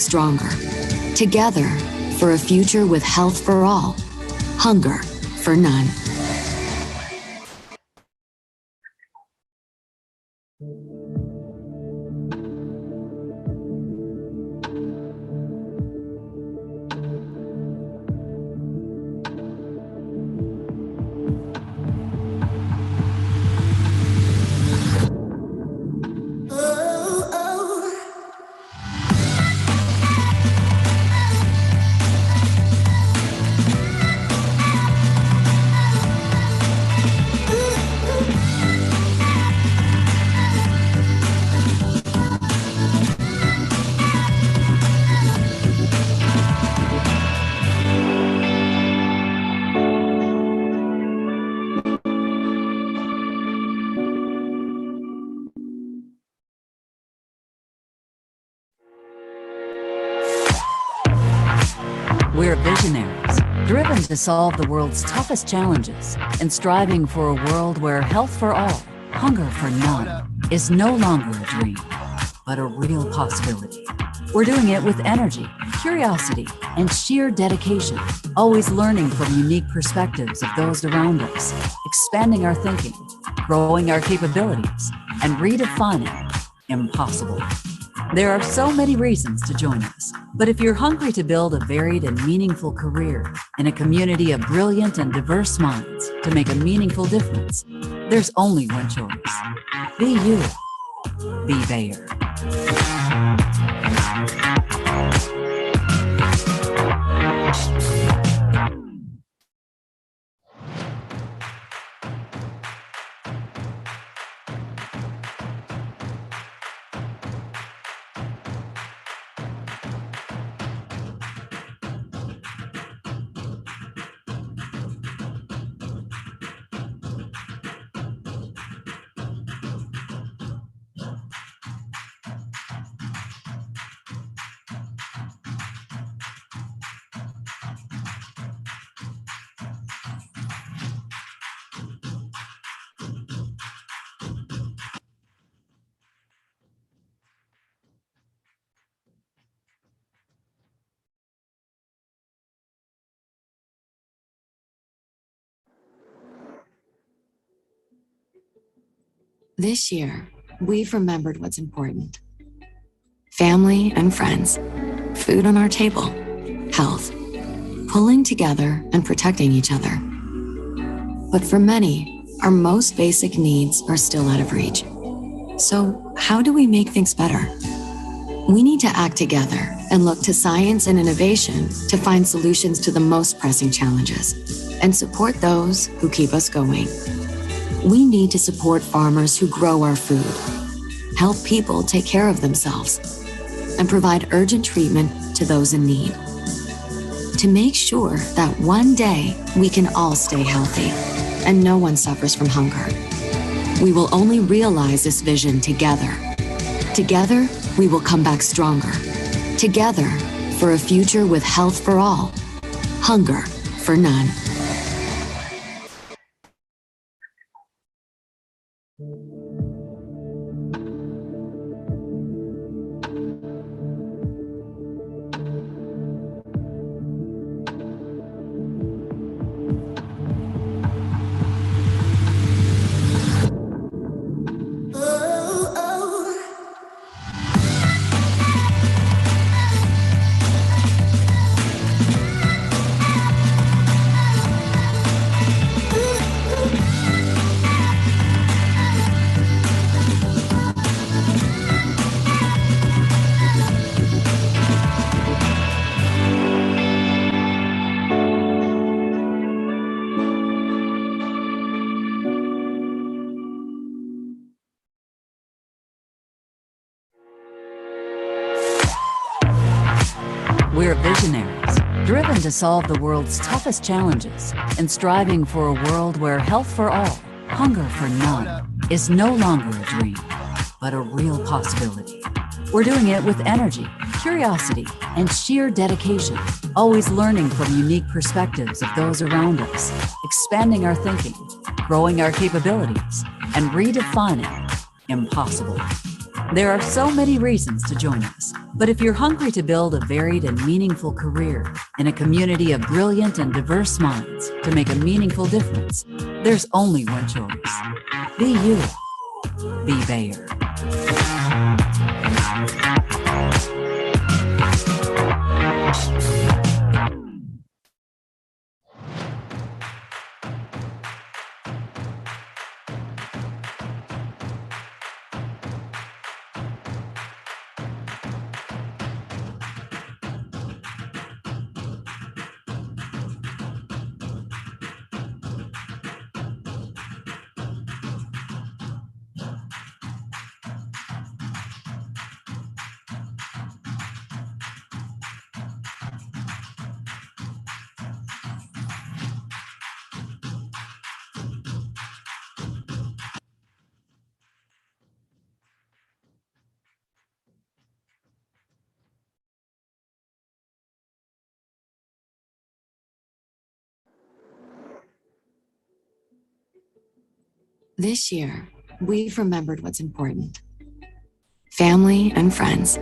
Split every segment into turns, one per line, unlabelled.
stronger. Together, for a future with health for all, hunger for none.
We're visionaries, driven to solve the world's toughest challenges and striving for a world where health for all, hunger for none, is no longer a dream, but a real possibility. We're doing it with energy, curiosity, and sheer dedication, always learning from unique perspectives of those around us, expanding our thinking, growing our capabilities, and redefining impossible. There are so many reasons to join us, but if you're hungry to build a varied and meaningful career in a community of brilliant and diverse minds to make a meaningful difference, there's only one choice. Be you. Be Bayer.
This year, we've remembered what's important. Family and friends, food on our table, health, pulling together and protecting each other. But for many, our most basic needs are still out of reach. So how do we make things better? We need to act together and look to science and innovation to find solutions to the most pressing challenges and support those who keep us going. We need to support farmers who grow our food, help people take care of themselves, and provide urgent treatment to those in need. To make sure that one day we can all stay healthy and no one suffers from hunger. We will only realize this vision together. Together, we will come back stronger. Together, for a future with health for all, hunger for none.
We're visionaries, driven to solve the world's toughest challenges and striving for a world where health for all, hunger for none, is no longer a dream, but a real possibility. We're doing it with energy, curiosity, and sheer dedication, always learning from unique perspectives of those around us, expanding our thinking, growing our capabilities, and redefining impossible. There are so many reasons to join us, but if you're hungry to build a varied and meaningful career in a community of brilliant and diverse minds to make a meaningful difference, there's only one choice. Be you. Be Bayer.
This year, we've remembered what's important. Family and friends,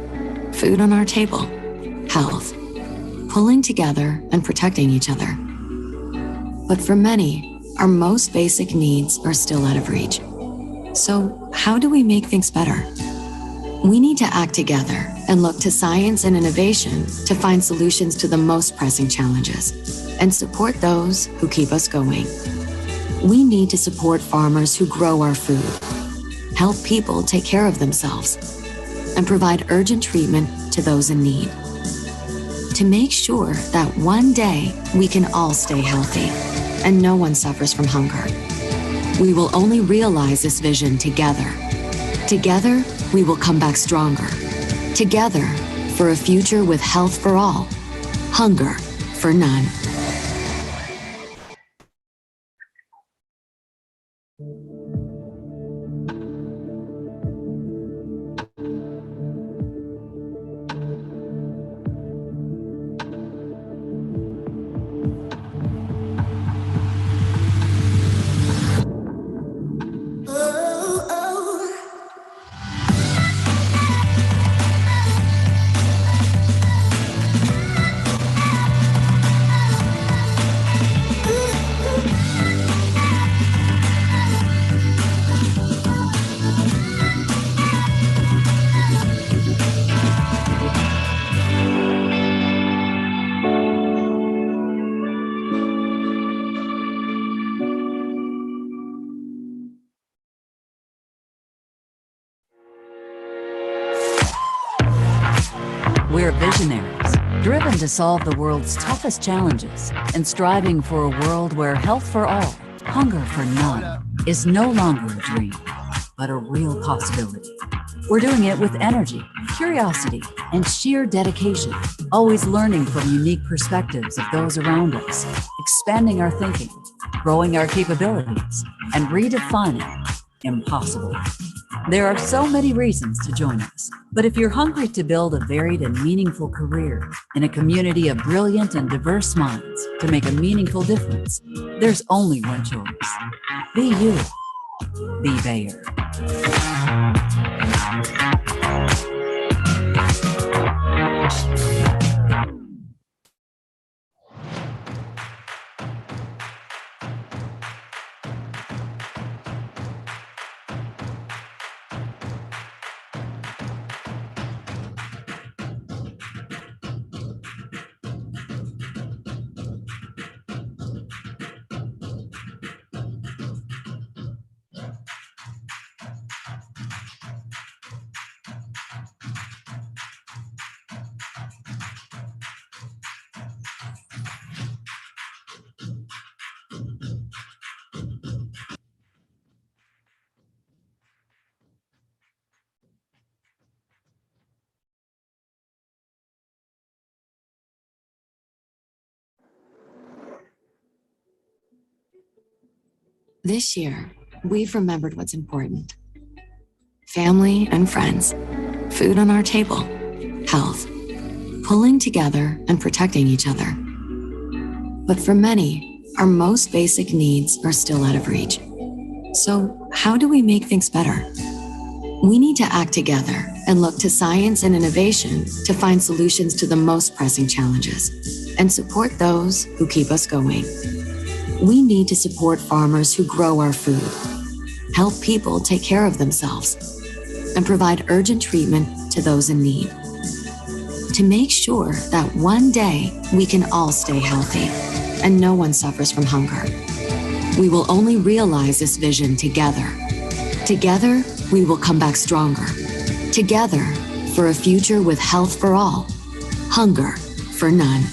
food on our table, health, pulling together and protecting each other. But for many, our most basic needs are still out of reach. So how do we make things better? We need to act together and look to science and innovation to find solutions to the most pressing challenges and support those who keep us going. We need to support farmers who grow our food, help people take care of themselves, and provide urgent treatment to those in need. To make sure that one day we can all stay healthy and no one suffers from hunger. We will only realize this vision together. Together, we will come back stronger. Together, for a future with health for all, hunger for none.
We're visionaries, driven to solve the world's toughest challenges and striving for a world where health for all, hunger for none, is no longer a dream, but a real possibility. We're doing it with energy, curiosity, and sheer dedication, always learning from unique perspectives of those around us, expanding our thinking, growing our capabilities, and redefining impossible. There are so many reasons to join us, but if you're hungry to build a varied and meaningful career in a community of brilliant and diverse minds to make a meaningful difference, there's only one choice. Be you. Be Bayer.
This year, we've remembered what's important. Family and friends, food on our table, health, pulling together and protecting each other. But for many, our most basic needs are still out of reach. So how do we make things better? We need to act together and look to science and innovation to find solutions to the most pressing challenges and support those who keep us going. We need to support farmers who grow our food, help people take care of themselves, and provide urgent treatment to those in need. To make sure that one day we can all stay healthy and no one suffers from hunger. We will only realize this vision together. Together, we will come back stronger. Together, for a future with health for all, hunger for none.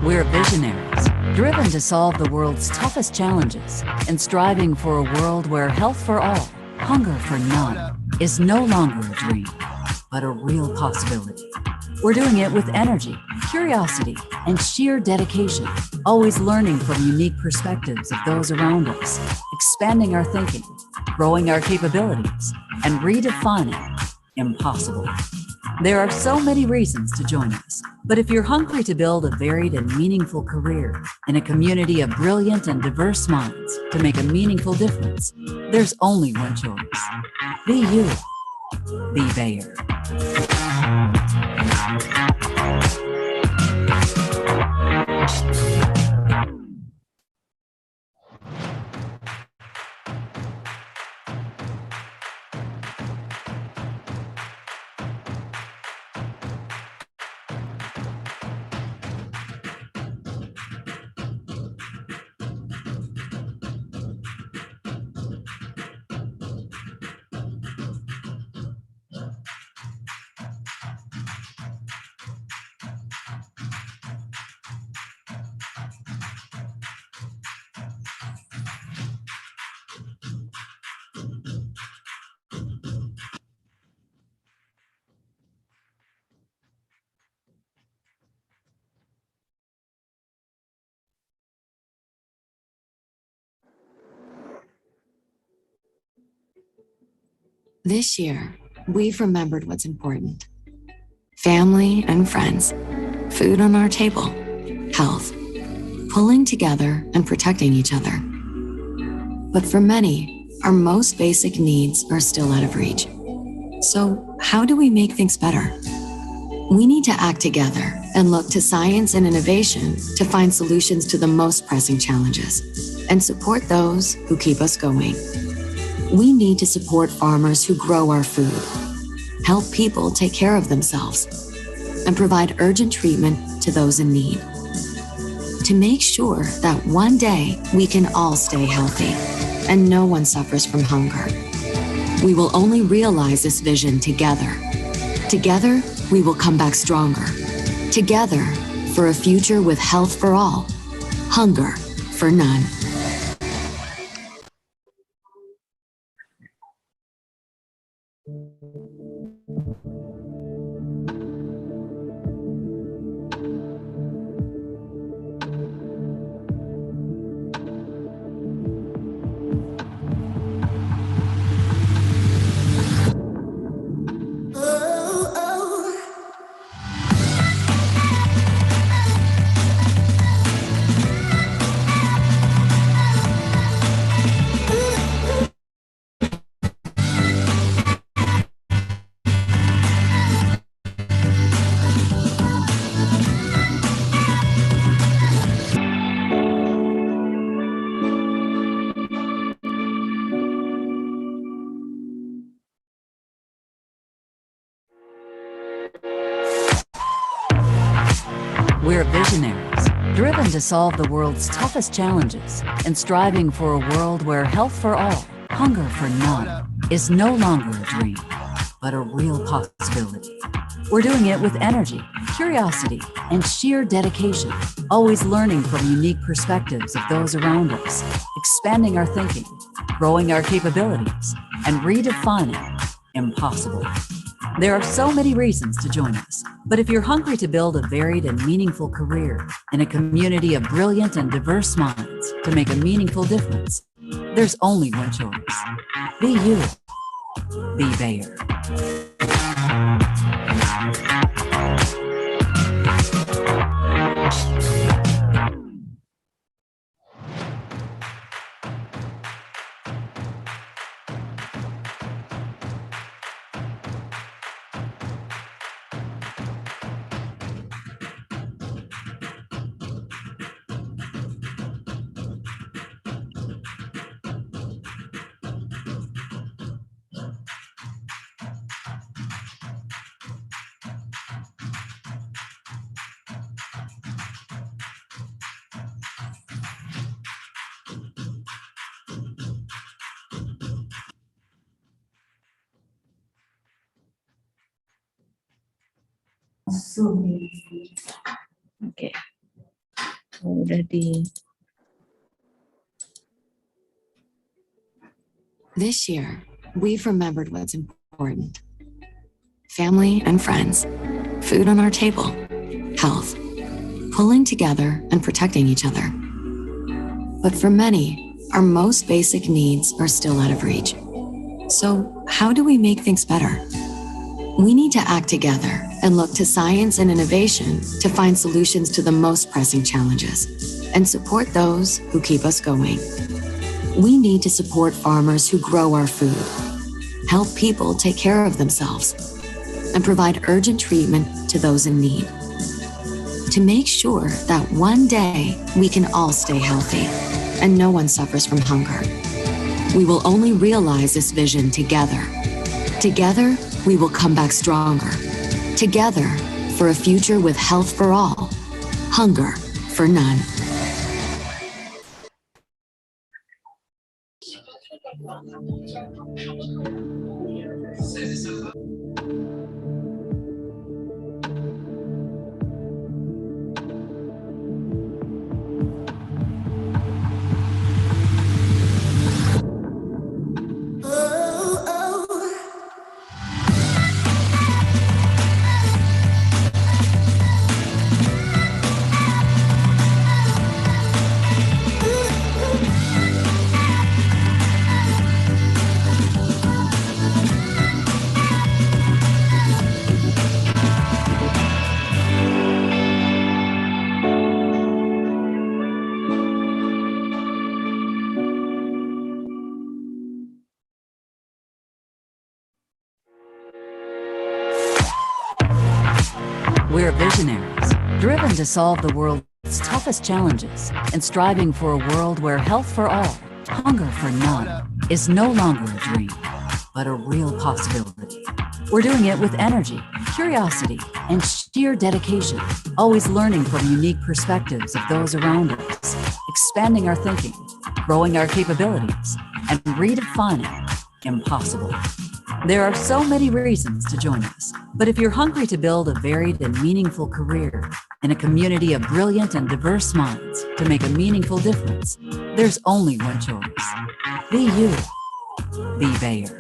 We're visionaries, driven to solve the world's toughest challenges and striving for a world where health for all, hunger for none, is no longer a dream, but a real possibility. We're doing it with energy, curiosity, and sheer dedication, always learning from unique perspectives of those around us, expanding our thinking, growing our capabilities, and redefining impossible. There are so many reasons to join us, but if you're hungry to build a varied and meaningful career in a community of brilliant and diverse minds to make a meaningful difference, there's only one choice. Be you. Be Bayer.
This year, we've remembered what's important. Family and friends, food on our table, health, pulling together and protecting each other. But for many, our most basic needs are still out of reach. So how do we make things better? We need to act together and look to science and innovation to find solutions to the most pressing challenges and support those who keep us going. We need to support farmers who grow our food, help people take care of themselves, and provide urgent treatment to those in need. To make sure that one day we can all stay healthy and no one suffers from hunger. We will only realize this vision together. Together, we will come back stronger. Together, for a future with health for all, hunger for none.
We're visionaries, driven to solve the world's toughest challenges and striving for a world where health for all, hunger for none, is no longer a dream, but a real possibility. We're doing it with energy, curiosity, and sheer dedication, always learning from unique perspectives of those around us, expanding our thinking, growing our capabilities, and redefining impossible. There are so many reasons to join us, but if you're hungry to build a varied and meaningful career in a community of brilliant and diverse minds to make a meaningful difference, there's only one choice. Be you. Be Bayer.
Oke, udah di.
This year, we've remembered what's important. Family and friends, food on our table, health, pulling together and protecting each other. But for many, our most basic needs are still out of reach. So how do we make things better? We need to act together and look to science and innovation to find solutions to the most pressing challenges and support those who keep us going. We need to support farmers who grow our food, help people take care of themselves, and provide urgent treatment to those in need. To make sure that one day we can all stay healthy and no one suffers from hunger. We will only realize this vision together. Together, we will come back stronger. Together, for a future with health for all, hunger for none.
We're visionaries, driven to solve the world's toughest challenges and striving for a world where health for all, hunger for none, is no longer a dream, but a real possibility. We're doing it with energy, curiosity, and sheer dedication, always learning from unique perspectives of those around us, expanding our thinking, growing our capabilities, and redefining impossible. There are so many reasons to join us, but if you're hungry to build a varied and meaningful career in a community of brilliant and diverse minds to make a meaningful difference, there's only one choice. Be you. Be Bayer.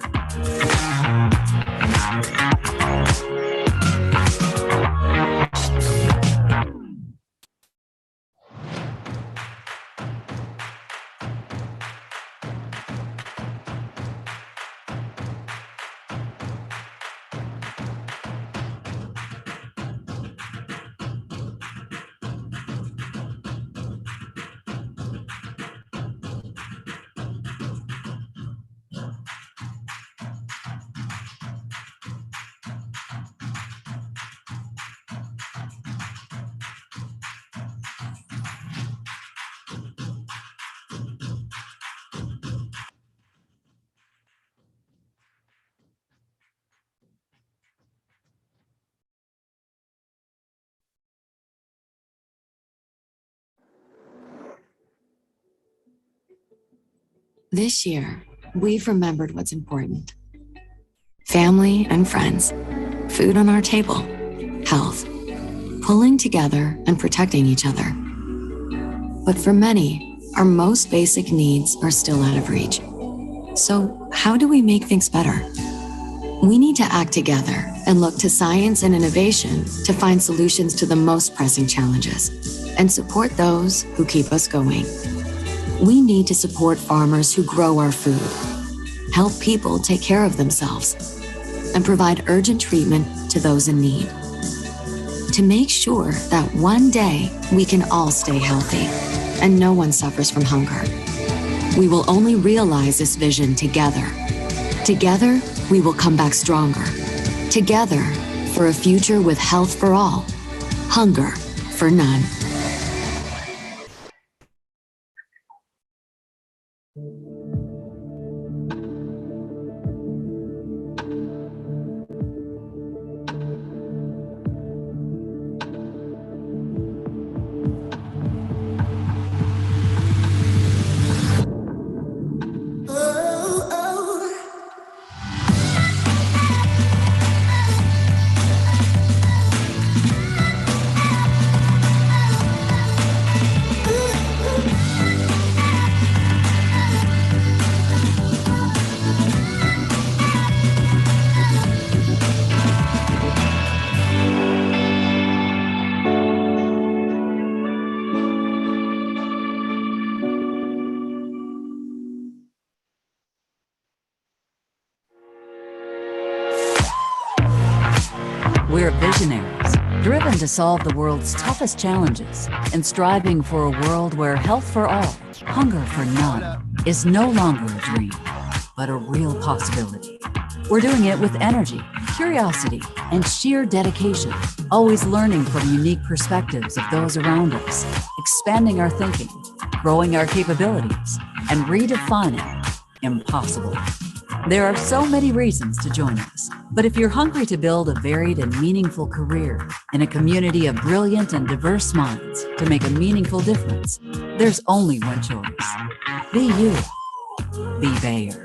This year, we've remembered what's important. Family and friends, food on our table, health, pulling together and protecting each other. But for many, our most basic needs are still out of reach. So how do we make things better? We need to act together and look to science and innovation to find solutions to the most pressing challenges and support those who keep us going. We need to support farmers who grow our food, help people take care of themselves, and provide urgent treatment to those in need. To make sure that one day we can all stay healthy and no one suffers from hunger. We will only realize this vision together. Together, we will come back stronger. Together, for a future with health for all, hunger for none.
We're visionaries, driven to solve the world's toughest challenges and striving for a world where health for all, hunger for none, is no longer a dream, but a real possibility. We're doing it with energy, curiosity, and sheer dedication, always learning from unique perspectives of those around us, expanding our thinking, growing our capabilities, and redefining impossible. There are so many reasons to join us, but if you're hungry to build a varied and meaningful career in a community of brilliant and diverse minds to make a meaningful difference, there's only one choice. Be you. Be Bayer.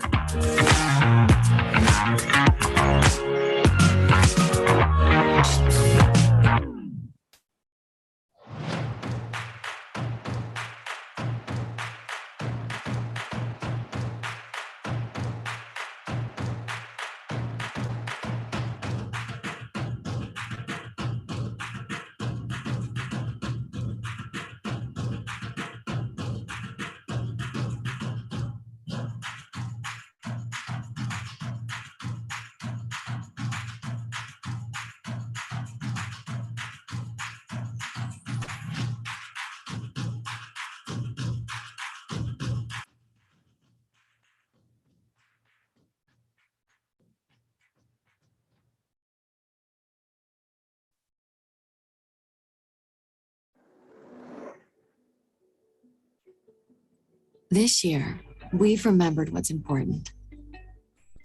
This year, we've remembered what's important.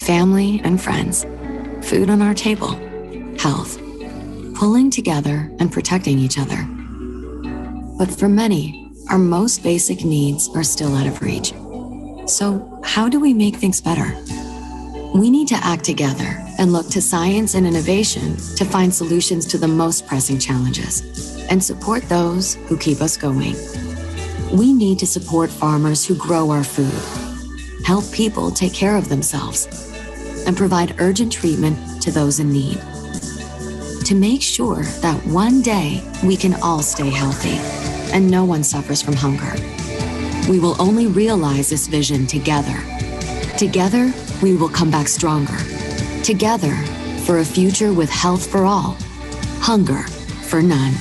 Family and friends, food on our table, health, pulling together and protecting each other. But for many, our most basic needs are still out of reach. So how do we make things better? We need to act together and look to science and innovation to find solutions to the most pressing challenges and support those who keep us going. We need to support farmers who grow our food, help people take care of themselves, and provide urgent treatment to those in need. To make sure that one day we can all stay healthy and no one suffers from hunger. We will only realize this vision together. Together, we will come back stronger. Together, for a future with health for all, hunger for none.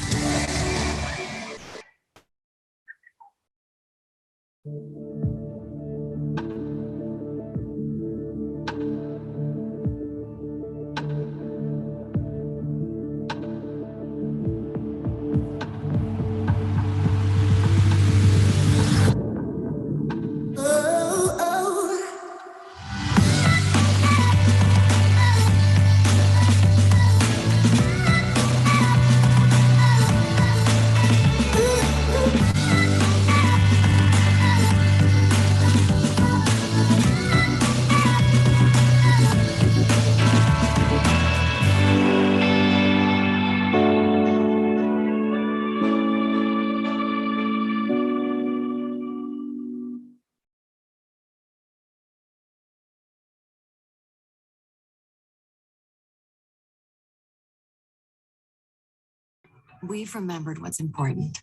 we've remembered what's important.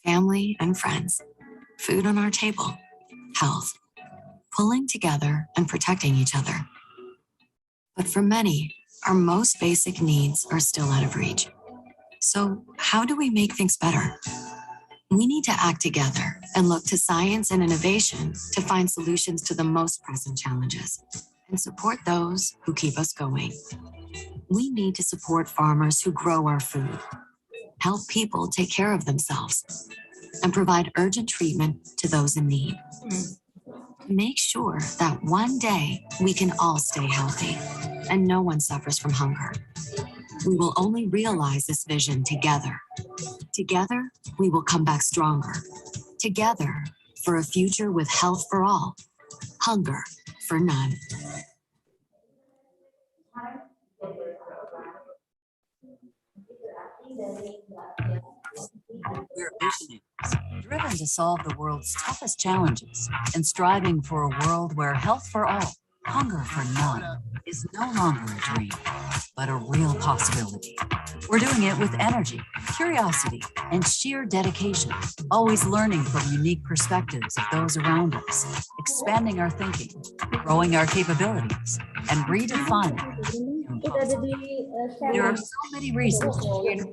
Family and friends, food on our table, health, pulling together and protecting each other. But for many, our most basic needs are still out of reach. So how do we make things better? We need to act together and look to science and innovation to find solutions to the most pressing challenges and support those who keep us going. We need to support farmers who grow our food, help people take care of themselves, and provide urgent treatment to those in need. Make sure that one day we can all stay healthy and no one suffers from hunger. We will only realize this vision together. Together, we will come back stronger. Together, for a future with health for all, hunger for none.
We're visionaries, driven to solve the world's toughest challenges and striving for a world where health for all, hunger for none, is no longer a dream, but a real possibility. We're doing it with energy, curiosity, and sheer dedication, always learning from unique perspectives of those around us, expanding our thinking, growing our capabilities, and redefining the impossible. There are so many reasons to cheer,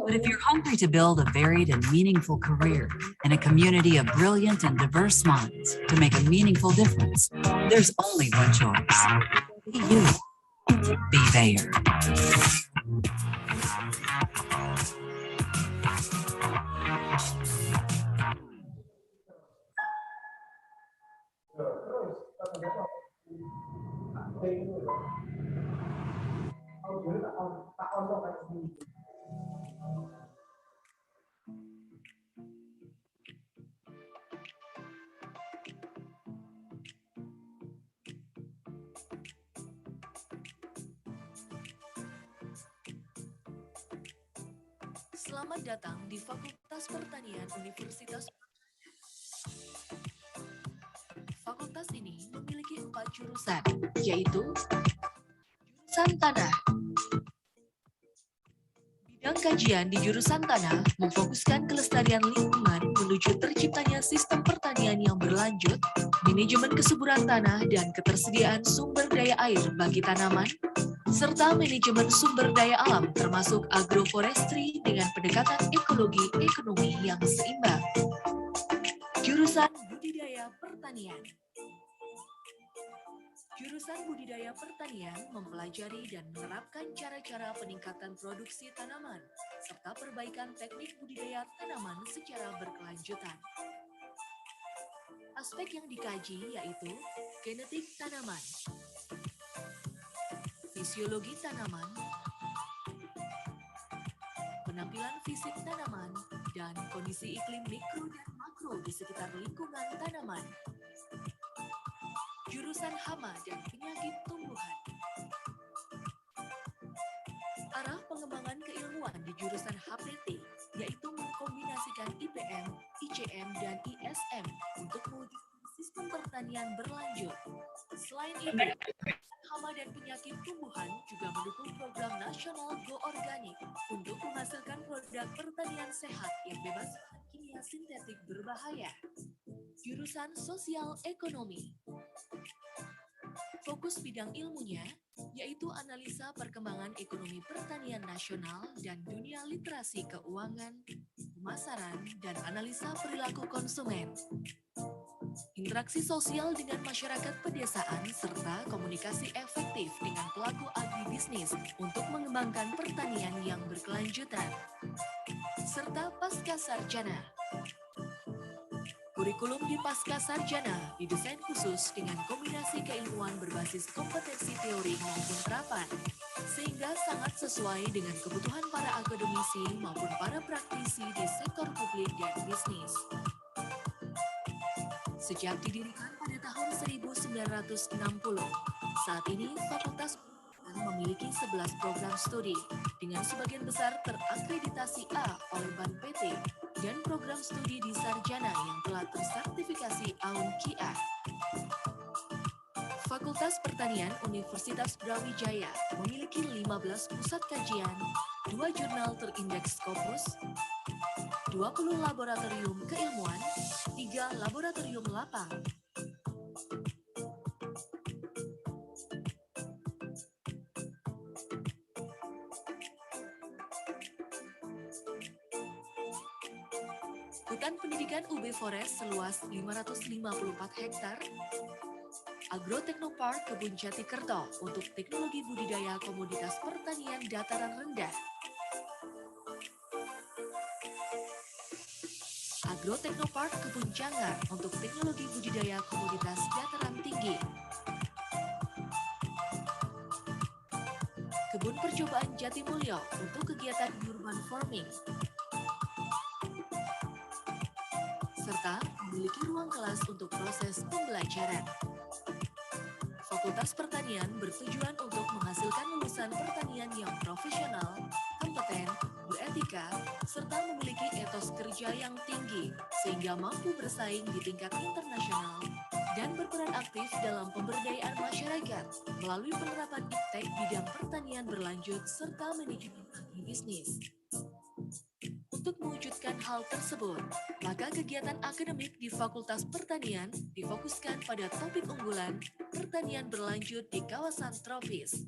but if you're hungry to build a varied and meaningful career in a community of brilliant and diverse minds to make a meaningful difference, there's only one choice. Be you. Be Bayer.
Selamat datang di Fakultas Pertanian Universitas. Fakultas ini memiliki 4 jurusan, yaitu jurusan Tanah. Bidang kajian di jurusan Tanah memfokuskan kelestarian lingkungan menuju terciptanya sistem pertanian yang berlanjut, manajemen kesuburan tanah dan ketersediaan sumber daya air bagi tanaman, serta manajemen sumber daya alam termasuk agroforestry dengan pendekatan ekologi ekonomi yang seimbang. Jurusan Budidaya Pertanian. Jurusan Budidaya Pertanian mempelajari dan menerapkan cara-cara peningkatan produksi tanaman, serta perbaikan teknik budidaya tanaman secara berkelanjutan. Aspek yang dikaji yaitu genetik tanaman, fisiologi tanaman, penampilan fisik tanaman, dan kondisi iklim mikro dan makro di sekitar lingkungan tanaman. Jurusan Hama dan Penyakit Tumbuhan. Arah pengembangan keilmuan di jurusan HPT yaitu mengkombinasikan IPM, ICM, dan ISM untuk mewujudkan sistem pertanian berlanjut. Selain itu, Hama dan Penyakit Tumbuhan juga mendukung program nasional Go Organik untuk menghasilkan produk pertanian sehat yang bebas bahan kimia sintetik berbahaya. Jurusan Sosial Ekonomi. Fokus bidang ilmunya yaitu analisa perkembangan ekonomi pertanian nasional dan dunia literasi keuangan, pemasaran, dan analisa perilaku konsumen. Interaksi sosial dengan masyarakat pedesaan serta komunikasi efektif dengan pelaku agribisnis untuk mengembangkan pertanian yang berkelanjutan. Serta pasca sarjana. Kurikulum di pasca sarjana didesain khusus dengan kombinasi keilmuan berbasis kompetensi teori maupun terapan, sehingga sangat sesuai dengan kebutuhan para akademisi maupun para praktisi di sektor publik dan bisnis. Sejak didirikan pada tahun 1960, saat ini Fakultas memiliki 11 program studi dengan sebagian besar terakreditasi A oleh Ban PT dan program studi di sarjana yang telah tersertifikasi AUN-QIA. Fakultas Pertanian Universitas Brawijaya memiliki 15 pusat kajian, 2 jurnal terindeks Scopus, 20 laboratorium keilmuan, 3 laboratorium lapang. Hutan pendidikan UB Forest seluas 554 hektar, Agroteknopark Kebun Jati Kerto untuk teknologi budidaya komoditas pertanian dataran rendah, Agroteknopark Kebun Jangar untuk teknologi budidaya komoditas dataran tinggi, Kebun Percobaan Jatimulyo untuk kegiatan urban farming, serta memiliki ruang kelas untuk proses pembelajaran. Fakultas Pertanian bertujuan untuk menghasilkan lulusan pertanian yang profesional, kompeten, beretika, serta memiliki etos kerja yang tinggi sehingga mampu bersaing di tingkat internasional dan berperan aktif dalam pemberdayaan masyarakat melalui penerapan iptek bidang pertanian berlanjut serta manajemen agribisnis. Untuk mewujudkan hal tersebut, maka kegiatan akademik di Fakultas Pertanian difokuskan pada topik unggulan pertanian berlanjut di kawasan tropis.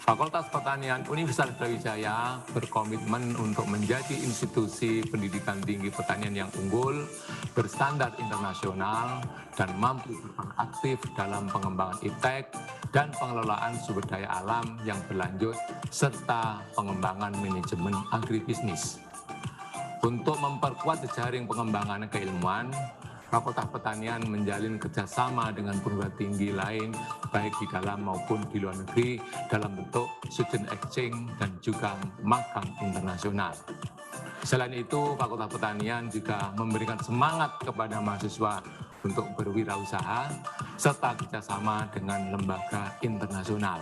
Fakultas Pertanian Universitas Brawijaya berkomitmen untuk menjadi institusi pendidikan tinggi pertanian yang unggul, berstandar internasional, dan mampu berperan aktif dalam pengembangan iptek dan pengelolaan sumber daya alam yang berlanjut, serta pengembangan manajemen agribisnis. Untuk memperkuat jejaring pengembangan keilmuan, Fakultas Pertanian menjalin kerjasama dengan perguruan tinggi lain, baik di dalam maupun di luar negeri, dalam bentuk student exchange dan juga magang internasional. Selain itu, Fakultas Pertanian juga memberikan semangat kepada mahasiswa untuk berwirausaha, serta kerjasama dengan lembaga internasional.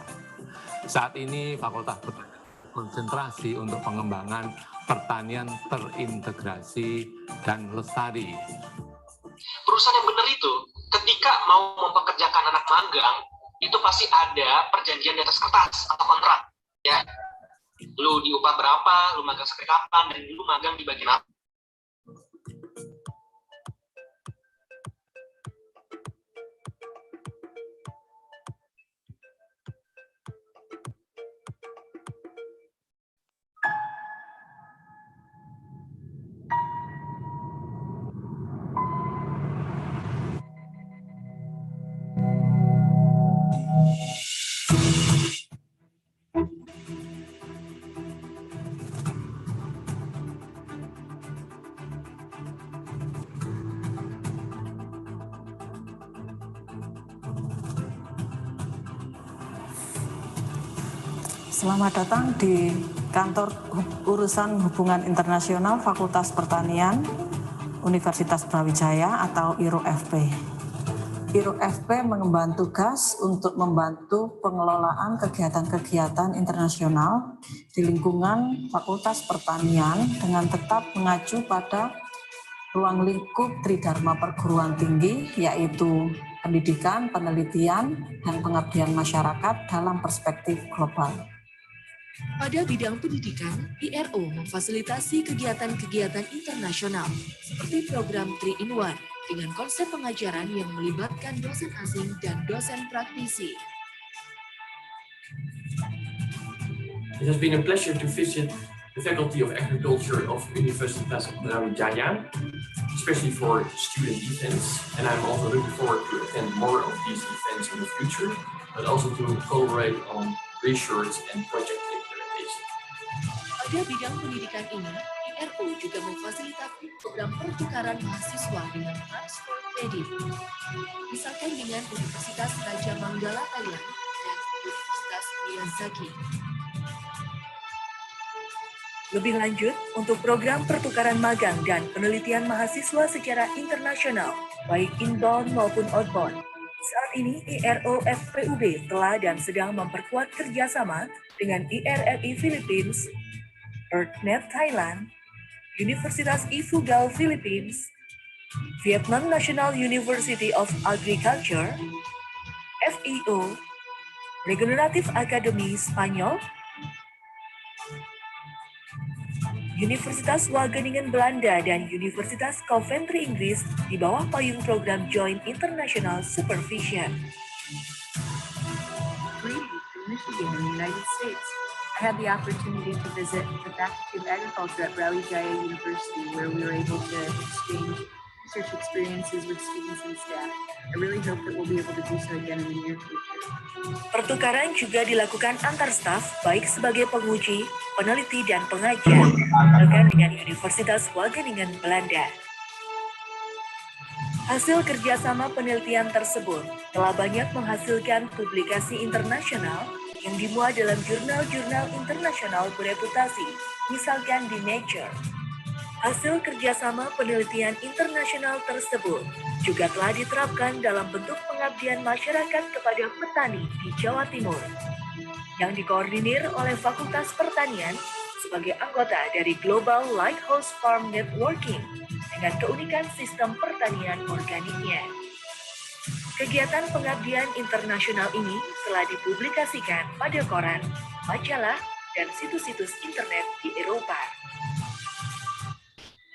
Saat ini, Fakultas Pertanian konsentrasi untuk pengembangan pertanian terintegrasi dan lestari.
Perusahaan yang benar itu ketika mau mempekerjakan anak magang itu pasti ada perjanjian di atas kertas atau kontrak, ya. Lu diupah berapa, lu magang sampai kapan, dan lu magang di bagian apa.
Selamat datang di Kantor Urusan Hubungan Internasional Fakultas Pertanian Universitas Brawijaya atau IRU-FP. IRU-FP mengemban tugas untuk membantu pengelolaan kegiatan-kegiatan internasional di lingkungan Fakultas Pertanian dengan tetap mengacu pada ruang lingkup Tridharma perguruan tinggi, yaitu pendidikan, penelitian, dan pengabdian masyarakat dalam perspektif global.
Pada bidang pendidikan, IRO memfasilitasi kegiatan-kegiatan internasional seperti program 3-in-1 dengan konsep pengajaran yang melibatkan dosen asing dan dosen praktisi.
It has been a pleasure to visit the Faculty of Agriculture of Universitas Brawijaya, especially for student events, and I'm also looking forward to attend more of these events in the future, but also to collaborate on research and project implementation.
Pada bidang pendidikan ini, IRO juga memfasilitasi program pertukaran mahasiswa dengan transfer credit, misalkan dengan Universitas Raja Manggala Thailand dan Universitas Miyazaki. Lebih lanjut, untuk program pertukaran magang dan penelitian mahasiswa secara internasional, baik inbound maupun outbound, Saat ini IRO-FPUB telah dan sedang memperkuat kerjasama dengan IRRI Philippines, EarthNet Thailand, Universitas Ifugao Philippines, Vietnam National University of Agriculture, FEO, Regenerative Academy Spanyol, Universitas Wageningen Belanda dan Universitas Coventry Inggris di bawah payung program Joint International Supervision.
Greetings from Michigan in the United States. I had the opportunity to visit the Faculty of Agriculture at Brawijaya University, where we were able to exchange research experiences with students and staff. I really hope that we'll be able to do so again in the near future.
Pertukaran juga dilakukan antar staf, baik sebagai penguji, peneliti, dan pengajar, bahkan dengan Universitas Wageningen Belanda. Hasil kerjasama penelitian tersebut telah banyak menghasilkan publikasi internasional yang dimuat dalam jurnal-jurnal internasional bereputasi, misalkan di Nature. Hasil kerjasama penelitian internasional tersebut juga telah diterapkan dalam bentuk pengabdian masyarakat kepada petani di Jawa Timur, yang dikoordinir oleh Fakultas Pertanian sebagai anggota dari Global Lighthouse Farm Networking dengan keunikan sistem pertanian organiknya. Kegiatan pengabdian internasional ini telah dipublikasikan pada koran, majalah, dan situs-situs internet di Eropa.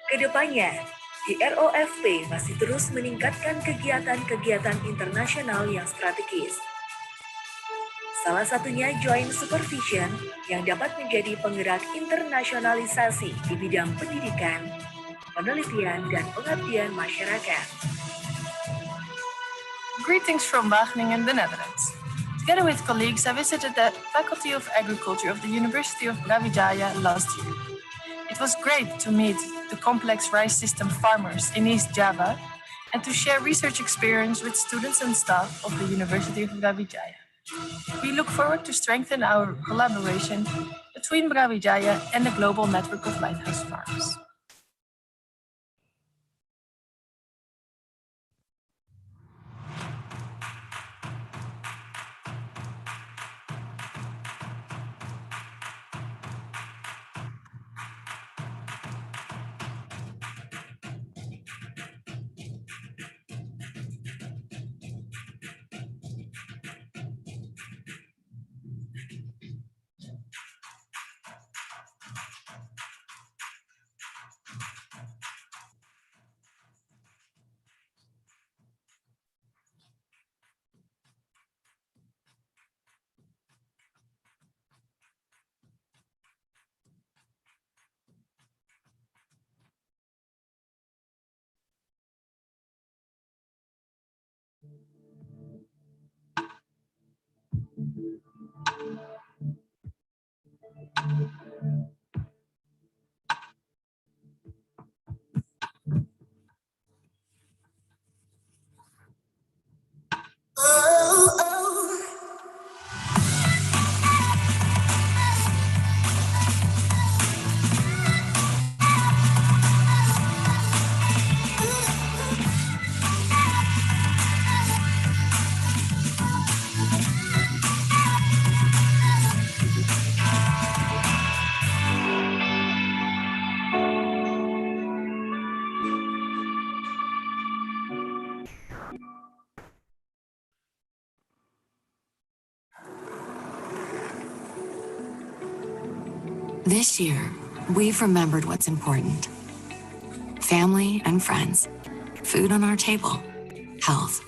Kedepannya, IROFP masih terus meningkatkan kegiatan-kegiatan internasional yang strategis. Salah satunya Joint Supervision yang dapat menjadi penggerak internasionalisasi di bidang pendidikan, penelitian, dan pengabdian masyarakat.
Greetings from Wageningen, the Netherlands. Together with colleagues, I visited the Faculty of Agriculture of the University of Brawijaya last year. It was great to meet the complex rice system farmers in East Java and to share research experience with students and staff of the University of Brawijaya. We look forward to strengthen our collaboration between Brawijaya and the global network of lighthouse farms.
This year, we've remembered what's important. Family and friends, food on our table, health,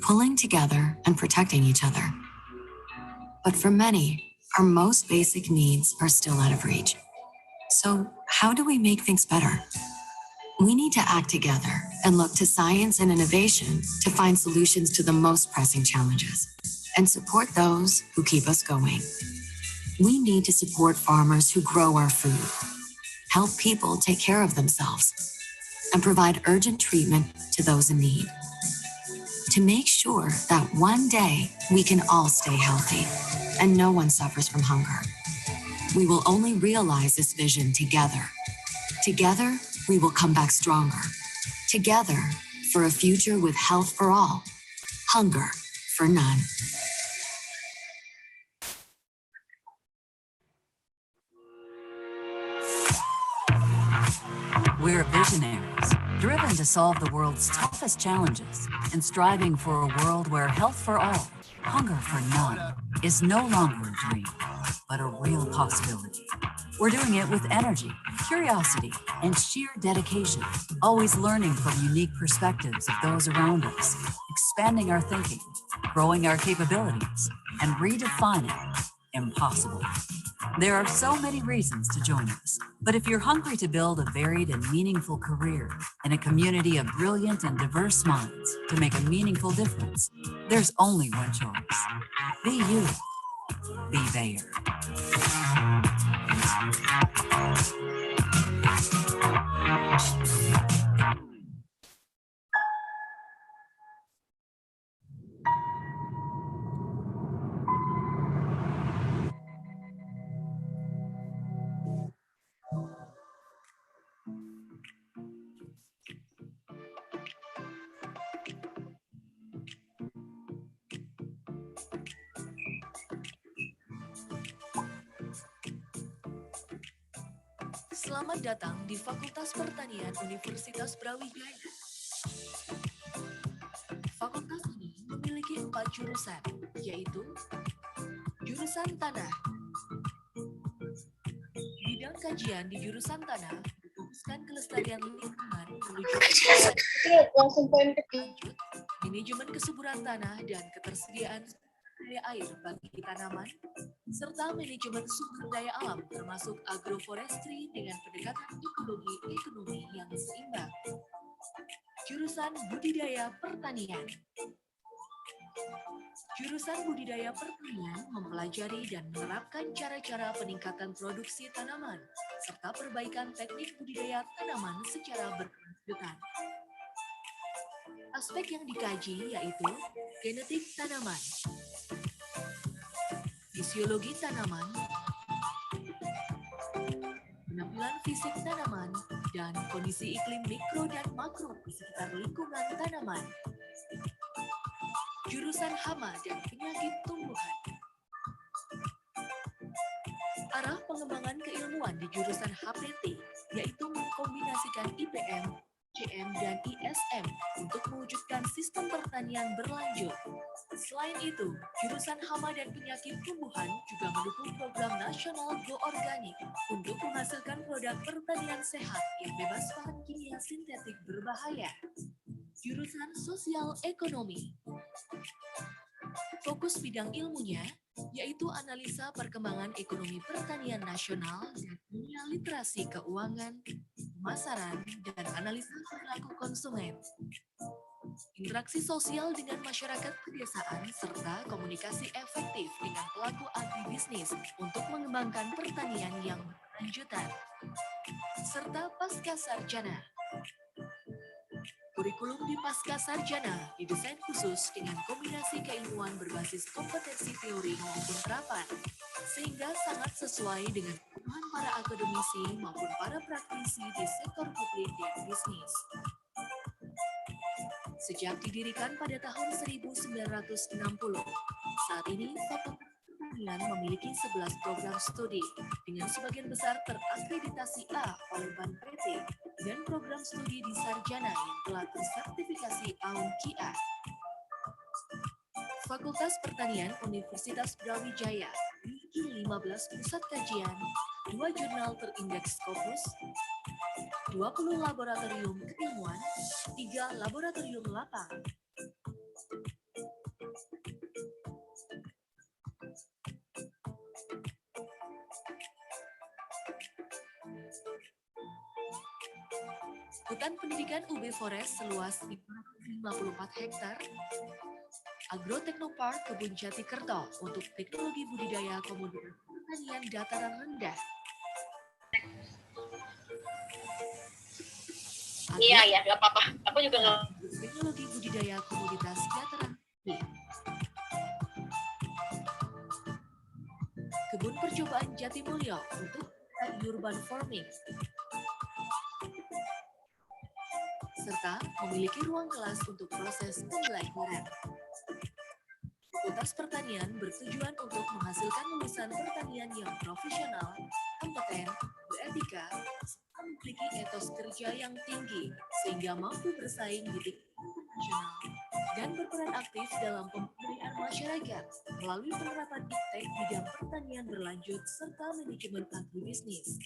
pulling together and protecting each other. But for many, our most basic needs are still out of reach. So how do we make things better? We need to act together and look to science and innovation to find solutions to the most pressing challenges and support those who keep us going. We need to support farmers who grow our food, help people take care of themselves, and provide urgent treatment to those in need. To make sure that one day we can all stay healthy and no one suffers from hunger. We will only realize this vision together. Together, we will come back stronger. Together, for a future with health for all, hunger for none.
We're visionaries, driven to solve the world's toughest challenges and striving for a world where health for all, hunger for none, is no longer a dream, but a real possibility. We're doing it with energy, curiosity, and sheer dedication, always learning from unique perspectives of those around us, expanding our thinking, growing our capabilities, and redefining impossible. There are so many reasons to join us, but if you're hungry to build a varied and meaningful career in a community of brilliant and diverse minds to make a meaningful difference, there's only one choice. Be you. Be Bayer.
Selamat datang di Fakultas Pertanian Universitas Brawijaya. Fakultas ini memiliki 4 jurusan, yaitu jurusan Tanah. Bidang kajian di jurusan Tanah berfokuskan kelestarian lingkungan menuju
langsung poin
lanjut, manajemen kesuburan tanah dan ketersediaan daya air bagi tanaman, serta manajemen sumber daya alam termasuk agroforestry dengan pendekatan ekologi ekonomi yang seimbang. Jurusan Budidaya Pertanian. Jurusan Budidaya Pertanian mempelajari dan menerapkan cara-cara peningkatan produksi tanaman, serta perbaikan teknik budidaya tanaman secara berkelanjutan. Aspek yang dikaji yaitu genetik tanaman, fisiologi tanaman, penampilan fisik tanaman, dan kondisi iklim mikro dan makro di sekitar lingkungan tanaman. Jurusan Hama dan Penyakit Tumbuhan. Arah pengembangan keilmuan di jurusan HPT yaitu mengkombinasikan IPM, ICM, dan ISM untuk mewujudkan sistem pertanian berlanjut. Selain itu, jurusan Hama dan Penyakit Tumbuhan juga mendukung program nasional Go Organik untuk menghasilkan produk pertanian sehat yang bebas bahan kimia sintetik berbahaya. Jurusan Sosial Ekonomi. Fokus bidang ilmunya yaitu analisa perkembangan ekonomi pertanian nasional dan dunia literasi keuangan, pemasaran, dan analisa perilaku konsumen. Interaksi sosial dengan masyarakat pedesaan serta komunikasi efektif dengan pelaku agribisnis untuk mengembangkan pertanian yang berkelanjutan. Serta pasca sarjana. Kurikulum di pasca sarjana didesain khusus dengan kombinasi keilmuan berbasis kompetensi teori maupun terapan, sehingga sangat sesuai dengan kebutuhan para akademisi maupun para praktisi di sektor publik dan bisnis. Sejak didirikan pada tahun 1960, saat ini Fakultas Pertanian memiliki 11 program studi dengan sebagian besar terakreditasi A oleh Ban PT dan program studi di sarjana yang telah tersertifikasi AUN-QA. Fakultas Pertanian Universitas Brawijaya memiliki 15 pusat kajian, 2 jurnal terindeks Scopus, 20 laboratorium keilmuan, 3 laboratorium lapang. Hutan pendidikan UB Forest seluas 554 hektar, Agroteknopark Kebun Jati Kerto untuk teknologi budidaya komoditas pertanian dataran rendah.
Iya, nggak apa-apa. Aku juga nggak.
Teknologi budidaya komoditas dataran tinggi. Kebun percobaan Jatimulyo untuk urban farming. Serta memiliki ruang kelas untuk proses pembelajaran. Fakultas Pertanian bertujuan untuk menghasilkan lulusan pertanian yang profesional, kompeten, beretika, serta memiliki etos kerja yang tinggi sehingga mampu bersaing di tingkat internasional dan berperan aktif dalam pemberdayaan masyarakat melalui penerapan iptek bidang pertanian berlanjut serta manajemen agribisnis.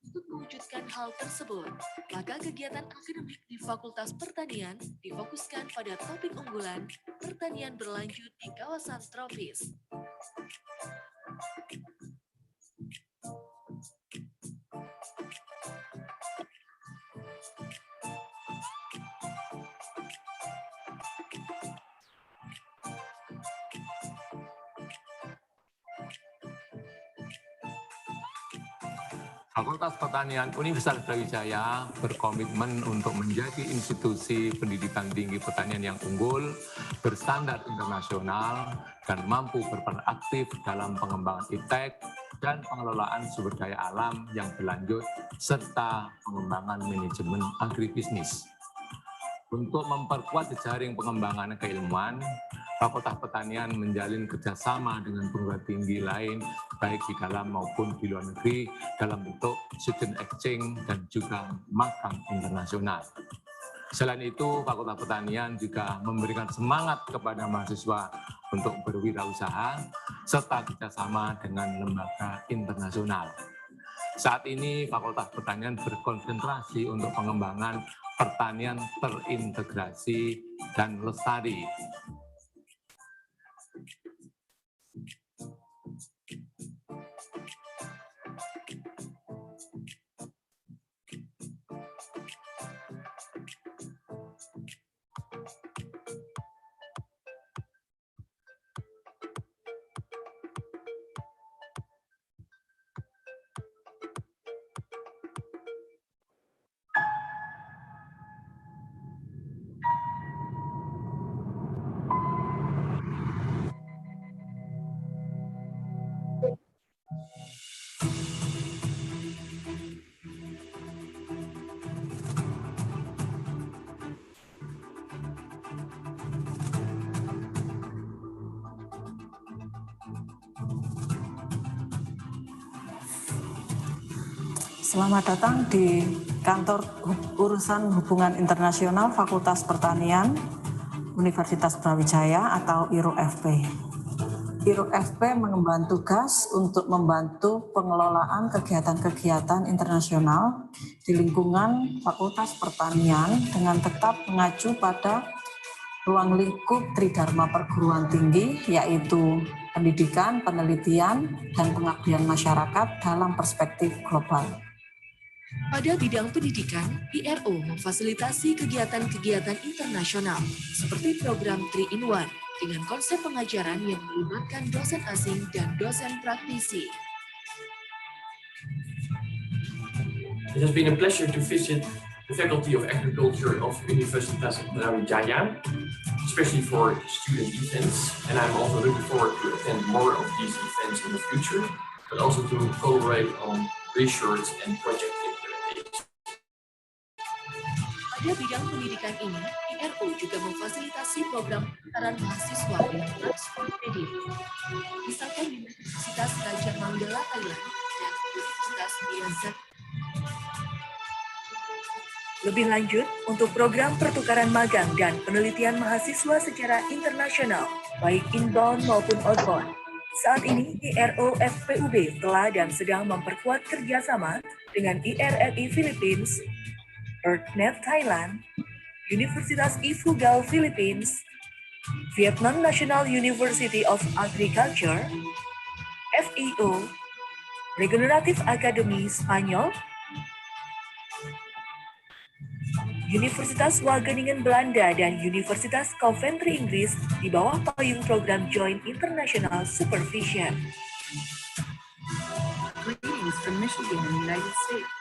Untuk mewujudkan hal tersebut, maka kegiatan akademik di Fakultas Pertanian difokuskan pada topik unggulan pertanian berlanjut di kawasan tropis.
Fakultas Pertanian Universitas Brawijaya berkomitmen untuk menjadi institusi pendidikan tinggi pertanian yang unggul, berstandar internasional, dan mampu berperan aktif dalam pengembangan iptek dan pengelolaan sumber daya alam yang berlanjut, serta pengembangan manajemen agribisnis. Untuk memperkuat jejaring pengembangan keilmuan, Fakultas Pertanian menjalin kerjasama dengan perguruan tinggi lain, baik di dalam maupun di luar negeri, dalam bentuk student exchange dan juga magang internasional. Selain itu, Fakultas Pertanian juga memberikan semangat kepada mahasiswa untuk berwirausaha, serta kerjasama dengan lembaga internasional. Saat ini, Fakultas Pertanian berkonsentrasi untuk pengembangan pertanian terintegrasi dan lestari.
Selamat datang di kantor urusan hubungan internasional Fakultas Pertanian Universitas Brawijaya atau IRU-FP. IRU-FP mengemban tugas untuk membantu pengelolaan kegiatan-kegiatan internasional di lingkungan Fakultas Pertanian dengan tetap mengacu pada ruang lingkup Tridharma perguruan tinggi, yaitu pendidikan, penelitian, dan pengabdian masyarakat dalam perspektif global.
Pada bidang pendidikan, IRO memfasilitasi kegiatan-kegiatan internasional seperti program 3-in-1 dengan konsep pengajaran yang melibatkan dosen asing dan dosen praktisi.
It has been a pleasure to visit the Faculty of Agriculture of Universitas Brawijaya, especially for student events, and I'm also looking forward to attend more of these events in the future, but also to collaborate on research and project implementation.
Pada bidang pendidikan ini, IRO juga memfasilitasi program pertukaran mahasiswa dengan transfer kredit. Misalkan di Universitas Gajah Manggala, Thailand, dan Universitas Biotechnology. Lebih lanjut, untuk program pertukaran magang dan penelitian mahasiswa secara internasional, baik inbound maupun outbound, saat ini IRO FPUB telah dan sedang memperkuat kerjasama dengan IRRI Philippines, EarthNet Thailand, Universitas Ifugao Philippines, Vietnam National University of Agriculture, FEO, Regenerative Academy Spanyol, Universitas Wageningen Belanda, dan Universitas Coventry Inggris di bawah payung program Joint International Supervision.
Greetings from Michigan in the United States.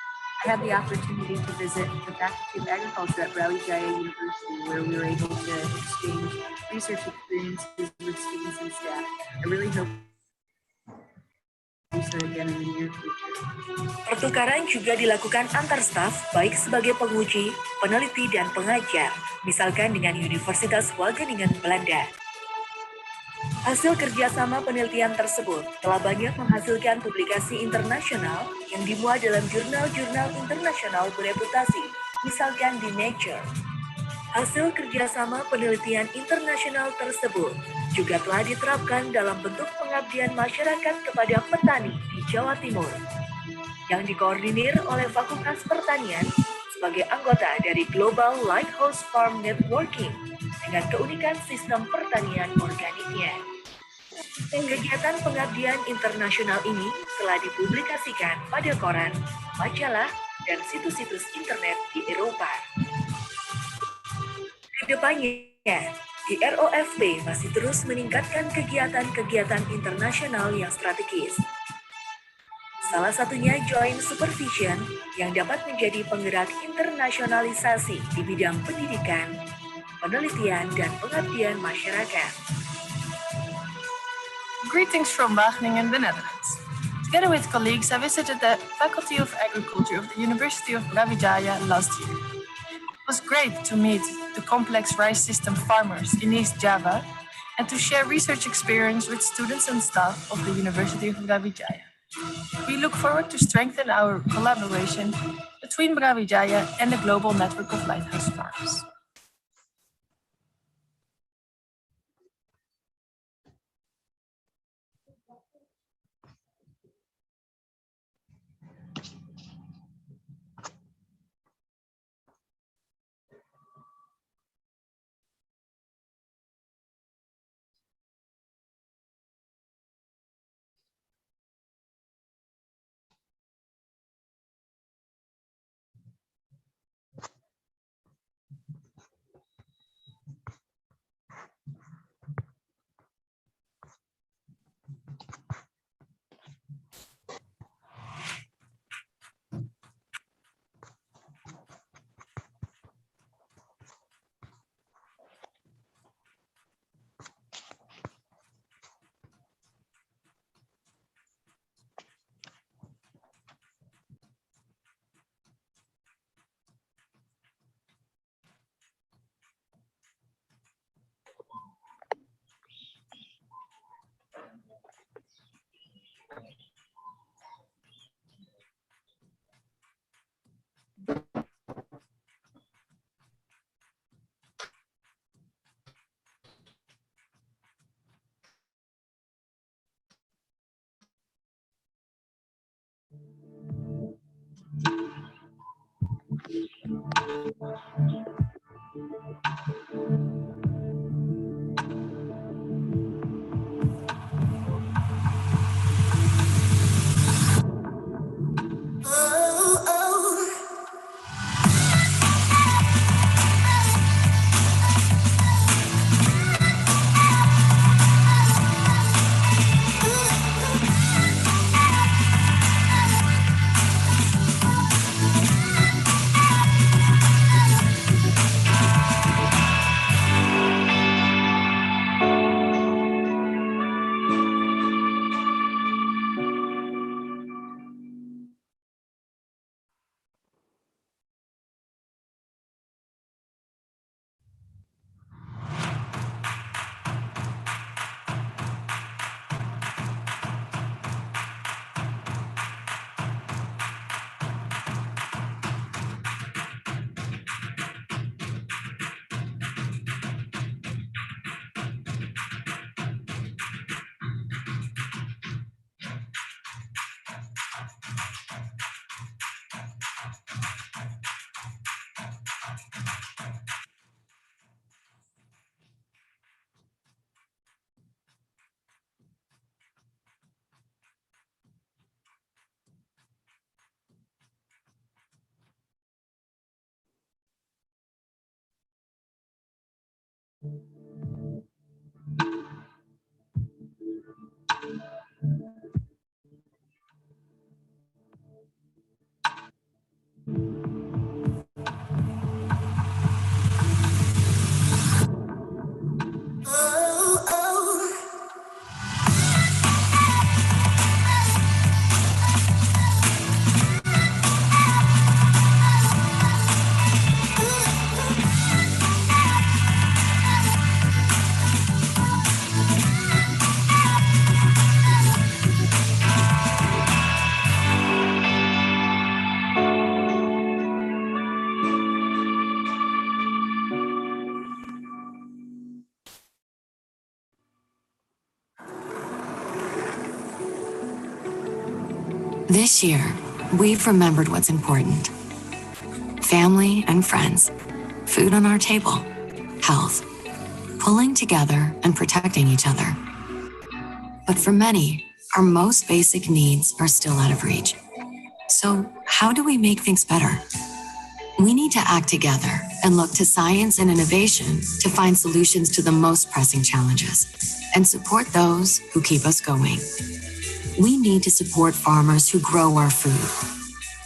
I had the opportunity to visit the Faculty of Agriculture at Brawijaya University, where we were able to exchange research experiences with students and staff. I really hope to do so again in the near future.
Pertukaran juga dilakukan antar staf, baik sebagai penguji, peneliti, dan pengajar, misalkan dengan Universitas Wageningen Belanda. Hasil kerjasama penelitian tersebut telah banyak menghasilkan publikasi internasional yang dimuat dalam jurnal-jurnal internasional bereputasi, misalkan di Nature. Hasil kerjasama penelitian internasional tersebut juga telah diterapkan dalam bentuk pengabdian masyarakat kepada petani di Jawa Timur, yang dikoordinir oleh Fakultas Pertanian sebagai anggota dari Global Lighthouse Farm Networking dengan keunikan sistem pertanian organiknya. Kegiatan pengabdian internasional ini telah dipublikasikan pada koran, majalah, dan situs-situs internet di Eropa. Kedepannya, IROFP masih terus meningkatkan kegiatan-kegiatan internasional yang strategis. Salah satunya Joint Supervision yang dapat menjadi penggerak internasionalisasi di bidang pendidikan, penelitian, dan pengabdian masyarakat.
Greetings from Wageningen, the Netherlands. Together with colleagues, I visited the Faculty of Agriculture of the University of Brawijaya last year. It was great to meet the complex rice system farmers in East Java and to share research experience with students and staff of the University of Brawijaya. We look forward to strengthen our collaboration between Brawijaya and the global network of lighthouse farms.
This year, we've remembered what's important. Family and friends, food on our table, health, pulling together and protecting each other. But for many, our most basic needs are still out of reach. So how do we make things better? We need to act together and look to science and innovation to find solutions to the most pressing challenges and support those who keep us going. We need to support farmers who grow our food,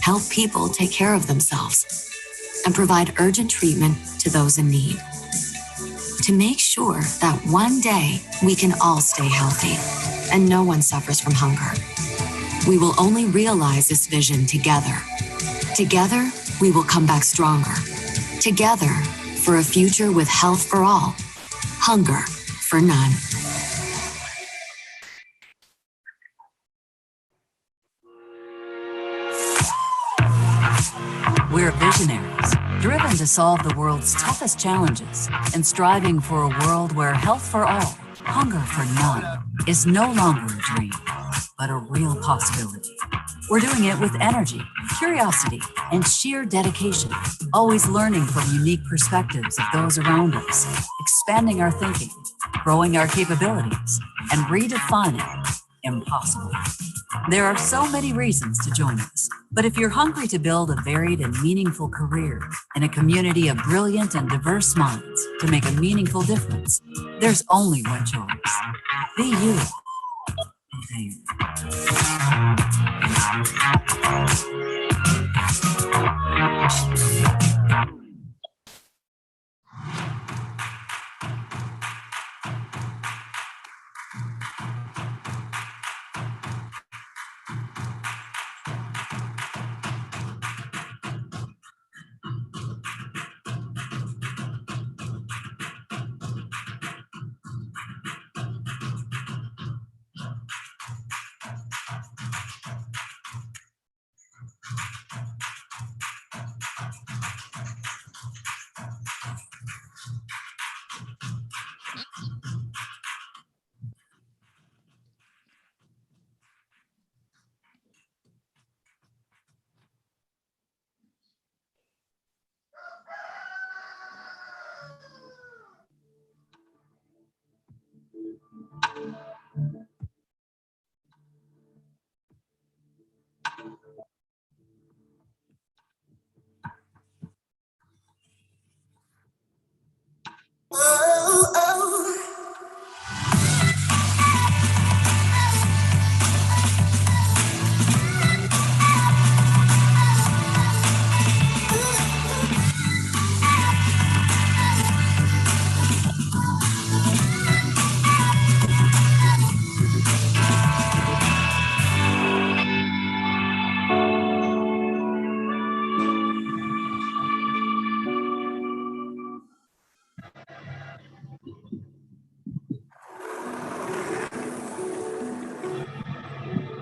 help people take care of themselves, and provide urgent treatment to those in need. To make sure that one day we can all stay healthy and no one suffers from hunger. We will only realize this vision together. Together, we will come back stronger. Together, for a future with health for all, hunger for none.
We're visionaries, driven to solve the world's toughest challenges and striving for a world where health for all, hunger for none, is no longer a dream, but a real possibility. We're doing it with energy, curiosity, and sheer dedication, always learning from unique perspectives of those around us, expanding our thinking, growing our capabilities, and redefining impossible. There are so many reasons to join us, but if you're hungry to build a varied and meaningful career in a community of brilliant and diverse minds to make a meaningful difference, there's only one choice. Be you.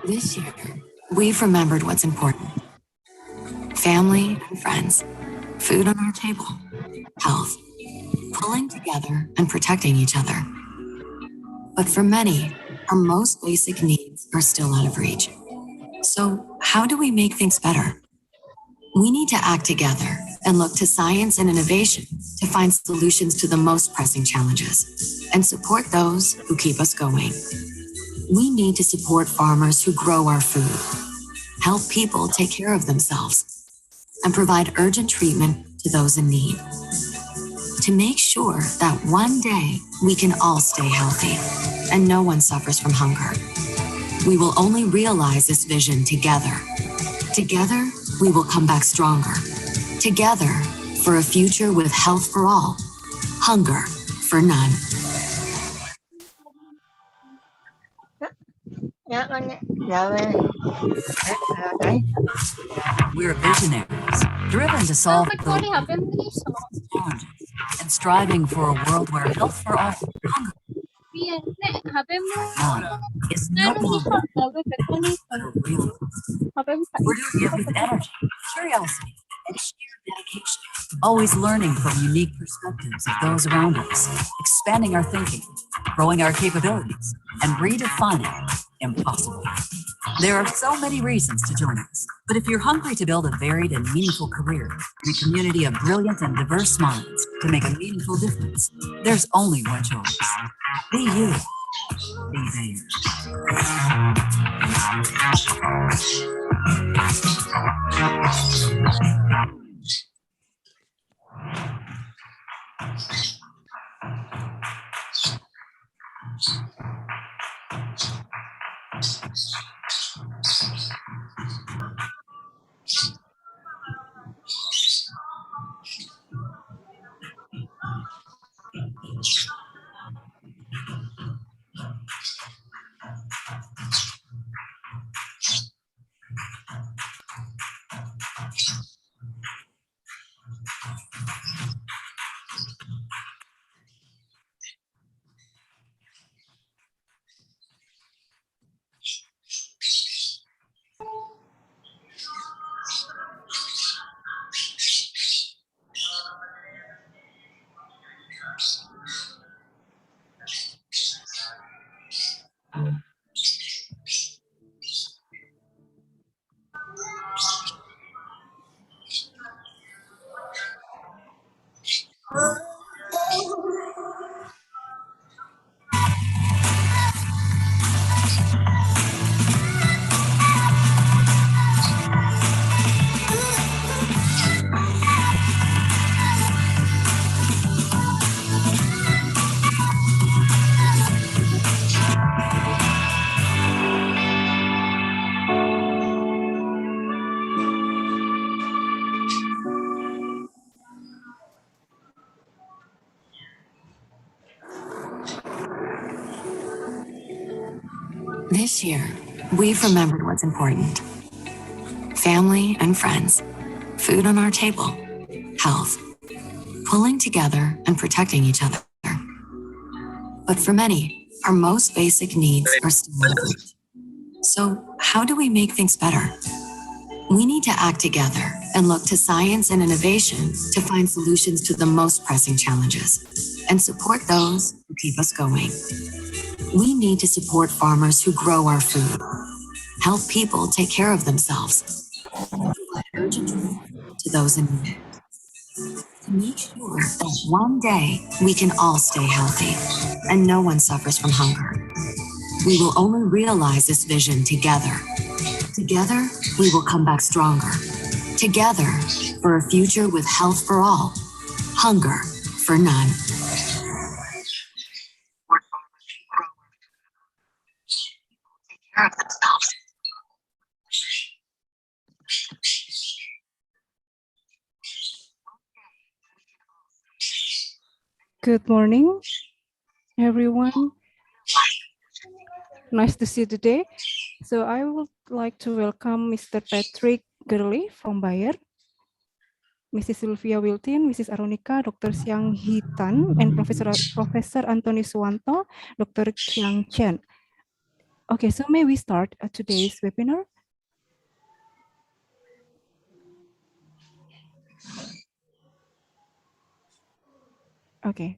This year, we've remembered what's important. Family and friends, food on our table, health, pulling together and protecting each other. But for many, our most basic needs are still out of reach. So how do we make things better? We need to act together and look to science and innovation to find solutions to the most pressing challenges and support those who keep us going. We need to support farmers who grow our food, help people take care of themselves, and provide urgent treatment to those in need. To make sure that one day we can all stay healthy and no one suffers from hunger. We will only realize this vision together. Together, we will come back stronger. Together, for a future with health for all, hunger for none.
We're visionaries, driven to solve the challenges and striving for a world where health for all, hunger is no longer a real. We're doing it with energy, curiosity, and sheer dedication, always learning from unique perspectives of those around us, expanding our thinking, growing our capabilities, and redefining impossible. There are so many reasons to join us, but if you're hungry to build a varied and meaningful career in a community of brilliant and diverse minds to make a meaningful difference, there's only one choice. Be you. Be there.
This year, we've remembered what's important. Family and friends, food on our table, health, pulling together and protecting each other. But for many, our most basic needs are still out of reach. So how do we make things better? We need to act together and look to science and innovation to find solutions to the most pressing challenges and support those who keep us going. We need to support farmers who grow our food, help people take care of themselves, and provide urgent relief to those in need. To make sure that one day we can all stay healthy and no one suffers from hunger. We will only realize this vision together. Together, we will come back stronger. Together, for a future with health for all, hunger for none. Take care of themselves.
Good morning, everyone. Nice to see you today. So I would like to welcome Mr. Patrick Gurley from Bayer, Mrs. Sylvia Wilton, Mrs. Aronika, Dr. Xiang Hee Tan, and Professor Anthony Suwanto, Dr. Chiang Chen. Okay, so may we start today's webinar? Okay.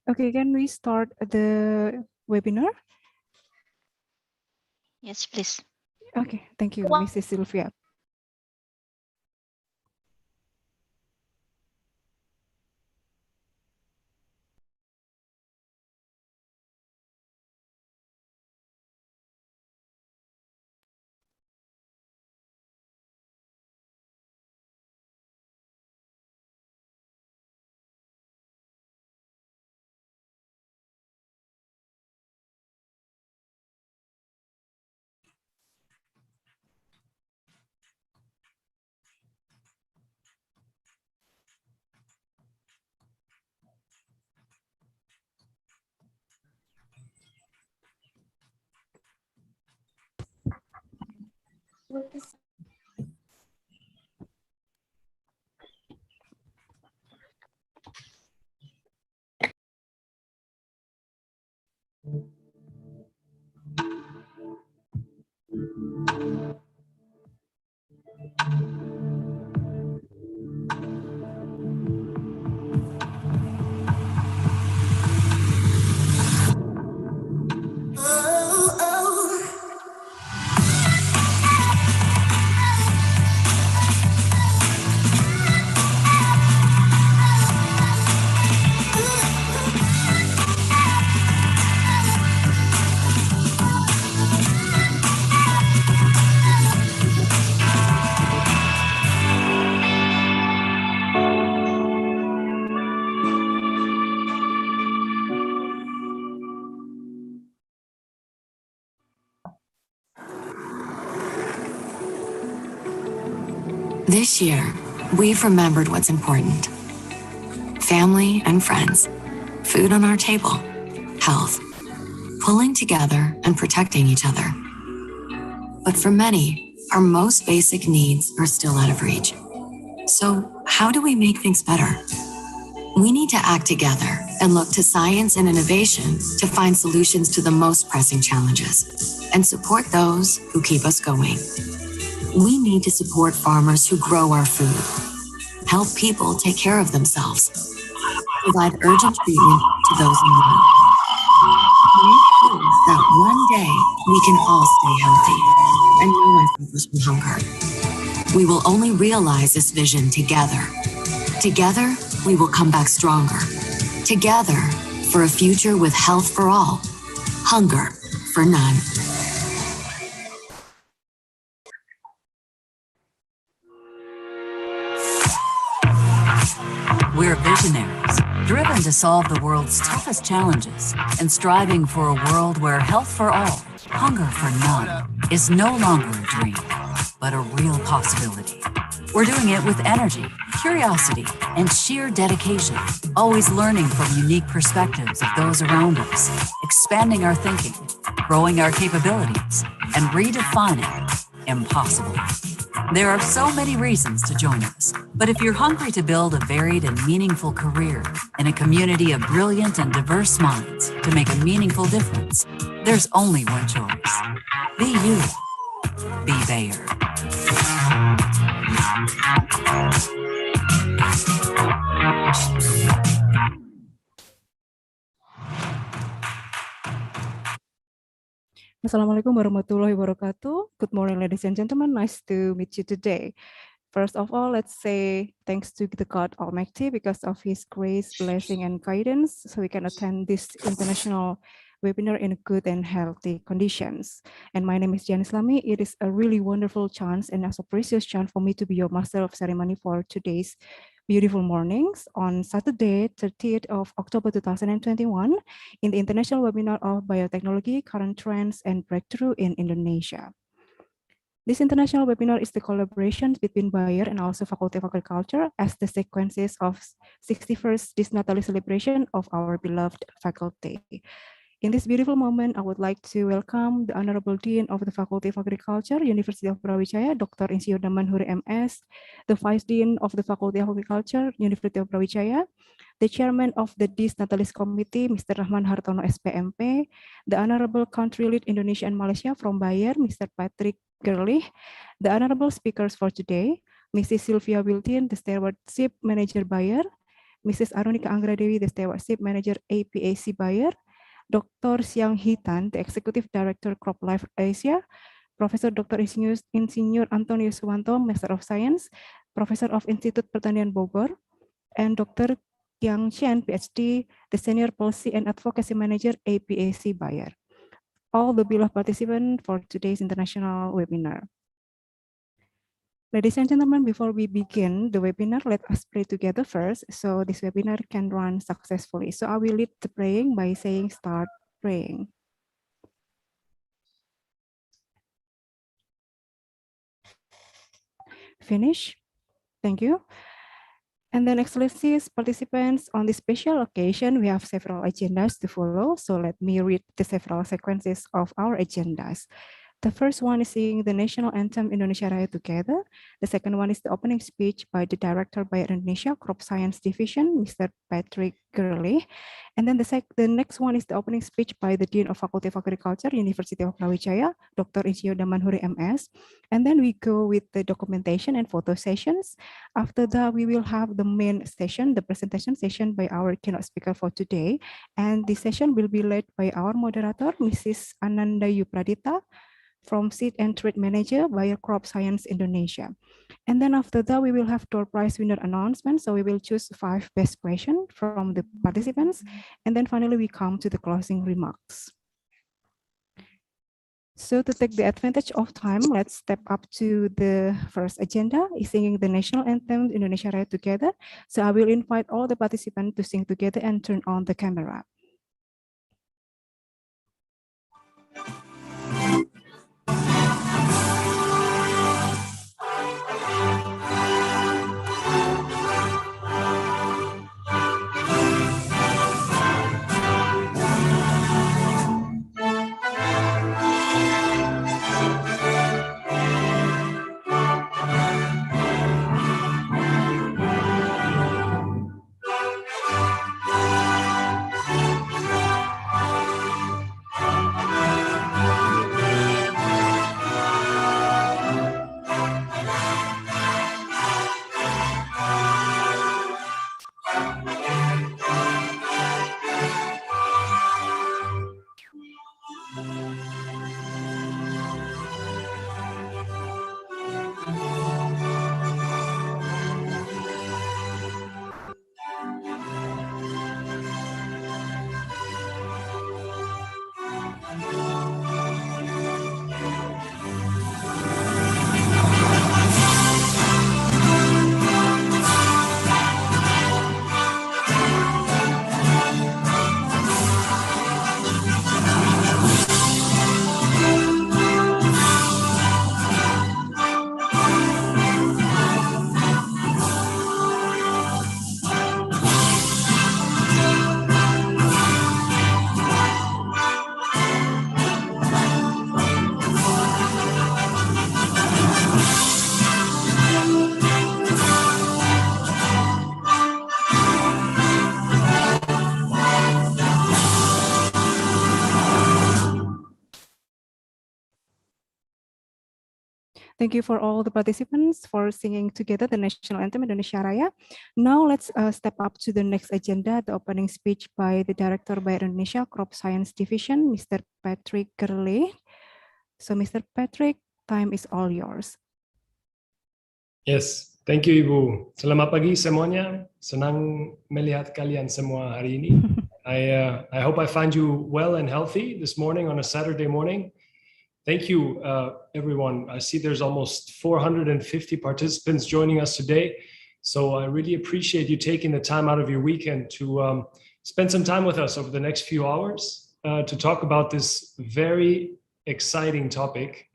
Okay, can we start the webinar?
Yes, please.
Okay, thank you, Mrs. Sylvia.
This year, we've remembered what's important. Family and friends, food on our table, health, pulling together and protecting each other. But for many, our most basic needs are still out of reach. So how do we make things better? We need to act together and look to science and innovation to find solutions to the most pressing challenges and support those who keep us going. We need to support farmers who grow our food, help people take care of themselves, provide urgent treatment to those in need, make sure that one day we can all stay healthy and no one suffers from hunger. We will only realize this vision together. Together, we will come back stronger. Together, for a future with health for all, hunger for none.
We're visionaries, driven to solve the world's toughest challenges and striving for a world where health for all, hunger for none, is no longer a dream, but a real possibility. We're doing it with energy, curiosity, and sheer dedication, always learning from unique perspectives of those around us, expanding our thinking, growing our capabilities, and redefining impossible. There are so many reasons to join us, but if you're hungry to build a varied and meaningful career in a community of brilliant and diverse minds to make a meaningful difference, there's only one choice. Be you. Be Bayer.
Assalamualaikum warahmatullahi wabarakatuh. Good morning, ladies and gentlemen. Nice to meet you today. First of all, let's say thanks to the God Almighty because of His grace, blessing, and guidance, so we can attend this international webinar in good and healthy conditions. And my name is Jan Islami. It is a really wonderful chance and also precious chance for me to be your master of ceremony for today's beautiful mornings on Saturday, 30th of October 2021, in the International Webinar of Biotechnology, Current Trends and Breakthrough in Indonesia. This international webinar is the collaboration between Bayer and also Faculty of Agriculture as the sequences of 61st Disnatalie celebration of our beloved faculty. In this beautiful moment, I would like to welcome the Honorable Dean of the Faculty of Agriculture, University of Brawijaya, Dr. Insinyur Damanhuri MS, the Vice Dean of the Faculty of Agriculture, University of Brawijaya, the Chairman of the Disnatalis Committee, Mr. Rahman Hartono, SPMP, the Honorable Country Lead Indonesia and Malaysia from Bayer, Mr. Patrick Gerlich, the Honorable Speakers for today, Mrs. Sylvia Wiltin, the Stewardship Manager Bayer, Mrs. Arunika Angradewi, the Stewardship Manager APAC Bayer, Dr. Siang Hitan, the Executive Director Crop Life Asia, Professor Dr. Insinyur Antonio Suwanto, Master of Science, Professor of Institute Pertanian Bogor, and Dr. Yang Chen, PhD, the Senior Policy and Advocacy Manager, APAC Bayer. All the beloved participants for today's international webinar. Ladies and gentlemen, before we begin the webinar, let us pray together first so this webinar can run successfully. So I will lead the praying by saying start praying. Finish. Thank you. And then, Excellencies, participants, on this special occasion, we have several agendas to follow. So let me read the several sequences of our agendas. The first one is singing the national anthem Indonesia Raya Together. The second one is the opening speech by the director Bio-Indonesia Crop Science Division, Mr. Patrick Gurley. And then the next one is the opening speech by the Dean of Faculty of Agriculture, University of Brawijaya, Dr. Insinyur Damanhuri MS. And then we go with the documentation and photo sessions. After that, we will have the main session, the presentation session by our keynote speaker for today. And this session will be led by our moderator, Mrs. Ananda Yupradita, from Seed and Trade Manager, Bayer Crop Science Indonesia. And then after that, we will have door prize winner announcement. So we will choose 5 best questions from the participants. And then finally, we come to the closing remarks. So to take the advantage of time, let's step up to the first agenda, is singing the national anthem Indonesia Raya Together. So I will invite all the participants to sing together and turn on the camera. Thank you for all the participants for singing together the national anthem Indonesia Raya. Now let's step up to the next agenda, the opening speech by the director by Indonesia Crop Science Division, Mr. Patrick Gurley. So Mr. Patrick, time is all yours.
Yes, thank you Ibu. Selamat pagi semuanya. Senang melihat kalian semua hari ini. I hope I find you well and healthy this morning on a Saturday morning. Thank you, everyone. I see there's almost 450 participants joining us today. So I really appreciate you taking the time out of your weekend to spend some time with us over the next few hours to talk about this very exciting topic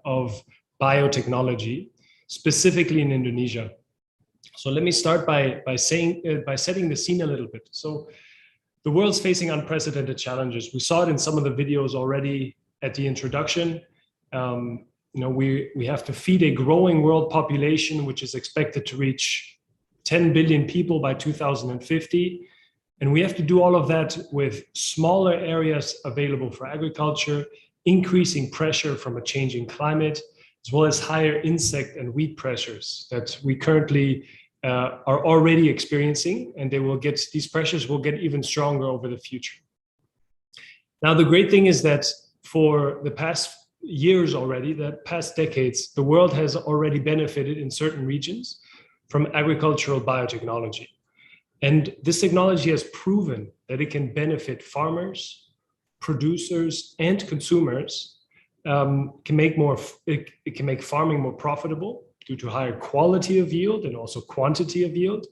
of biotechnology, specifically in Indonesia. So let me start by setting the scene a little bit. So the world's facing unprecedented challenges. We saw it in some of the videos already at the introduction. We have to feed a growing world population, which is expected to reach 10 billion people by 2050. And we have to do all of that with smaller areas available for agriculture, increasing pressure from a changing climate, as well as higher insect and weed pressures that we currently are already experiencing, and these pressures will get even stronger over the future. Now, the great thing is that for the past years already, the past decades, the world has already benefited in certain regions from agricultural biotechnology. And this technology has proven that it can benefit farmers, producers, and consumers. It can make farming more profitable due to higher quality of yield and also quantity of yield.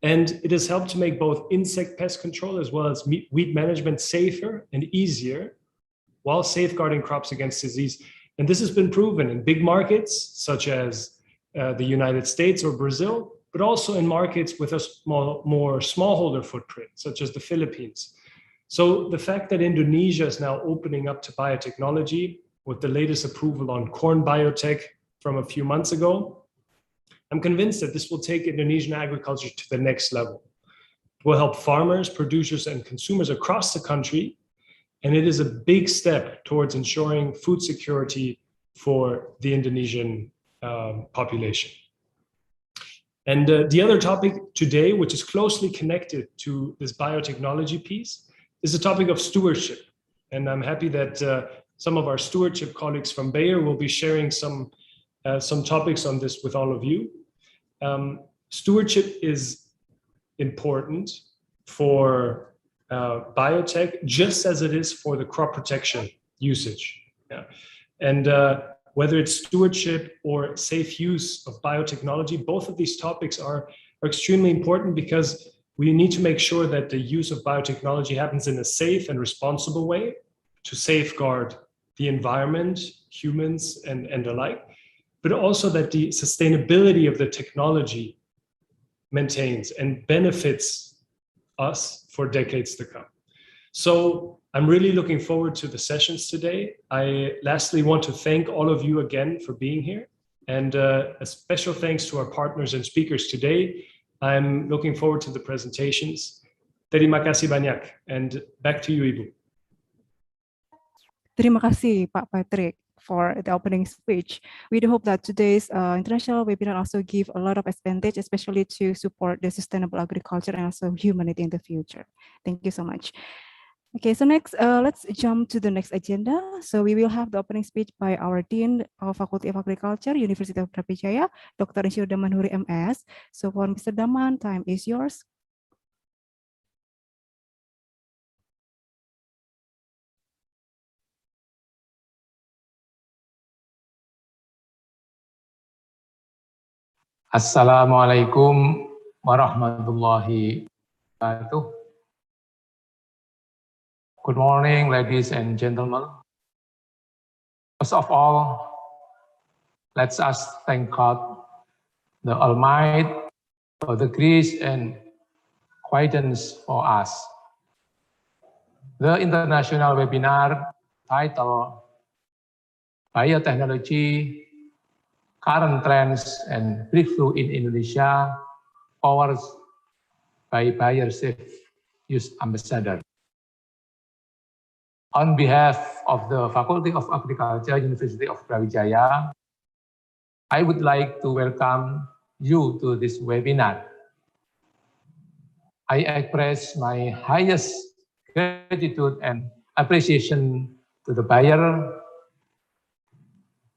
And it has helped to make both insect pest control as well as weed management safer and easier, while safeguarding crops against disease. And this has been proven in big markets such as the United States or Brazil, but also in markets with a more smallholder footprint, such as the Philippines. So the fact that Indonesia is now opening up to biotechnology with the latest approval on corn biotech from a few months ago. I'm convinced that this will take Indonesian agriculture to the next level. It will help farmers, producers, and consumers across the country, and it is a big step towards ensuring food security for the Indonesian population. And the other topic today, which is closely connected to this biotechnology piece, is the topic of stewardship. And I'm happy that some of our stewardship colleagues from Bayer will be sharing some topics on this with all of you. Stewardship is important for biotech, just as it is for the crop protection usage. Yeah. And whether it's stewardship or safe use of biotechnology, both of these topics are extremely important because we need to make sure that the use of biotechnology happens in a safe and responsible way to safeguard the environment, humans, and the like, but also that the sustainability of the technology maintains and benefits us for decades to come. So I'm really looking forward to the sessions today. I lastly want to thank all of you again for being here, and a special thanks to our partners and speakers today. I'm looking forward to the presentations. Terima kasih banyak, and back to you, Ibu.
Terima kasih, Pak Patrick, for the opening speech. We do hope that today's international webinar also give a lot of advantage, especially to support the sustainable agriculture and also humanity in the future. Thank you so much. Okay, so next, let's jump to the next agenda. So we will have the opening speech by our Dean of Faculty of Agriculture, University of Brawijaya, Dr. Insinyur Damanhuri MS. So for Mr. Daman, time is yours.
Assalamualaikum warahmatullahi wabarakatuh. Good morning, ladies and gentlemen. First of all, let us thank God, the Almighty, for the grace and guidance for us. The international webinar titled Biotechnology, Current Trends and Breakthrough in Indonesia, powered by Bayer Safe Use Ambassador. On behalf of the Faculty of Agriculture, University of Brawijaya, I would like to welcome you to this webinar. I express my highest gratitude and appreciation to the Bayer,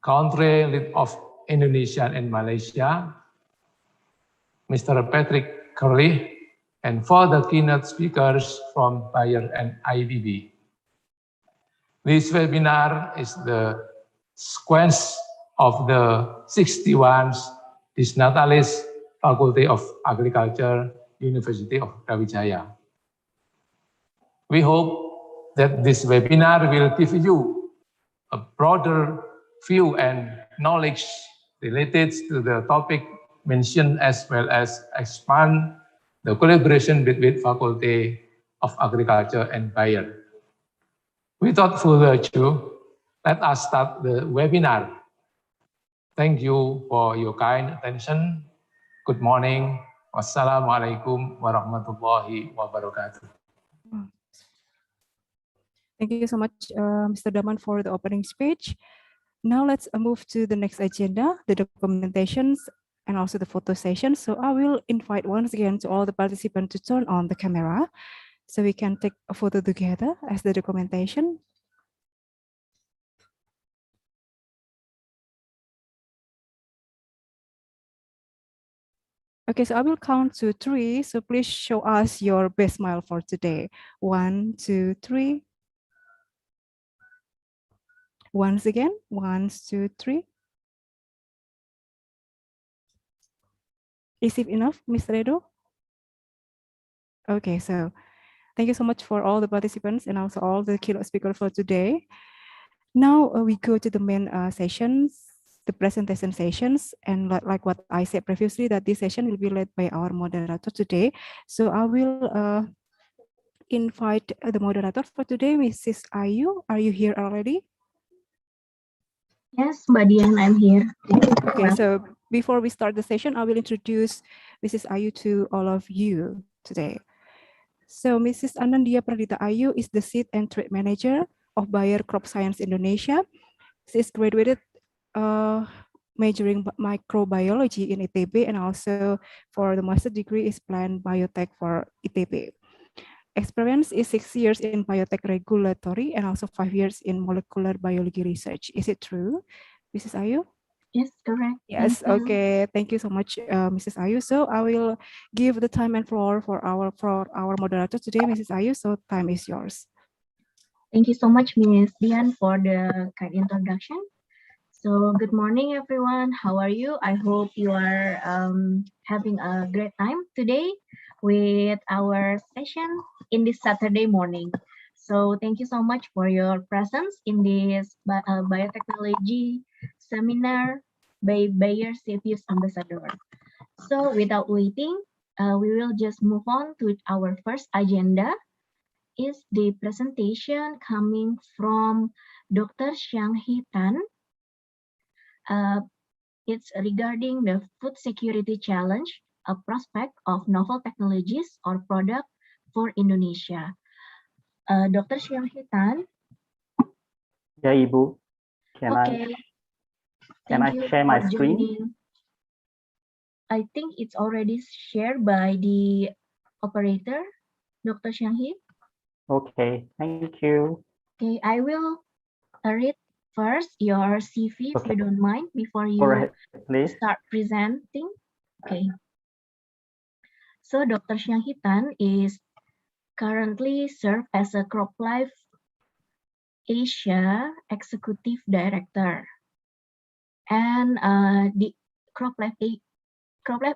country lead of Indonesia and Malaysia, Mr. Patrick Curley, and for the keynote speakers from Bayer and IBB. This webinar is the sequence of the 61st Disnatalis Faculty of Agriculture, University of Brawijaya. We hope that this webinar will give you a broader view and knowledge related to the topic mentioned, as well as expand the collaboration between Faculty of Agriculture and Bayer. Without further ado, let us start the webinar. Thank you for your kind attention. Good morning. Wassalamualaikum warahmatullahi wabarakatuh.
Thank you so much, Mr. Daman, for the opening speech. Now let's move to the next agenda, the documentations and also the photo session. So I will invite once again to all the participants to turn on the camera so we can take a photo together as the documentation. Okay, so I will count to 3. So please show us your best smile for today. 1, 2, 3. Once again, 1, 2, 3. Is it enough, Mr. Edo? Okay, so thank you so much for all the participants and also all the keynote speakers for today. Now we go to the main sessions, the presentation sessions, and like what I said previously, that this session will be led by our moderator today. So I will invite the moderator for today, Mrs. Ayu. Are you here already?
Yes, Mbak Dian, I'm here.
Okay, so before we start the session, I will introduce Mrs. Ayu to all of you today. So Mrs. Anandia Pradita Ayu is the Seed and Trade Manager of Bayer Crop Science Indonesia. She is graduated majoring microbiology in ITB, and also for the master degree is planned biotech for ITB. Experience is 6 years in biotech regulatory and also 5 years in molecular biology research. Is it true, Mrs. Ayu?
Yes, correct.
Yes, okay. Thank you so much, Mrs. Ayu. So I will give the time and floor for our moderator today, Mrs. Ayu. So time is yours.
Thank you so much, Ms. Dian, for the kind introduction. So good morning, everyone. How are you? I hope you are having a great time today with our session in this Saturday morning. So thank you so much for your presence in this biotechnology seminar by Bayer CFU's Ambassador. So without waiting, we will just move on to our first agenda, is the presentation coming from Dr. Xiang Hee Tan. It's regarding the food security challenge, a prospect of novel technologies or product for Indonesia. Dr. Xiang Hee Tan.
Yeah, Ibu. Can I
you
share my
for
screen?
joining. I think it's already shared by the operator, Dr. Xiang Hee.
Okay, thank you.
Okay, I will read first your CV if you don't mind before you start presenting. Okay. So Dr. Xiang Hee Tan is currently serve as a CropLife Asia Executive Director. And the CropLife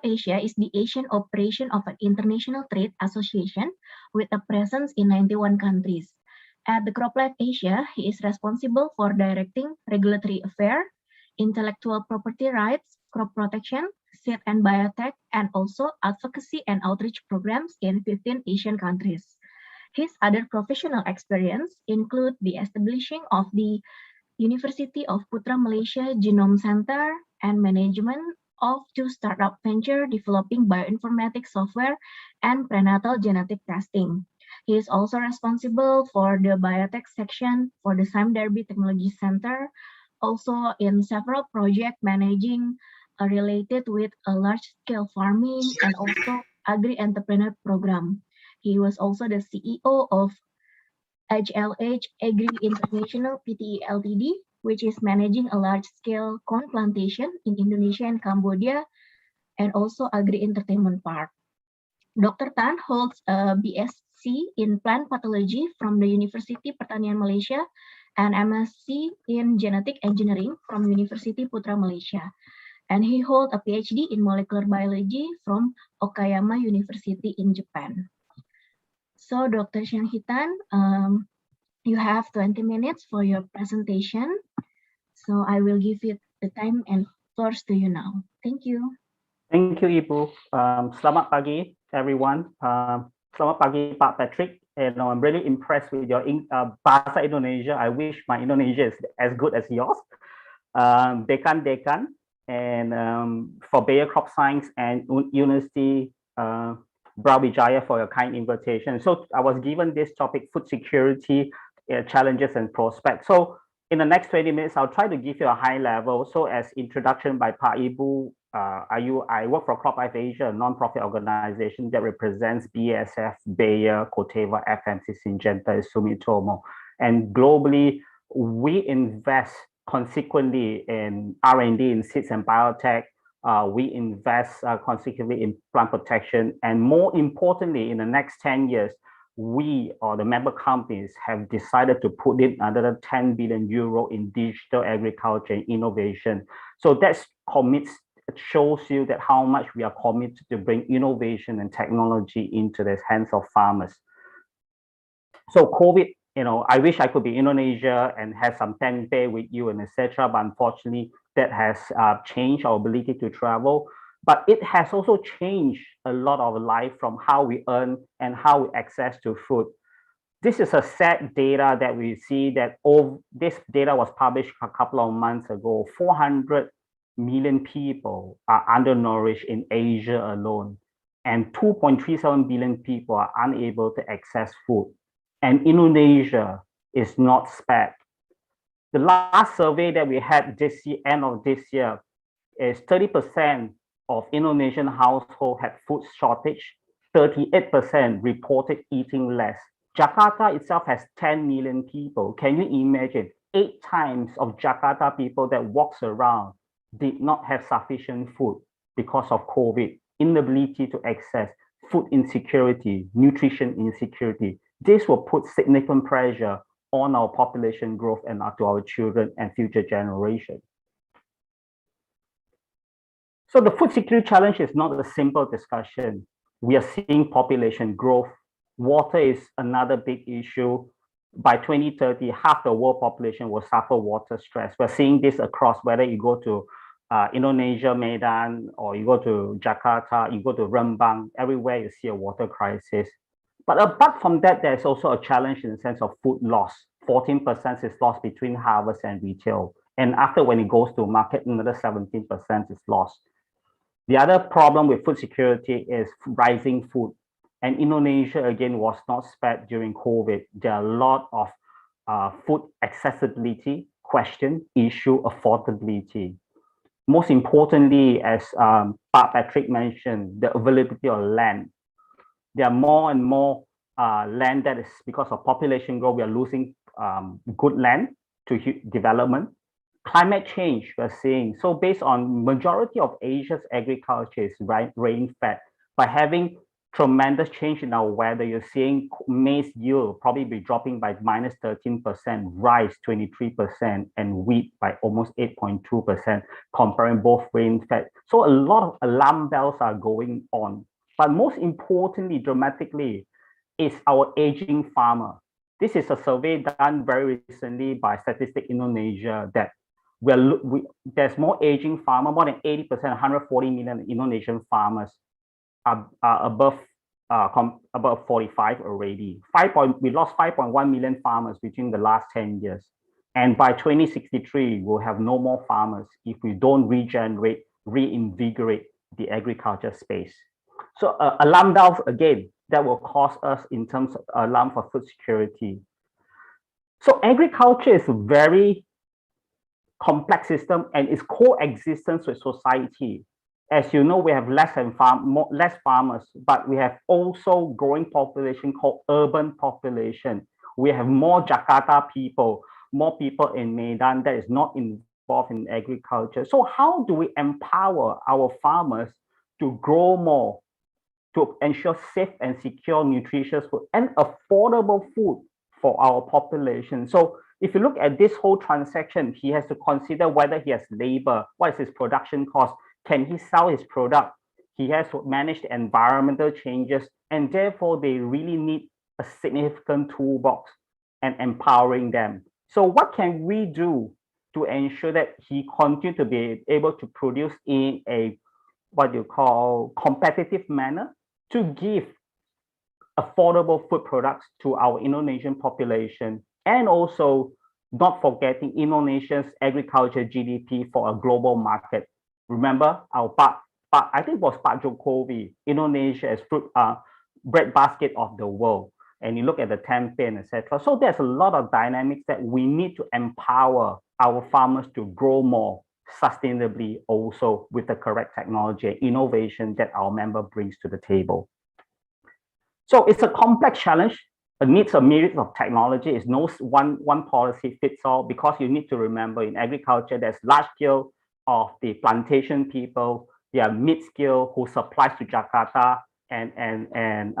Asia is the Asian operation of an international trade association with a presence in 91 countries. At the CropLife Asia, he is responsible for directing regulatory affairs, intellectual property rights, crop protection, seed and biotech, and also advocacy and outreach programs in 15 Asian countries. His other professional experience include the establishing of the University of Putra Malaysia Genome Center and management of 2 startup ventures developing bioinformatics software and prenatal genetic testing. He is also responsible for the biotech section for the Sime Darby Technology Center, also in several projects managing related with a large-scale farming and also agri-entrepreneur program. He was also the CEO of HLH Agri International Pte Ltd, which is managing a large-scale corn plantation in Indonesia and Cambodia, and also Agri-Entertainment Park. Dr. Tan holds a BSc in Plant Pathology from the University Pertanian Malaysia and MSc in Genetic Engineering from University Putra Malaysia. And he holds a PhD in Molecular Biology from Okayama University in Japan. So Dr. Xiang Hee Tan, you have 20 minutes for your presentation. So I will give it the time and floors to you now. Thank you.
Thank you, Ibu. Selamat pagi, everyone. Selamat pagi, Pak Patrick. And I'm really impressed with your Bahasa Indonesia. I wish my Indonesia is as good as yours. Dekan, and for Bayer Crop Science and University Brawijaya for your kind invitation. So I was given this topic, food security, challenges and prospects. So in the next 20 minutes, I'll try to give you a high level. So as introduction by Pa Ibu, I work for CropLife Asia, a non-profit organization that represents BASF, Bayer, Corteva, FMC, Syngenta, Sumitomo. And globally, we invest consequently in R&D in seeds and biotech. We invest consequently in plant protection. And more importantly, in the next 10 years, we or the member companies have decided to put in another 10 billion euro in digital agriculture and innovation. So that shows you that how much we are committed to bring innovation and technology into the hands of farmers. So COVID, I wish I could be in Indonesia and have some tempeh with you and etc. But unfortunately, that has changed our ability to travel. But it has also changed a lot of life from how we earn and how we access to food. This is a sad data that we see that this data was published a couple of months ago. 400 million people are undernourished in Asia alone, and 2.37 billion people are unable to access food. And Indonesia is not spared. The last survey that we had this year, end of this year, is 30% of Indonesian households had food shortage, 38% reported eating less. Jakarta itself has 10 million people. Can you imagine 8 times of Jakarta people that walks around did not have sufficient food because of COVID, inability to access, food insecurity, nutrition insecurity. This will put significant pressure on our population growth and to our children and future generations. So the food security challenge is not a simple discussion. We are seeing population growth. Water is another big issue. By 2030, half the world population will suffer water stress. We're seeing this across, whether you go to Indonesia, Medan, or you go to Jakarta, you go to Rembang, everywhere you see a water crisis. But apart from that, there's also a challenge in the sense of food loss. 14% is lost between harvest and retail. And after when it goes to market, another 17% is lost. The other problem with food security is rising food. And Indonesia, again, was not spared during COVID. There are a lot of food accessibility question, issue, affordability. Most importantly, as Patrick mentioned, the availability of land. There are more and more land that is, because of population growth, we are losing good land to development. Climate change, we're seeing. So based on majority of Asia's agriculture is rain-fed. By having tremendous change in our weather, you're seeing maize yield probably be dropping by minus 13%, rice 23%, and wheat by almost 8.2%, comparing both rain-fed. So a lot of alarm bells are going on. But most importantly, dramatically, is our aging farmer. This is a survey done very recently by Statistics Indonesia that there's more aging farmer, more than 80%, 140 million Indonesian farmers are above 45 already. We lost 5.1 million farmers between the last 10 years. And by 2063, we'll have no more farmers if we don't regenerate, reinvigorate the agriculture space. So alarm bells, again, that will cost us in terms of alarm for food security. So agriculture is a very complex system and its coexistence with society. As you know, we have less farmers, but we have also growing population called urban population. We have more Jakarta people, more people in Medan that is not involved in agriculture. So how do we empower our farmers to grow more, to ensure safe and secure nutritious food and affordable food for our population? So if you look at this whole transaction, he has to consider whether he has labor, what is his production cost, can he sell his product? He has to manage the environmental changes, and therefore they really need a significant toolbox and empowering them. So what can we do to ensure that he continues to be able to produce in a, what you call, competitive manner to give affordable food products to our Indonesian population, and also not forgetting Indonesia's agriculture GDP for a global market. Remember our I think it was Pak Jokowi, Indonesia is bread basket of the world. And you look at the campaign, etc. So there's a lot of dynamics that we need to empower our farmers to grow more sustainably, also with the correct technology and innovation that our member brings to the table. So it's a complex challenge. It needs a myriad of technology. It's no one policy fits all, because you need to remember in agriculture, there's large scale of the plantation people, they are mid-scale who supplies to Jakarta and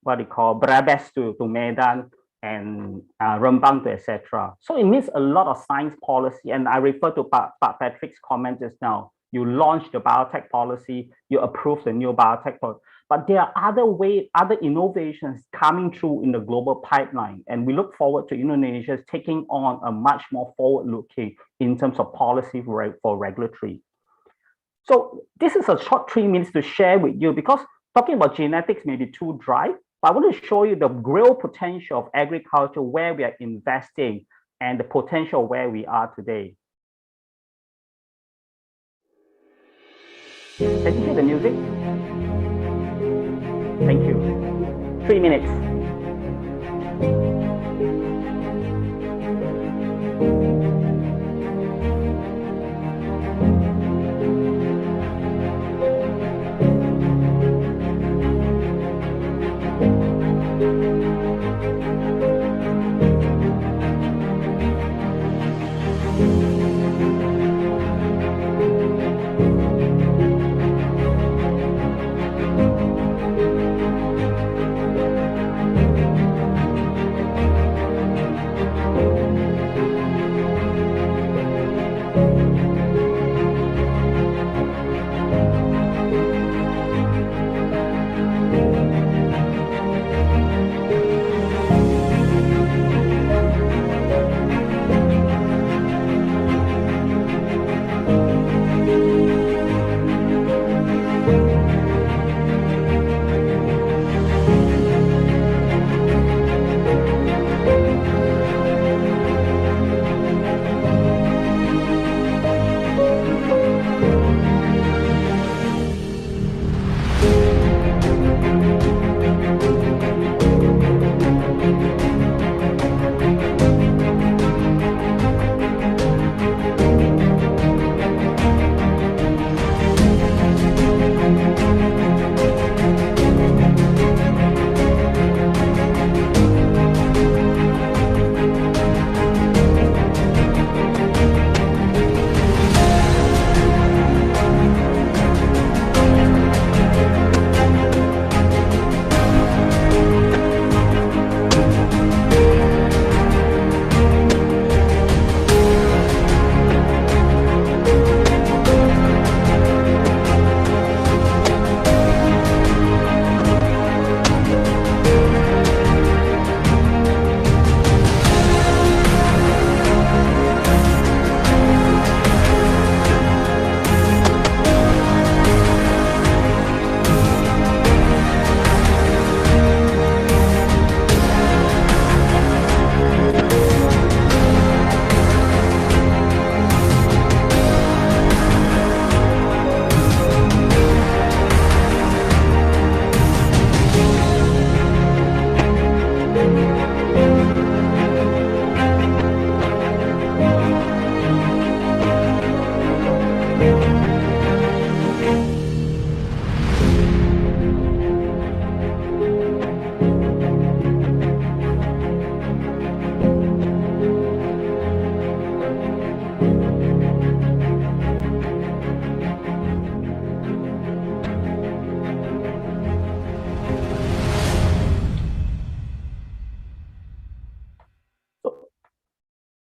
what they call Brebes to Medan and Rembang to etc. So it needs a lot of science policy, and I refer to Patrick's comment just now. You launched the biotech policy, you approved the new biotech policy, but there are other innovations coming through in the global pipeline, and we look forward to Indonesia taking on a much more forward-looking in terms of policy for regulatory. So this is a short 3 minutes to share with you, because talking about genetics may be too dry, But I want to show you the real potential of agriculture, where we are investing, and the potential where we are today. Can you hear the music? Thank you. 3 minutes.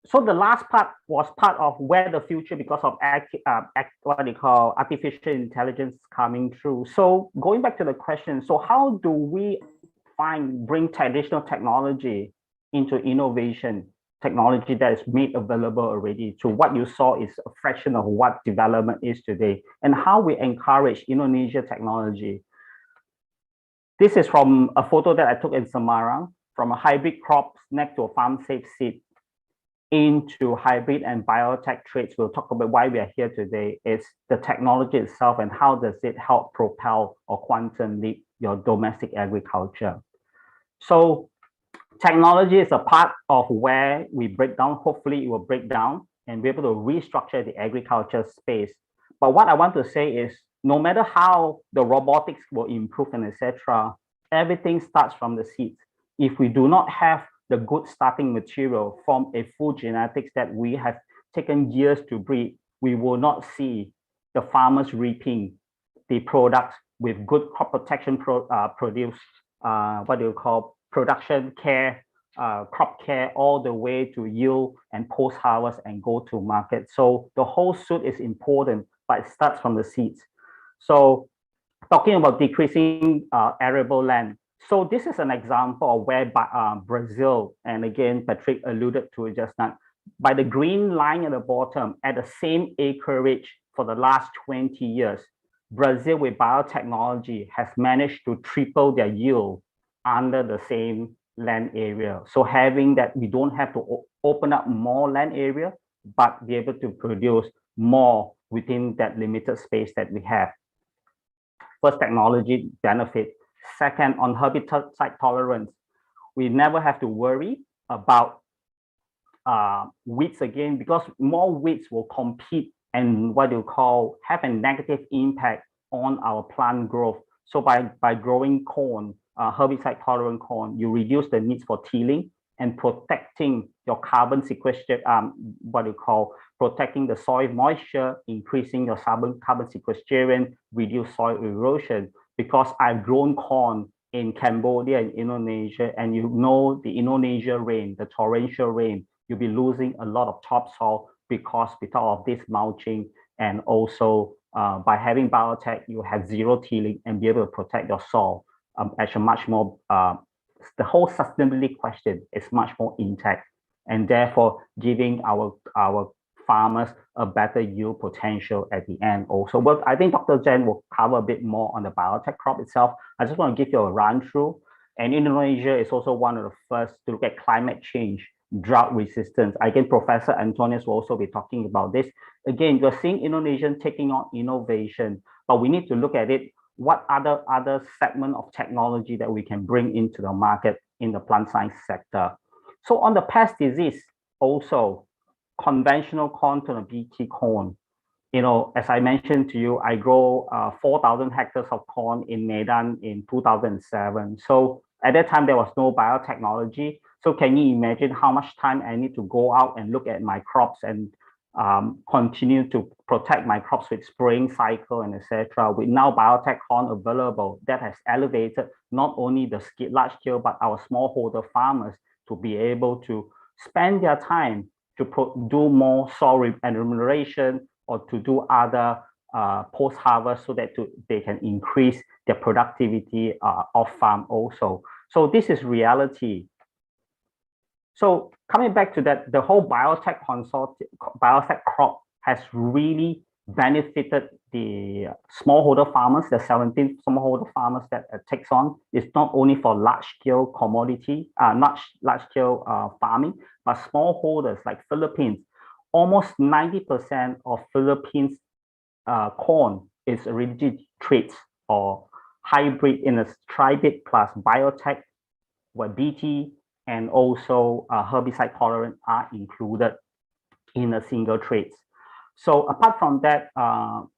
So the last part was part of where the future, because of what they call artificial intelligence coming through. So going back to the question, so how do we bring traditional technology into innovation, technology that is made available already? To what you saw is a fraction of what development is today, and how we encourage Indonesia technology. This is from a photo that I took in Semarang, from a hybrid crops next to a farm safe seed into hybrid and biotech traits. We'll talk about why we are here today. It's the technology itself and how does it help propel or quantum leap your domestic agriculture. So technology is a part of where we break down. Hopefully it will break down and be able to restructure the agriculture space. But what I want to say is, no matter how the robotics will improve and etc., everything starts from the seeds. If we do not have the good starting material from a full genetics that we have taken years to breed, we will not see the farmers reaping the products with good crop protection produce, what do you call, production care, crop care, all the way to yield and post-harvest and go to market. So the whole suit is important, but it starts from the seeds. So talking about decreasing arable land. So this is an example of where Brazil, and again, Patrick alluded to it just now, by the green line at the bottom, at the same acreage for the last 20 years, Brazil with biotechnology has managed to triple their yield under the same land area. So having that, we don't have to open up more land area, but be able to produce more within that limited space that we have. First, technology benefit. Second, on herbicide tolerance, we never have to worry about weeds again, because more weeds will compete and what you call have a negative impact on our plant growth. So by growing corn, herbicide tolerant corn, you reduce the needs for tilling and protecting your carbon sequestration, what you call protecting the soil moisture, increasing your carbon sequestration, reduce soil erosion. Because I've grown corn in Cambodia and Indonesia, and you know the Indonesia rain, the torrential rain, you'll be losing a lot of topsoil because of this mulching, and also by having biotech, you have zero tilling and be able to protect your soil as a much more, the whole sustainability question is much more intact, and therefore giving our farmers a better yield potential at the end also. But I think Dr. Jen will cover a bit more on the biotech crop itself. I just want to give you a run through. And Indonesia is also one of the first to look at climate change, drought resistance. Again, Professor Antonius will also be talking about this. Again, you're seeing Indonesian taking on innovation, but we need to look at it. What other segment of technology that we can bring into the market in the plant science sector? So on the pest disease, also conventional corn to the BT corn. You know, as I mentioned to you, I grow 4,000 hectares of corn in Medan in 2007. So at that time, there was no biotechnology. So can you imagine how much time I need to go out and look at my crops and continue to protect my crops with spraying cycle and etc. With now biotech corn available, that has elevated not only the large scale, but our smallholder farmers to be able to spend their time to do more soil remuneration or to do other post-harvest so that they can increase their productivity off farm also. So this is reality. So coming back to that, the whole biotech crop has really benefited the smallholder farmers, the 17 smallholder farmers that it takes on. It's not only for large-scale commodity, large-scale farming, but smallholders like Philippines. Almost 90% of Philippines corn is already traits or hybrid in a tribid plus biotech, where BT and also herbicide tolerant are included in a single traits. So apart from that,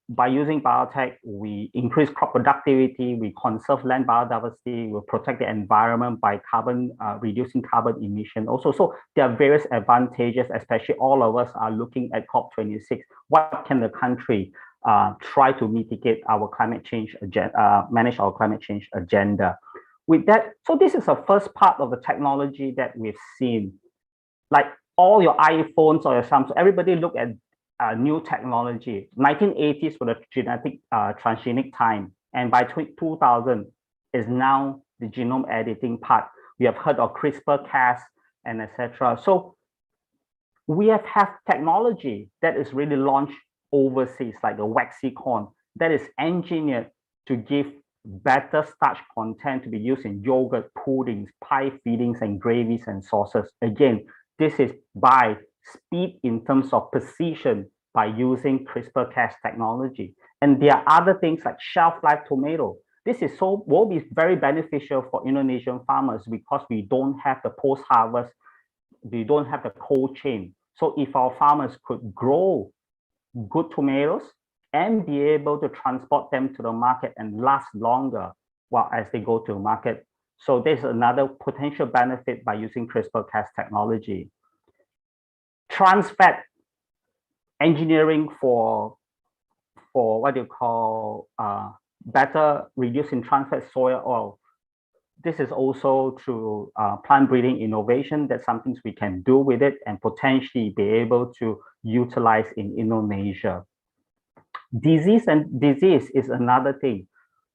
by using biotech, we increase crop productivity, we conserve land biodiversity, we protect the environment by reducing carbon emission also. So there are various advantages, especially all of us are looking at COP26. What can the country try to mitigate our climate change agenda, manage our climate change agenda? With that, so this is the first part of the technology that we've seen. Like all your iPhones or your Samsung, everybody look at new technology. 1980s for the genetic transgenic time, and by 2000 is now the genome editing part. We have heard of CRISPR-Cas and etc. So we have technology that is really launched overseas, like the waxy corn, that is engineered to give better starch content to be used in yogurt, puddings, pie feedings, and gravies and sauces. Again, this is by speed in terms of precision by using CRISPR-Cas technology. And there are other things like shelf-life tomato. This is will be very beneficial for Indonesian farmers because we don't have the post-harvest, we don't have the cold chain. So if our farmers could grow good tomatoes and be able to transport them to the market and last longer while as they go to market. So there's another potential benefit by using CRISPR-Cas technology. Trans fat engineering for what you call better reducing trans fat soya oil. This is also through plant breeding innovation. That's something we can do with it and potentially be able to utilize in Indonesia. Disease is another thing.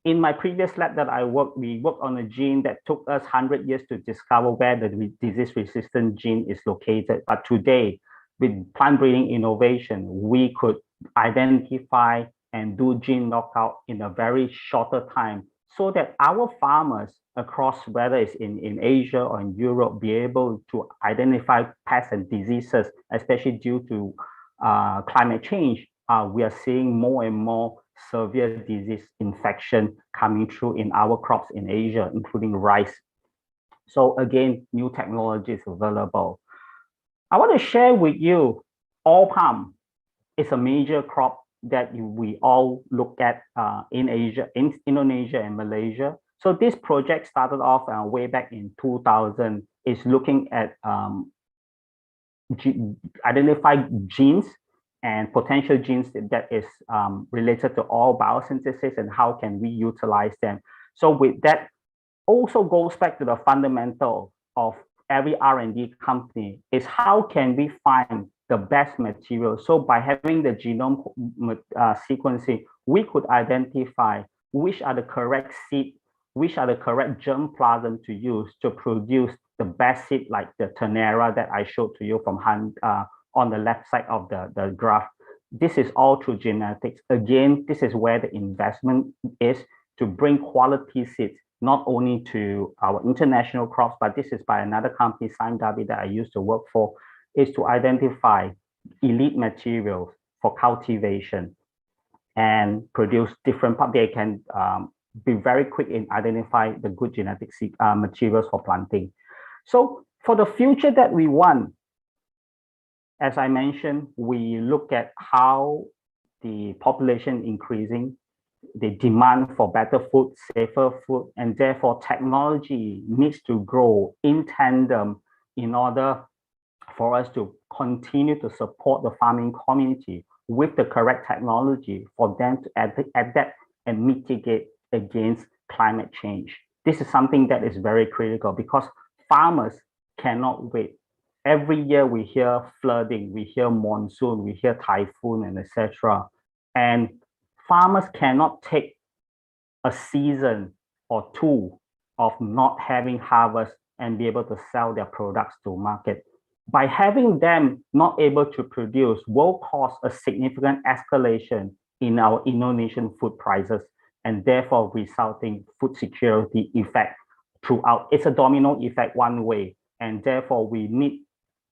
In my previous lab that I worked, we worked on a gene that took us 100 years to discover where the disease-resistant gene is located. But today, with plant breeding innovation, we could identify and do gene knockout in a very shorter time. so that our farmers across, whether it's in Asia or in Europe, be able to identify pests and diseases, especially due to climate change. We are seeing more and more severe disease infection coming through in our crops in Asia, including rice. So again, new technology is available. I want to share with you, all palm is a major crop that we all look at in Asia, in Indonesia and Malaysia. So this project started off way back in 2000, is looking at identify genes and potential genes that is related to all biosynthesis and how can we utilize them. So with that, also goes back to the fundamental of every R&D company is how can we find the best material. So by having the genome sequencing, we could identify which are the correct seed, which are the correct germplasm to use to produce the best seed, like the Ternera that I showed to you from on the left side of the graph. This is all through genetics. Again, this is where the investment is to bring quality seeds, not only to our international crops, but this is by another company, Sangabi, that I used to work for, is to identify elite materials for cultivation and produce different, they can be very quick in identifying the good genetic materials for planting. So for the future that we want, as I mentioned, we look at how the population increasing, the demand for better food, safer food, and therefore technology needs to grow in tandem in order for us to continue to support the farming community with the correct technology for them to adapt and mitigate against climate change. This is something that is very critical because farmers cannot wait. Every year we hear flooding, we hear monsoon, we hear typhoon, and etc. And farmers cannot take a season or two of not having harvest and be able to sell their products to market. By having them not able to produce will cause a significant escalation in our Indonesian food prices and therefore resulting food security effect throughout. It's a domino effect one way, and therefore we need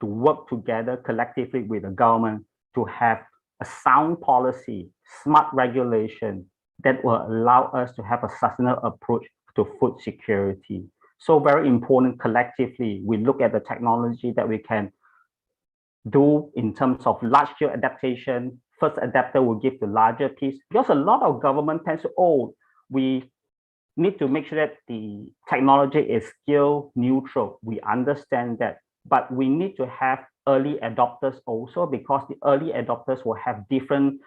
to work together collectively with the government to have a sound policy, smart regulation that will allow us to have a sustainable approach to food security. So very important collectively, we look at the technology that we can do in terms of large scale adaptation. First adapter will give the larger piece because a lot of government tends to, we need to make sure that the technology is skill neutral. We understand that, but we need to have early adopters also because the early adopters will have different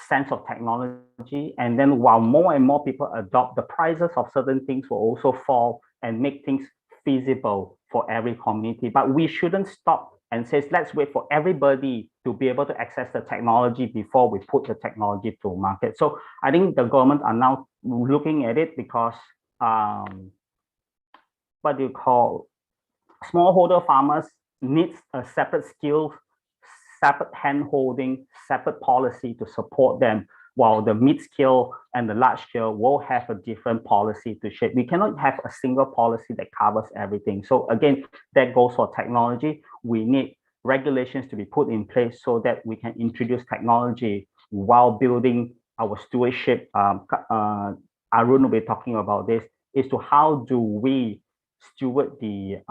sense of technology. And then while more and more people adopt, the prices of certain things will also fall and make things feasible for every community. But we shouldn't stop and say, let's wait for everybody to be able to access the technology before we put the technology to market. So I think the government are now looking at it because what do you call, smallholder farmers needs a separate skill, separate hand-holding, separate policy to support them, while the mid-scale and the large scale will have a different policy to shape. We cannot have a single policy that covers everything. So again, that goes for technology. We need regulations to be put in place so that we can introduce technology while building our stewardship. Arun will be talking about this, is to how do we steward the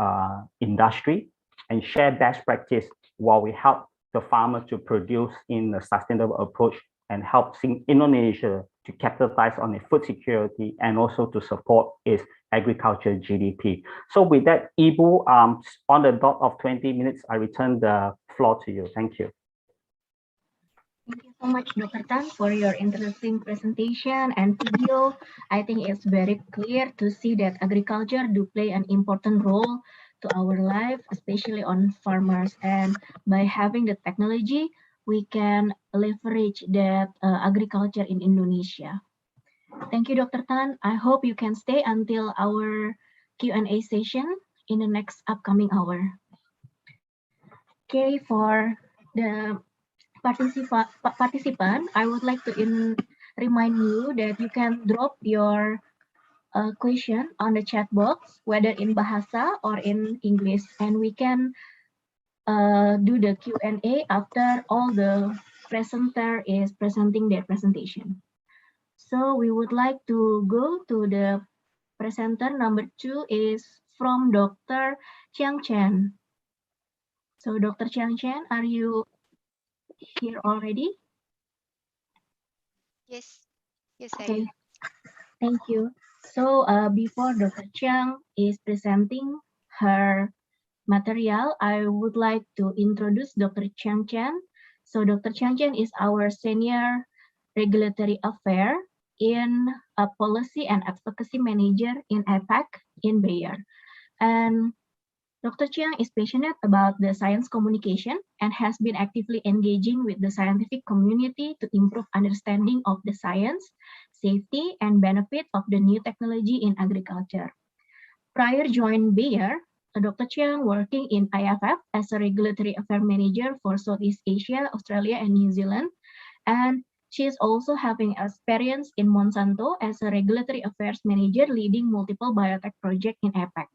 industry and share best practice while we help the farmer to produce in a sustainable approach and help Indonesia to capitalize on its food security and also to support its agriculture GDP. So with that, Ibu, on the dot of 20 minutes, I return the floor to you. Thank you.
Thank you so much, Dr. Tan, for your interesting presentation and video. I think it's very clear to see that agriculture do play an important role to our life, especially on farmers. And by having the technology, we can leverage that agriculture in Indonesia. Thank you, Dr. Tan. I hope you can stay until our Q&A session in the next upcoming hour. Okay, for the participant, I would like to remind you that you can drop your a question on the chat box, whether in Bahasa or in English, and we can do the Q&A after all the presenter is presenting their presentation. So we would like to go to the presenter number 2 is from Dr. Chiang Chen. So Dr. Chiang Chen, are you here already?
Yes, yes,
Okay,
I am.
thank you. So before Dr. Chiang is presenting her material, I would like to introduce Dr. Chiang Chen. So Dr. Chiang Chen is our Senior Regulatory Affair in a Policy and Advocacy Manager in APAC in Bayer. And Dr. Chiang is passionate about the science communication and has been actively engaging with the scientific community to improve understanding of the science, safety, and benefit of the new technology in agriculture. Prior joining Bayer, Dr. Chiang working in IFF as a regulatory affairs manager for Southeast Asia, Australia, and New Zealand. And she is also having experience in Monsanto as a regulatory affairs manager leading multiple biotech projects in APAC.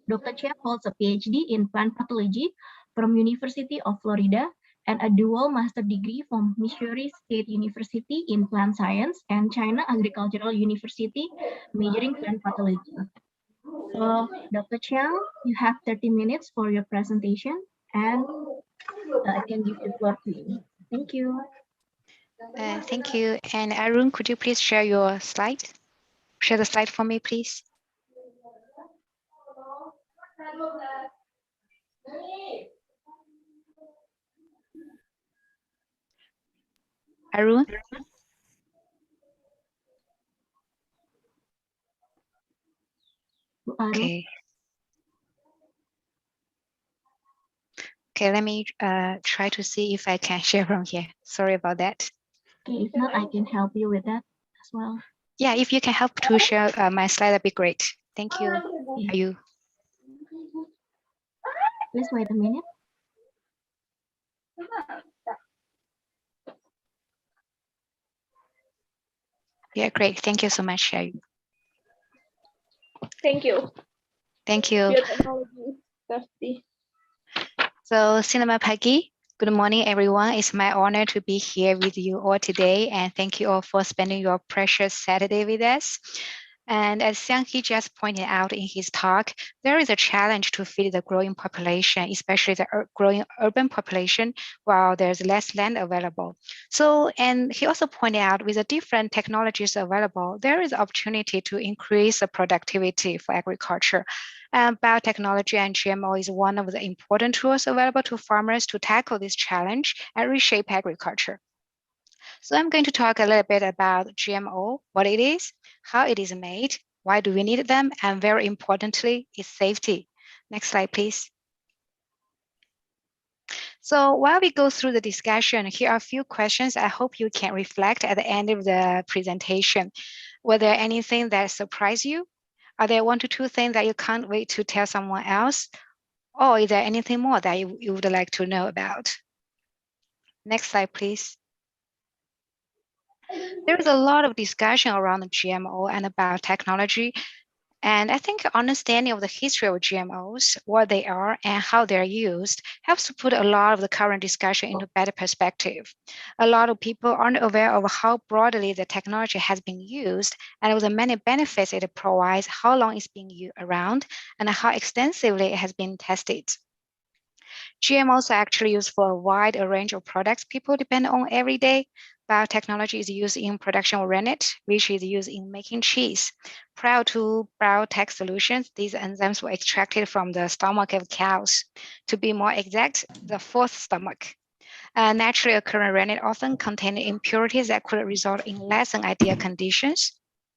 Dr. Chiang holds a PhD in plant pathology from University of Florida and a dual master degree from Missouri State University in plant science and China Agricultural University majoring plant pathology. So, Dr. Chiang, you have 30 minutes for your presentation, and I can give the floor to you. Thank you.
Thank you. And Arun, could you please share your slide? Share the slide for me, please. Arun? Okay. Okay, let me try to see if I can share from here. Sorry about that.
Okay, if not, I can help you with that as well.
Yeah, if you can help to share my slide, that'd be great. Thank you. Are you?
Please wait a minute.
Yeah, great. Thank you so much.
Thank you.
Thank you.
Biotechnology safety.
So, Cinema Pagi, good morning, everyone. It's my honor to be here with you all today, and thank you all for spending your precious Saturday with us. And as Xiang-He just pointed out in his talk, there is a challenge to feed the growing population, especially the growing urban population, while there's less land available. So, and he also pointed out with the different technologies available, there is opportunity to increase the productivity for agriculture. Biotechnology and GMO is one of the important tools available to farmers to tackle this challenge and reshape agriculture. So I'm going to talk a little bit about GMO, what it is, how it is made, why do we need them, and very importantly, its safety. Next slide, please. So while we go through the discussion, here are a few questions I hope you can reflect at the end of the presentation. Were there anything that surprised you? Are there 1 to 2 things that you can't wait to tell someone else? Or is there anything more that you would like to know about? Next slide, please. There is a lot of discussion around the GMO and about technology. And I think understanding of the history of GMOs, what they are and how they're used, helps to put a lot of the current discussion into better perspective. A lot of people aren't aware of how broadly the technology has been used and of the many benefits it provides, how long it's been around, and how extensively it has been tested. GMOs are actually used for a wide range of products people depend on every day. Biotechnology is used in production of rennet, which is used in making cheese. Prior to biotech solutions, these enzymes were extracted from the stomach of cows. To be more exact, the fourth stomach. Naturally occurring rennet often contained impurities that could result in less than ideal conditions.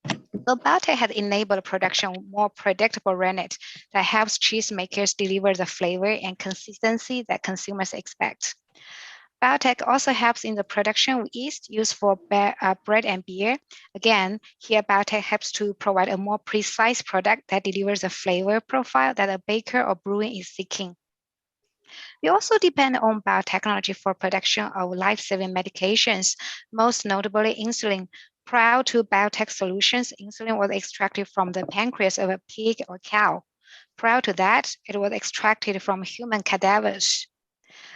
So biotech has enabled the production of more predictable rennet that helps cheesemakers deliver the flavor and consistency that consumers expect. Biotech also helps in the production of yeast used for bread and beer. Again, here biotech helps to provide a more precise product that delivers a flavor profile that a baker or brewing is seeking. We also depend on biotechnology for production of life-saving medications, most notably insulin, Prior to biotech solutions, insulin was extracted from the pancreas of a pig or cow. Prior to that, it was extracted from human cadavers.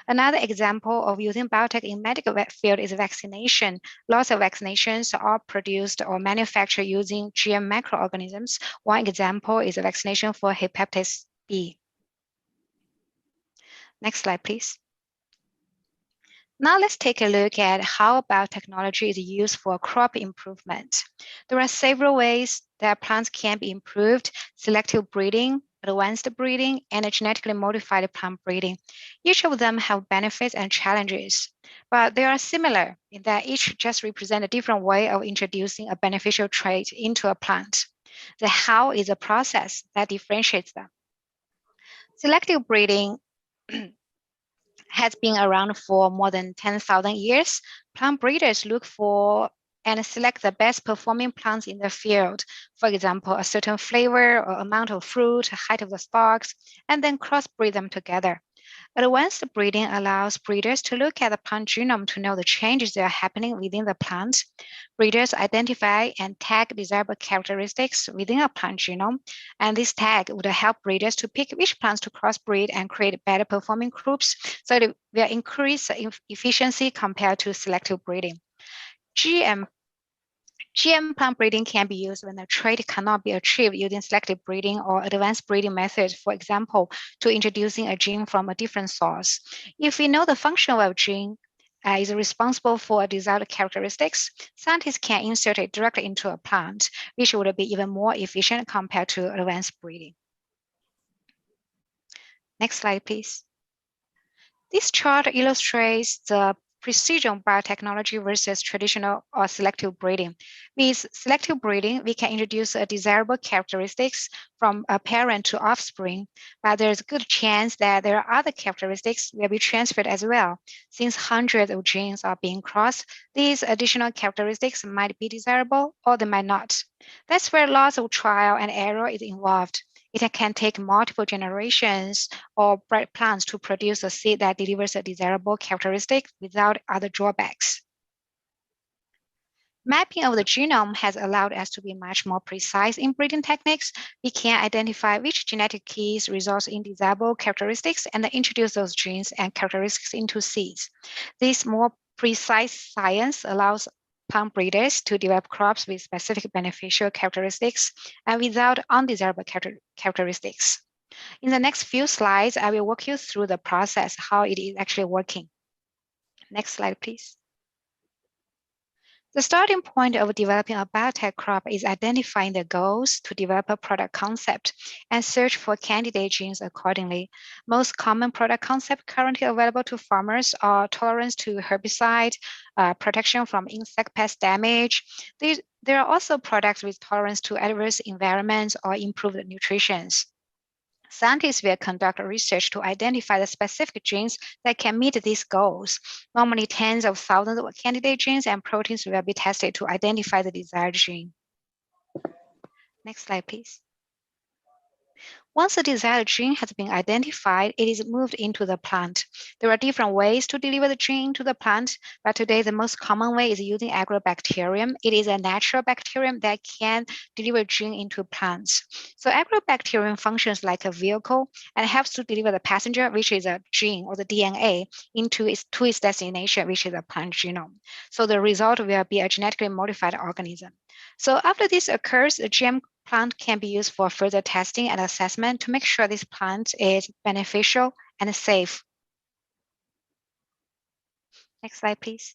Another example of using biotech in medical field is vaccination. Lots of vaccinations are produced or manufactured using GM microorganisms. One example is a vaccination for hepatitis B. Next slide, please. Now let's take a look at how biotechnology is used for crop improvement. There are several ways that plants can be improved: selective breeding, advanced breeding, and genetically modified plant breeding. Each of them have benefits and challenges, but they are similar in that each just represent a different way of introducing a beneficial trait into a plant. The how is a process that differentiates them. Selective breeding has been around for more than 10,000 years. Plant breeders look for and select the best performing plants in the field. For example, a certain flavor or amount of fruit, height of the stalks, and then crossbreed them together. Advanced breeding allows breeders to look at the plant genome to know the changes that are happening within the plant. Breeders identify and tag desirable characteristics within a plant genome, and this tag would help breeders to pick which plants to crossbreed and create better performing groups, so it will increase efficiency compared to selective breeding. GM plant breeding can be used when a trait cannot be achieved using selective breeding or advanced breeding methods, for example, to introducing a gene from a different source. If we know the function of a gene is responsible for desired characteristics, scientists can insert it directly into a plant, which would be even more efficient compared to advanced breeding. Next slide, please. This chart illustrates the precision biotechnology versus traditional or selective breeding. With selective breeding, we can introduce a desirable characteristics from a parent to offspring, but there's a good chance that there are other characteristics will be transferred as well. Since hundreds of genes are being crossed, these additional characteristics might be desirable or they might not. That's where lots of trial and error is involved. It can take multiple generations or bred plants to produce a seed that delivers a desirable characteristic without other drawbacks. Mapping of the genome has allowed us to be much more precise in breeding techniques. We can identify which genetic keys result in desirable characteristics and introduce those genes and characteristics into seeds. This more precise science allows plant breeders to develop crops with specific beneficial characteristics and without undesirable characteristics. In the next few slides, I will walk you through the process, how it is actually working. Next slide, please. The starting point of developing a biotech crop is identifying the goals to develop a product concept and search for candidate genes accordingly. Most common product concepts currently available to farmers are tolerance to herbicide, protection from insect pest damage. There are also products with tolerance to adverse environments or improved nutrition. Scientists will conduct research to identify the specific genes that can meet these goals. Normally, tens of thousands of candidate genes and proteins will be tested to identify the desired gene. Next slide, please. Once the desired gene has been identified, it is moved into the plant. There are different ways to deliver the gene to the plant, but today the most common way is using agrobacterium. It is a natural bacterium that can deliver gene into plants. So agrobacterium functions like a vehicle and helps to deliver the passenger, which is a gene or the DNA, to its destination, which is a plant genome. So the result will be a genetically modified organism. So after this occurs, the GM plant can be used for further testing and assessment to make sure this plant is beneficial and safe. Next slide, please.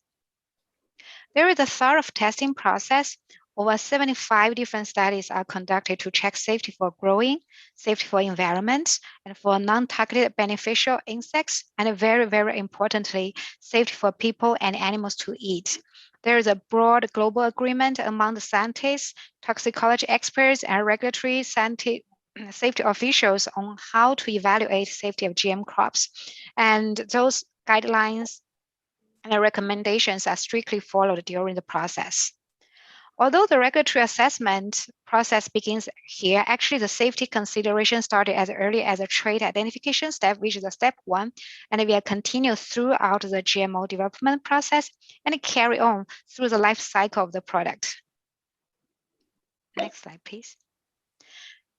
There is a thorough testing process. Over 75 different studies are conducted to check safety for growing, safety for environment, and for non-targeted beneficial insects, and very, very importantly, safety for people and animals to eat. There is a broad global agreement among the scientists, toxicology experts, and regulatory safety officials on how to evaluate safety of GM crops. And those guidelines and recommendations are strictly followed during the process. Although the regulatory assessment process begins here, actually the safety consideration started as early as a trait identification step, which is the step 1, and will continue throughout the GMO development process and carry on through the life cycle of the product. Next slide, please.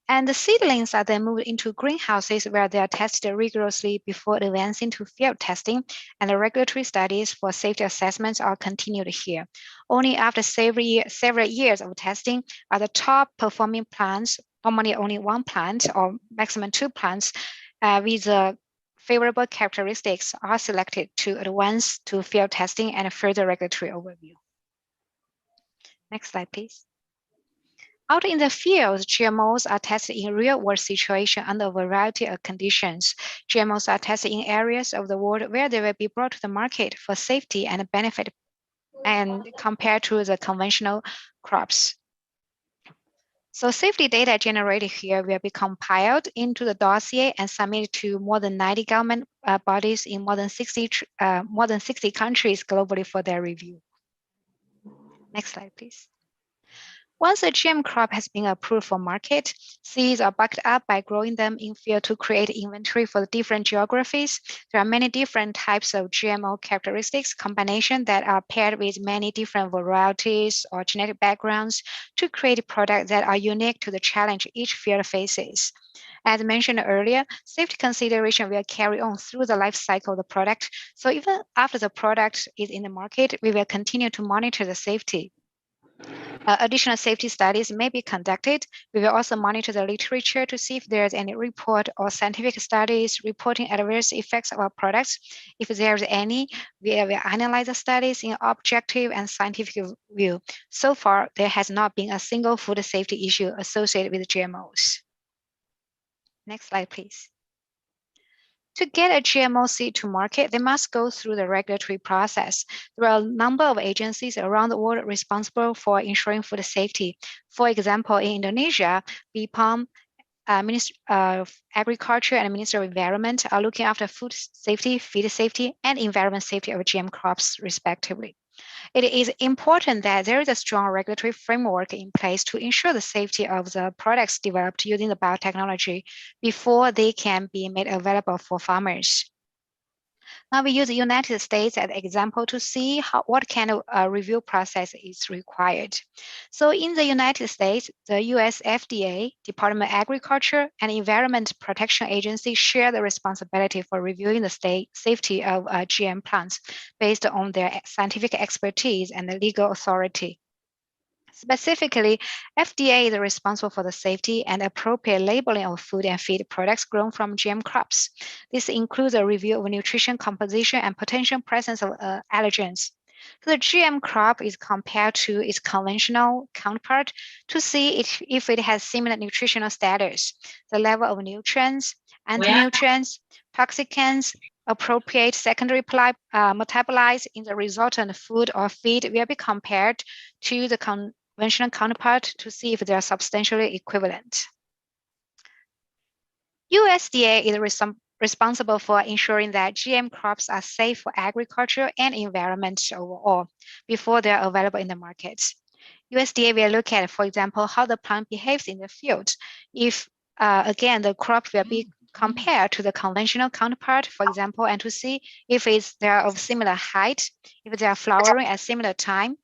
And the seedlings are then moved into greenhouses where they are tested rigorously before advancing to field testing, and the regulatory studies for safety assessments are continued here. Only after several years of testing are the top performing plants, normally only one plant or maximum 2 plants with favorable characteristics are selected to advance to field testing and further regulatory overview. Next slide, please. Out in the field, GMOs are tested in real-world situations under a variety of conditions. GMOs are tested in areas of the world where they will be brought to the market for safety and benefit, and compared to the conventional crops. So safety data generated here will be compiled into the dossier and submitted to more than 90 government bodies in more than 60 countries globally for their review. Next slide, please. Once a GM crop has been approved for market, seeds are backed up by growing them in field to create inventory for the different geographies. There are many different types of GMO characteristics combination that are paired with many different varieties or genetic backgrounds to create products that are unique to the challenge each field faces. As mentioned earlier, safety consideration will carry on through the life cycle of the product. So even after the product is in the market, we will continue to monitor the safety. Additional safety studies may be conducted. We will also monitor the literature to see if there's any report or scientific studies reporting adverse effects of our products. If there's any, we will analyze the studies in objective and scientific view. So far, there has not been a single food safety issue associated with GMOs. Next slide, please. To get a GMO seed to market, they must go through the regulatory process. There are a number of agencies around the world responsible for ensuring food safety. For example, in Indonesia, BPOM, Ministry of Agriculture and Ministry of Environment are looking after food safety, feed safety, and environment safety of GM crops, respectively. It is important that there is a strong regulatory framework in place to ensure the safety of the products developed using the biotechnology before they can be made available for farmers. Now we use the United States as an example to see what kind of review process is required. So in the United States, the US FDA, Department of Agriculture, and Environment Protection Agency share the responsibility for reviewing the safety of GM plants based on their scientific expertise and the legal authority. Specifically, FDA is responsible for the safety and appropriate labeling of food and feed products grown from GM crops. This includes a review of nutrition composition and potential presence of allergens. So the GM crop is compared to its conventional counterpart to see if it has similar nutritional status, the level of nutrients, anti-nutrients, toxicants, appropriate secondary metabolites in the resultant food or feed will be compared to the conventional counterpart to see if they are substantially equivalent. USDA is responsible for ensuring that GM crops are safe for agriculture and environment overall before they are available in the market. USDA will look at, for example, how the plant behaves in the field. If, again, the crop will be compared to the conventional counterpart, for example, and to see if they are of similar height, if they are flowering at similar time.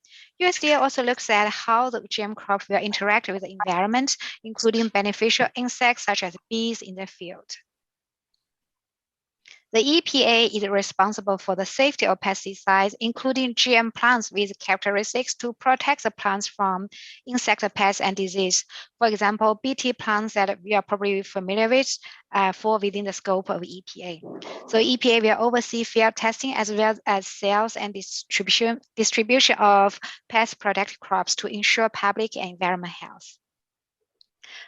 USDA also looks at how the GM crop will interact with the environment, including beneficial insects such as bees in the field. The EPA is responsible for the safety of pesticides, including GM plants with characteristics to protect the plants from insect pests and disease. For example, BT plants that we are probably familiar with fall within the scope of EPA. So EPA will oversee field testing as well as sales and distribution of pest protected crops to ensure public and environmental health.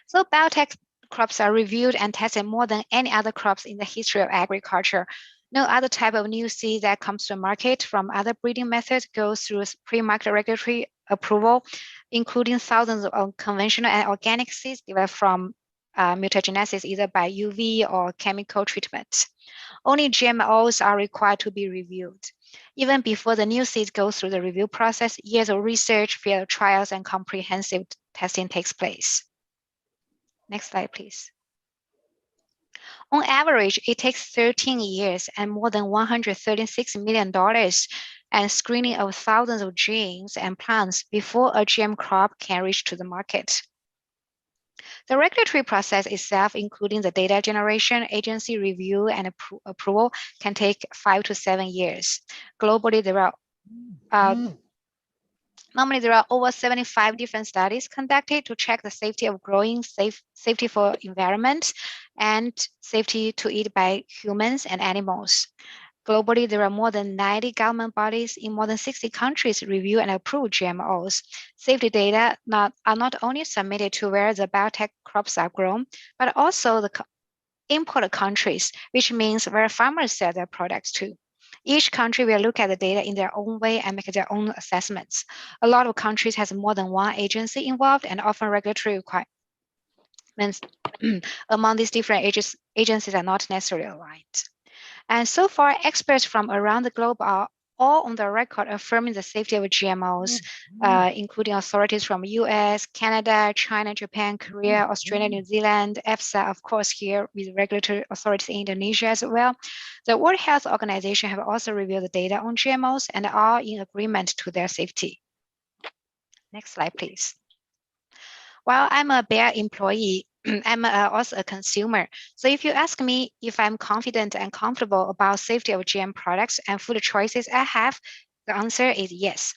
So biotech crops are reviewed and tested more than any other crops in the history of agriculture. No other type of new seed that comes to the market from other breeding methods goes through pre-market regulatory approval, including thousands of conventional and organic seeds developed from mutagenesis either by UV or chemical treatment. Only GMOs are required to be reviewed. Even before the new seeds go through the review process, years of research, field trials, and comprehensive testing takes place. Next slide, please. On average, it takes 13 years and more than $136 million and screening of thousands of genes and plants before a GM crop can reach to the market. The regulatory process itself, including the data generation, agency review, and approval, can take 5 to 7 years. Globally, normally there are over 75 different studies conducted to check the safety of growing, safety for environment, and safety to eat by humans and animals. Globally, there are more than 90 government bodies in more than 60 countries review and approve GMOs. Safety data are not only submitted to where the biotech crops are grown, but also the import countries, which means where farmers sell their products to. Each country will look at the data in their own way and make their own assessments. A lot of countries has more than one agency involved, and often regulatory requirements among these different agencies are not necessarily aligned. And so far, experts from around the globe are all on the record affirming the safety of GMOs, including authorities from US, Canada, China, Japan, Korea, Australia, New Zealand, EFSA, of course, here with regulatory authorities in Indonesia as well. The World Health Organization have also reviewed the data on GMOs and are in agreement to their safety. Next slide, please. While I'm a Bayer employee, I'm also a consumer. So if you ask me if I'm confident and comfortable about safety of GM products and food choices I have, the answer is yes.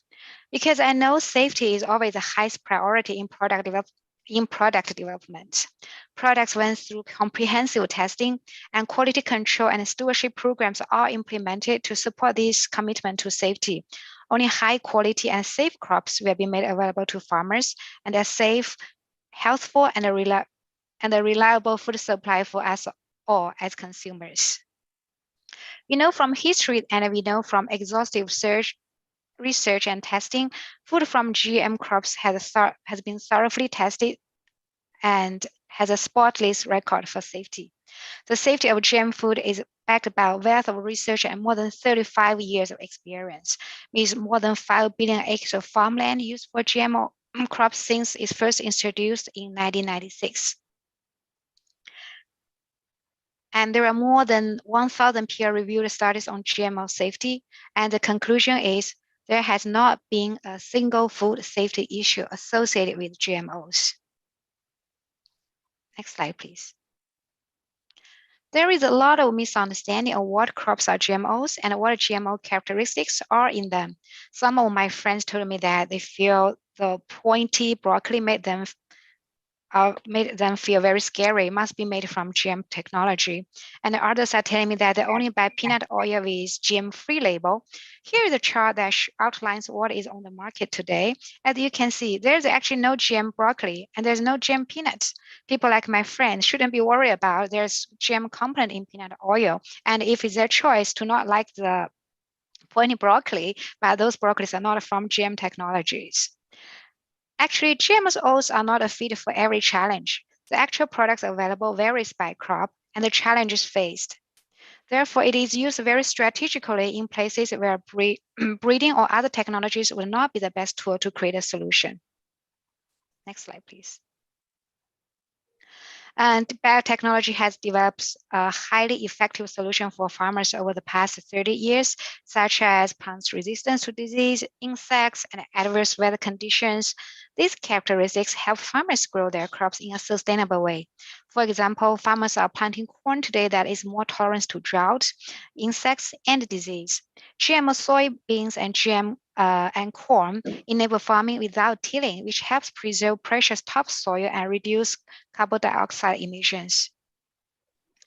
Because I know safety is always the highest priority in product development. Products went through comprehensive testing, and quality control and stewardship programs are implemented to support this commitment to safety. Only high quality and safe crops will be made available to farmers, and a safe, healthful, and a reliable food supply for us all as consumers. We know from history and we know from exhaustive research and testing, food from GM crops has been thoroughly tested and has a spotless record for safety. The safety of GM food is backed by a wealth of research and more than 35 years of experience, with more than 5 billion acres of farmland used for GMO crops since it first introduced in 1996. And there are more than 1,000 peer-reviewed studies on GMO safety, and the conclusion is there has not been a single food safety issue associated with GMOs. Next slide, please. There is a lot of misunderstanding of what crops are GMOs and what GMO characteristics are in them. Some of my friends told me that they feel the pointy broccoli made them feel very scary. It must be made from GM technology. And the others are telling me that they only buy peanut oil with GM-free label. Here is a chart that outlines what is on the market today. As you can see, there's actually no GM broccoli and there's no GM peanuts. People like my friends shouldn't be worried about there's GM component in peanut oil. And if it's their choice to not like the pointy broccoli, but those broccolis are not from GM technologies. Actually, GMOs are not a fit for every challenge. The actual products available varies by crop and the challenges faced. Therefore, it is used very strategically in places where breeding or other technologies will not be the best tool to create a solution. Next slide, please. And biotechnology has developed a highly effective solution for farmers over the past 30 years, such as plants' resistance to disease, insects, and adverse weather conditions. These characteristics help farmers grow their crops in a sustainable way. For example, farmers are planting corn today that is more tolerant to drought, insects, and disease. GMO soybeans and GM and corn enable farming without tilling, which helps preserve precious topsoil and reduce carbon dioxide emissions.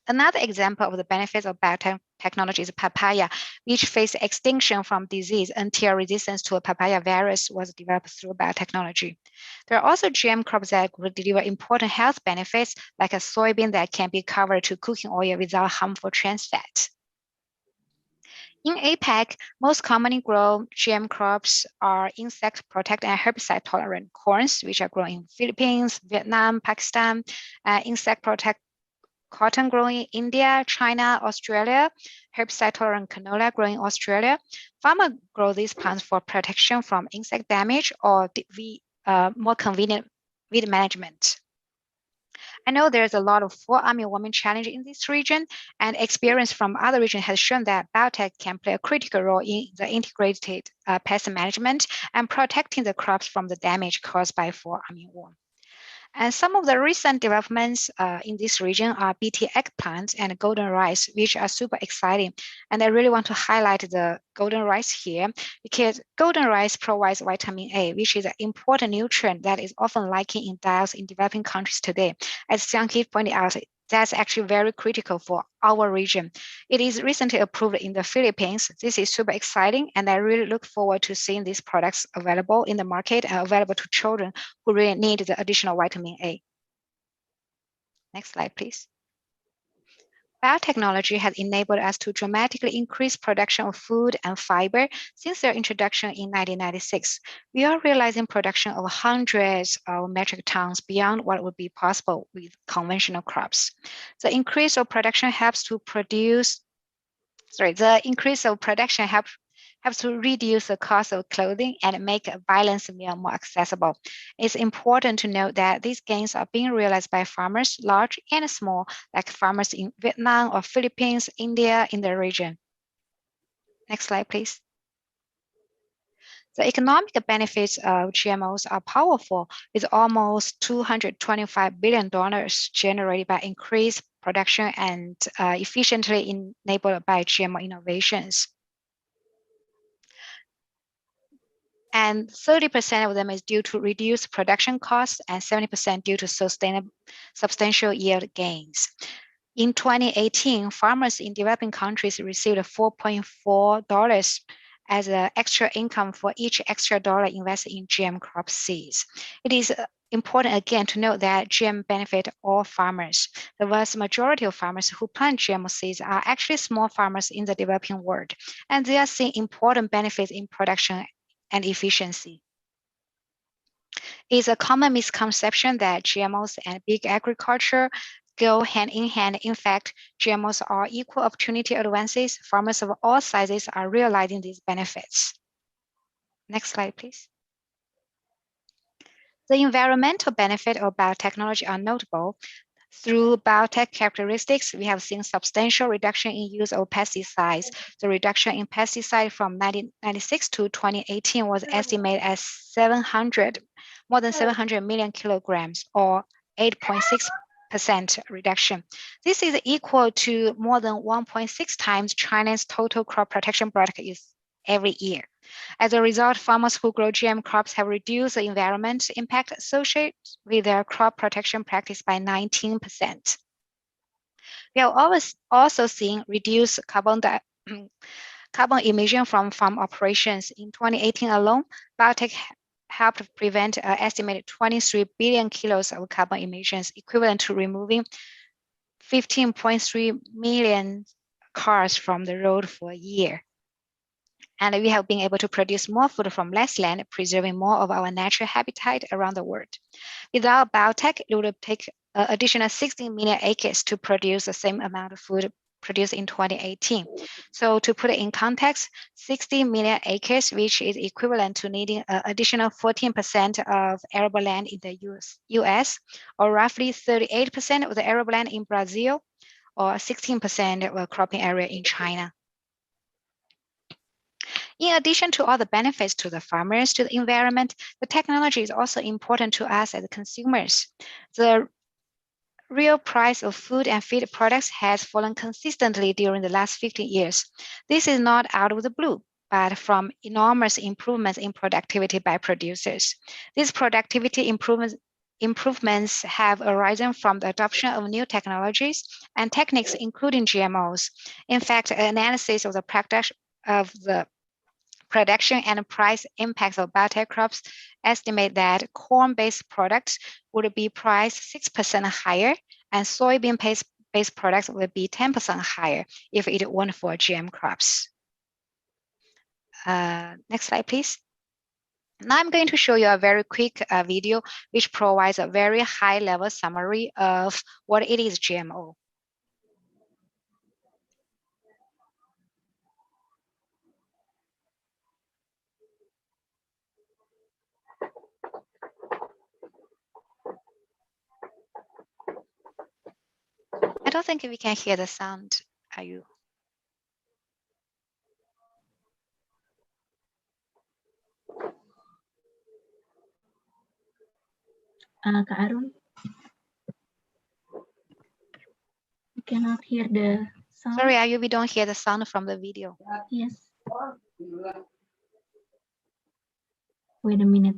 Another example of the benefits of biotechnology is papaya, which faced extinction from disease until resistance to a papaya virus was developed through biotechnology. There are also GM crops that will deliver important health benefits, like a soybean that can be covered to cooking oil without harmful trans fat. In APAC, most commonly grown GM crops are insect protect and herbicide tolerant corns, which are grown in Philippines, Vietnam, Pakistan, insect protect cotton grown in India, China, Australia, herbicide tolerant canola grown in Australia. Farmers grow these plants for protection from insect damage or more convenient weed management. I know there's a lot of four-army warming challenge in this region, and experience from other regions has shown that biotech can play a critical role in the integrated pest management and protecting the crops from the damage caused by four-army worm. And some of the recent developments in this region are BT eggplants and golden rice, which are super exciting. And I really want to highlight the golden rice here because golden rice provides vitamin A, which is an important nutrient that is often lacking in diets in developing countries today. As Xiangqi pointed out, that's actually very critical for our region. It is recently approved in the Philippines. This is super exciting, and I really look forward to seeing these products available in the market and available to children who really need the additional vitamin A. Next slide, please. Biotechnology has enabled us to dramatically increase production of food and fiber since their introduction in 1996. We are realizing production of hundreds of metric tons beyond what would be possible with conventional crops. The increase of production helps to reduce the cost of clothing and make a balanced meal more accessible. It's important to note that these gains are being realized by farmers, large and small, like farmers in Vietnam or Philippines, India, in the region. Next slide, please. The economic benefits of GMOs are powerful, with almost $225 billion generated by increased production and efficiently enabled by GMO innovations. And 30% of them is due to reduced production costs and 70% due to substantial yield gains. In 2018, farmers in developing countries received $4.4 as an extra income for each extra dollar invested in GM crop seeds. It is important again to note that GM benefit all farmers. The vast majority of farmers who plant GMO seeds are actually small farmers in the developing world, and they are seeing important benefits in production and efficiency. It's a common misconception that GMOs and big agriculture go hand in hand. In fact, GMOs are equal opportunity advances. Farmers of all sizes are realizing these benefits. Next slide, please. The environmental benefit of biotechnology are notable. Through biotech characteristics, we have seen substantial reduction in use of pesticides. The reduction in pesticide from 1996 to 2018 was estimated as more than 700 million kilograms, or 8.6% reduction. This is equal to more than 1.6 times China's total crop protection product use every year. As a result, farmers who grow GM crops have reduced the environmental impact associated with their crop protection practice by 19%. We have always also seen reduced carbon emission from farm operations. In 2018 alone, biotech helped prevent an estimated 23 billion kilos of carbon emissions, equivalent to removing 15.3 million cars from the road for a year. And we have been able to produce more food from less land, preserving more of our natural habitat around the world. Without biotech, it would take an additional 16 million acres to produce the same amount of food produced in 2018. So to put it in context, 60 million acres, which is equivalent to needing an additional 14% of arable land in the US, or roughly 38% of the arable land in Brazil, or 16% of the cropping area in China. In addition to all the benefits to the farmers, to the environment, the technology is also important to us as consumers. The real price of food and feed products has fallen consistently during the last 15 years. This is not out of the blue, but from enormous improvements in productivity by producers. These productivity improvements have arisen from the adoption of new technologies and techniques, including GMOs. In fact, analysis of the production and price impacts of biotech crops estimate that corn-based products would be priced 6% higher, and soybean-based products would be 10% higher if it weren't for GM crops. Next slide, please. Now I'm going to show you a very quick video which provides a very high-level summary of what it is GMO. I don't think we can hear the sound. Are you?
Kak Arun, we cannot hear the sound.
Sorry, Ayu, we don't hear the sound from the video.
Yes. Wait a minute.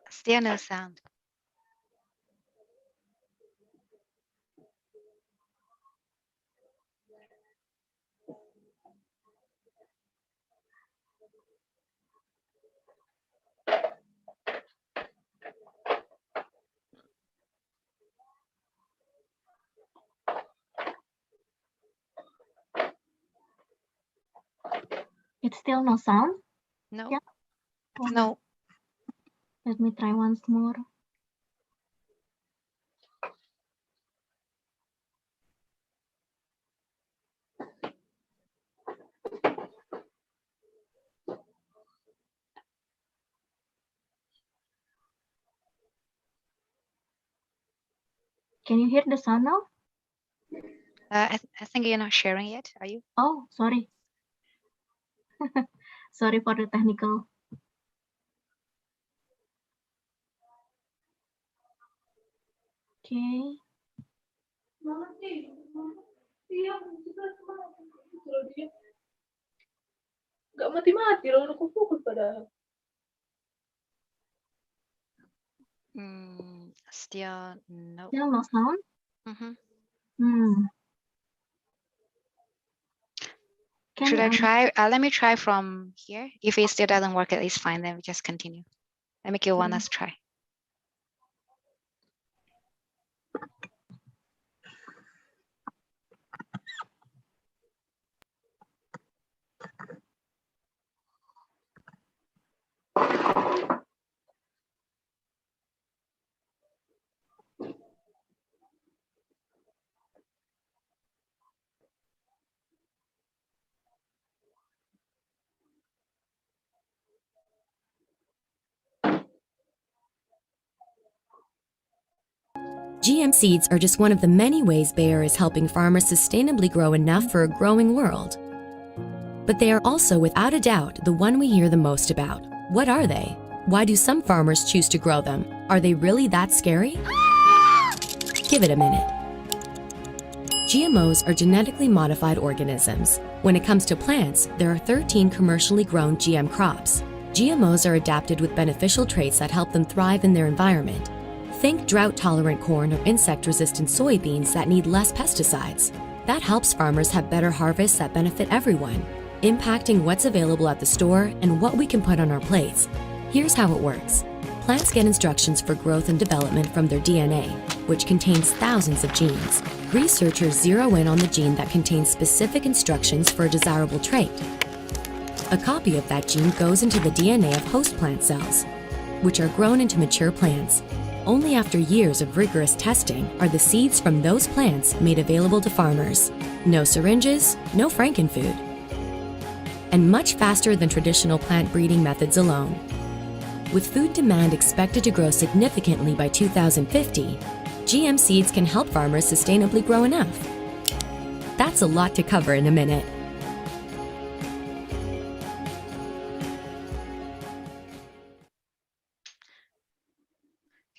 Still no sound.
It's still no sound?
No.
Yeah.
No.
Let me try once more. Can you hear the sound now?
I think you're not sharing yet, are you?
Oh, sorry. Sorry for the technical. Okay.
Nggak mati-mati loh, aku fokus padahal.
Still no.
Still no sound?
Should I try? Let me try from here. If it still doesn't work, at least fine. Then we just continue. Let me give one last try.
GM seeds are just one of the many ways Bayer is helping farmers sustainably grow enough for a growing world. But they are also, without a doubt, the one we hear the most about. What are they? Why do some farmers choose to grow them? Are they really that scary? Give it a minute. GMOs are genetically modified organisms. When it comes to plants, there are 13 commercially grown GM crops. GMOs are adapted with beneficial traits that help them thrive in their environment. Think drought-tolerant corn or insect-resistant soybeans that need less pesticides. That helps farmers have better harvests that benefit everyone, impacting what's available at the store and what we can put on our plates. Here's how it works. Plants get instructions for growth and development from their DNA.
which contains thousands of genes. Researchers zero in on the gene that contains specific instructions for a desirable trait. A copy of that gene goes into the DNA of host plant cells, which are grown into mature plants. Only after years of rigorous testing are the seeds from those plants made available to farmers. No syringes, no frankenfood. And much faster than traditional plant breeding methods alone. With food demand expected to grow significantly by 2050, GM seeds can help farmers sustainably grow enough. That's a lot to cover in a minute.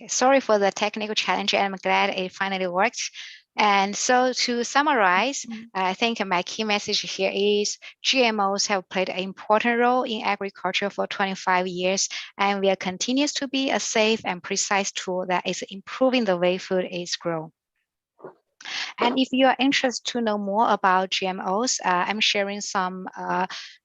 Sorry for the technical challenge. I'm glad it finally worked. And so to summarize, I think my key message here is GMOs have played an important role in agriculture for 25 years and will continue to be a safe and precise tool that is improving the way food is grown. And if you are interested to know more about GMOs, I'm sharing some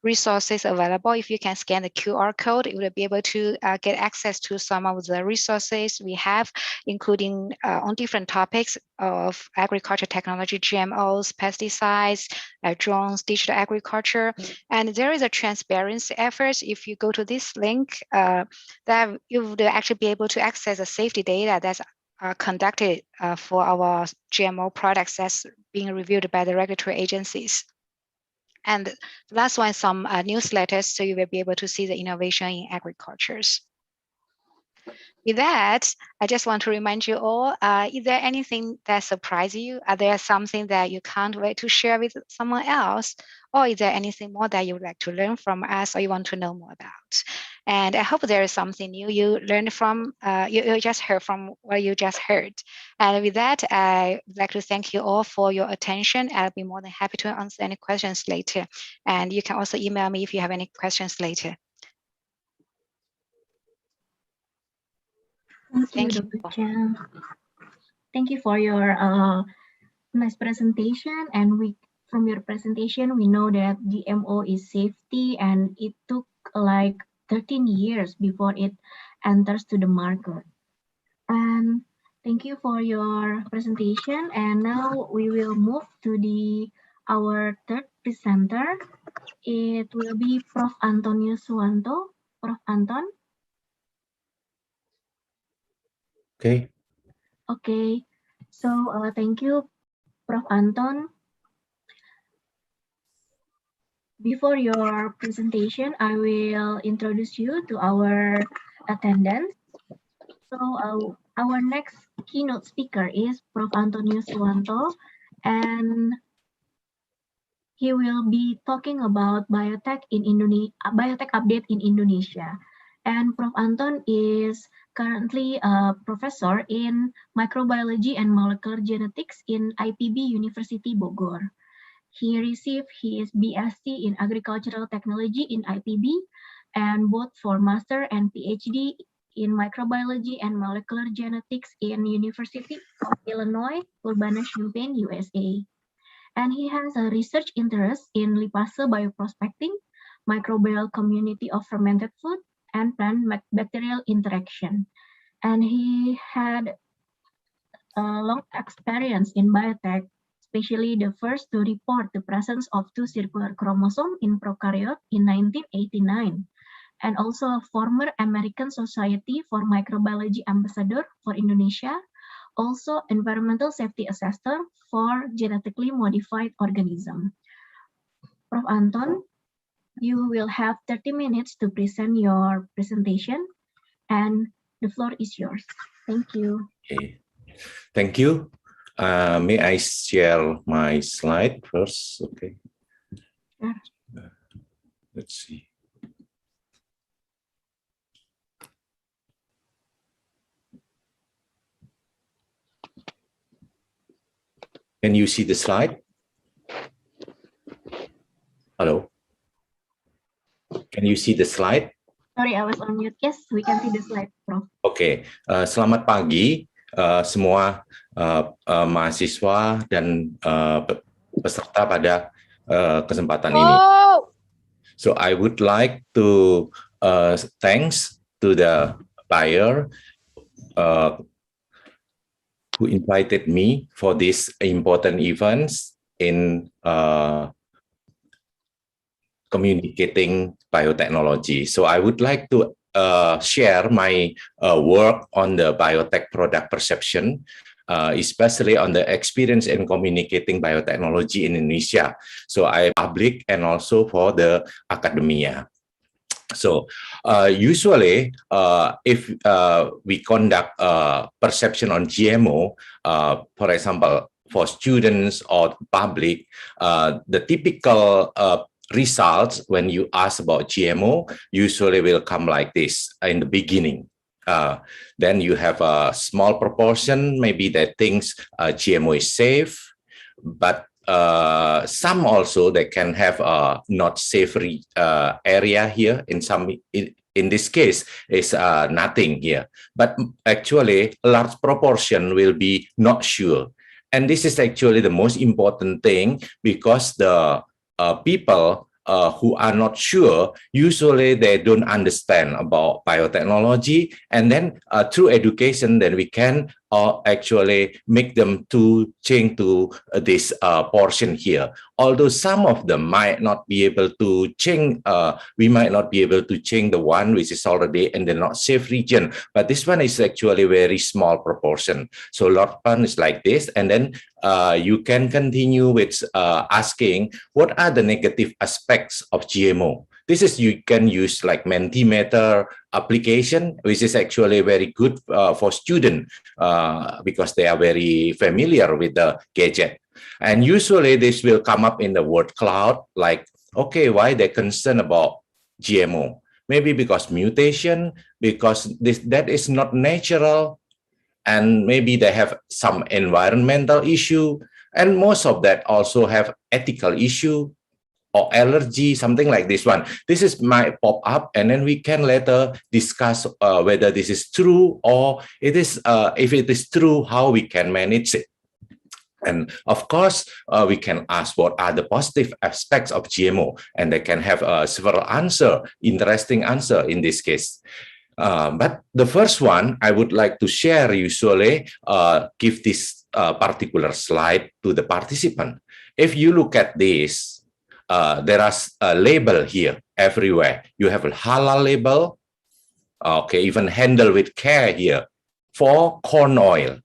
resources available. If you can scan the QR code, you will be able to get access to some of the resources we have, including on different topics of agriculture technology, GMOs, pesticides, drones, digital agriculture. And there is a transparency effort. If you go to this link, that you would actually be able to access the safety data that's conducted for our GMO products that's being reviewed by the regulatory agencies. And the last one, some newsletters, so you will be able to see the innovation in agricultures. With that, I just want to remind you all, is there anything that surprised you? Are there something that you can't wait to share with someone else? Or is there anything more that you would like to learn from us or you want to know more about? And I hope there is something new you learned from, you just heard from what you just heard. And with that, I would like to thank you all for your attention. I'll be more than happy to answer any questions later. And you can also email me if you have any questions later.
Thank you, Dr. Chang. Thank you for your nice presentation. And from your presentation, we know that GMO is safety and it took like 13 years before it enters to the market. And thank you for your presentation. And now we will move to our third presenter. It will be Prof. Antonio Suwanto. Prof. Anton.
Okay.
Okay. So thank you, Prof. Anton. Before your presentation, I will introduce you to our attendants. So our next keynote speaker is Prof. Antonio Suwanto, and he will be talking about biotech update in Indonesia. And Prof. Anton is currently a professor in microbiology and molecular genetics in IPB University Bogor. He received his BSc in agricultural technology in IPB, and both for master and PhD in microbiology and molecular genetics in University of Illinois, Urbana-Champaign, USA. And he has a research interest in lipase bioprospecting, microbial community of fermented food, and plant-bacterial interaction. And he had a long experience in biotech, especially the first to report the presence of 2 circular chromosomes in prokaryote in 1989, and also a former American Society for Microbiology Ambassador for Indonesia, also environmental safety assessor for genetically modified organisms. Prof. Anton, you will have 30 minutes to present your presentation, and the floor is yours. Thank you.
Okay. Thank you. May I share my slide first? Okay.
Sure.
Let's see. Can you see the slide? Hello? Can you see the slide?
Sorry, I was on mute. Yes, we can see the slide, Prof.
Oke, selamat pagi semua mahasiswa dan peserta pada kesempatan ini. So I would like to thanks to the buyer who invited me for this important events in communicating biotechnology. So I would like to share my work on the biotech product perception, especially on the experience in communicating biotechnology in Indonesia. So I public and also for the academia. So usually, if we conduct perception on GMO, for example, for students or public, the typical results when you ask about GMO usually will come like this in the beginning. Then you have a small proportion, maybe that thinks GMO is safe, but some also they can have a not savory area here. In this case, is nothing here, but actually a large proportion will be not sure. And this is actually the most important thing, because the people who are not sure, usually they don't understand about biotechnology, and then through education, then we can actually make them to change to this portion here. Although some of them might not be able to change, we might not be able to change the one which is already in the not safe region, but this one is actually very small proportion. So lot one is like this, and then you can continue with asking what are the negative aspects of GMO. This is, you can use like Mentimeter application, which is actually very good for students because they are very familiar with the gadget. And usually this will come up in the word cloud, like, okay, why they're concerned about GMO? Maybe because mutation, because that is not natural, and maybe they have some environmental issue, and most of that also have ethical issue or allergy, something like this one. This is might pop up, and then we can later discuss whether this is true, or it is, if it is true, how we can manage it. And of course, we can ask what are the positive aspects of GMO, and they can have several answer, interesting answer in this case. But the first one I would like to share, usually give this particular slide to the participant. If you look at this, there are a label here everywhere. You have a halal label, okay, even handle with care here for corn oil.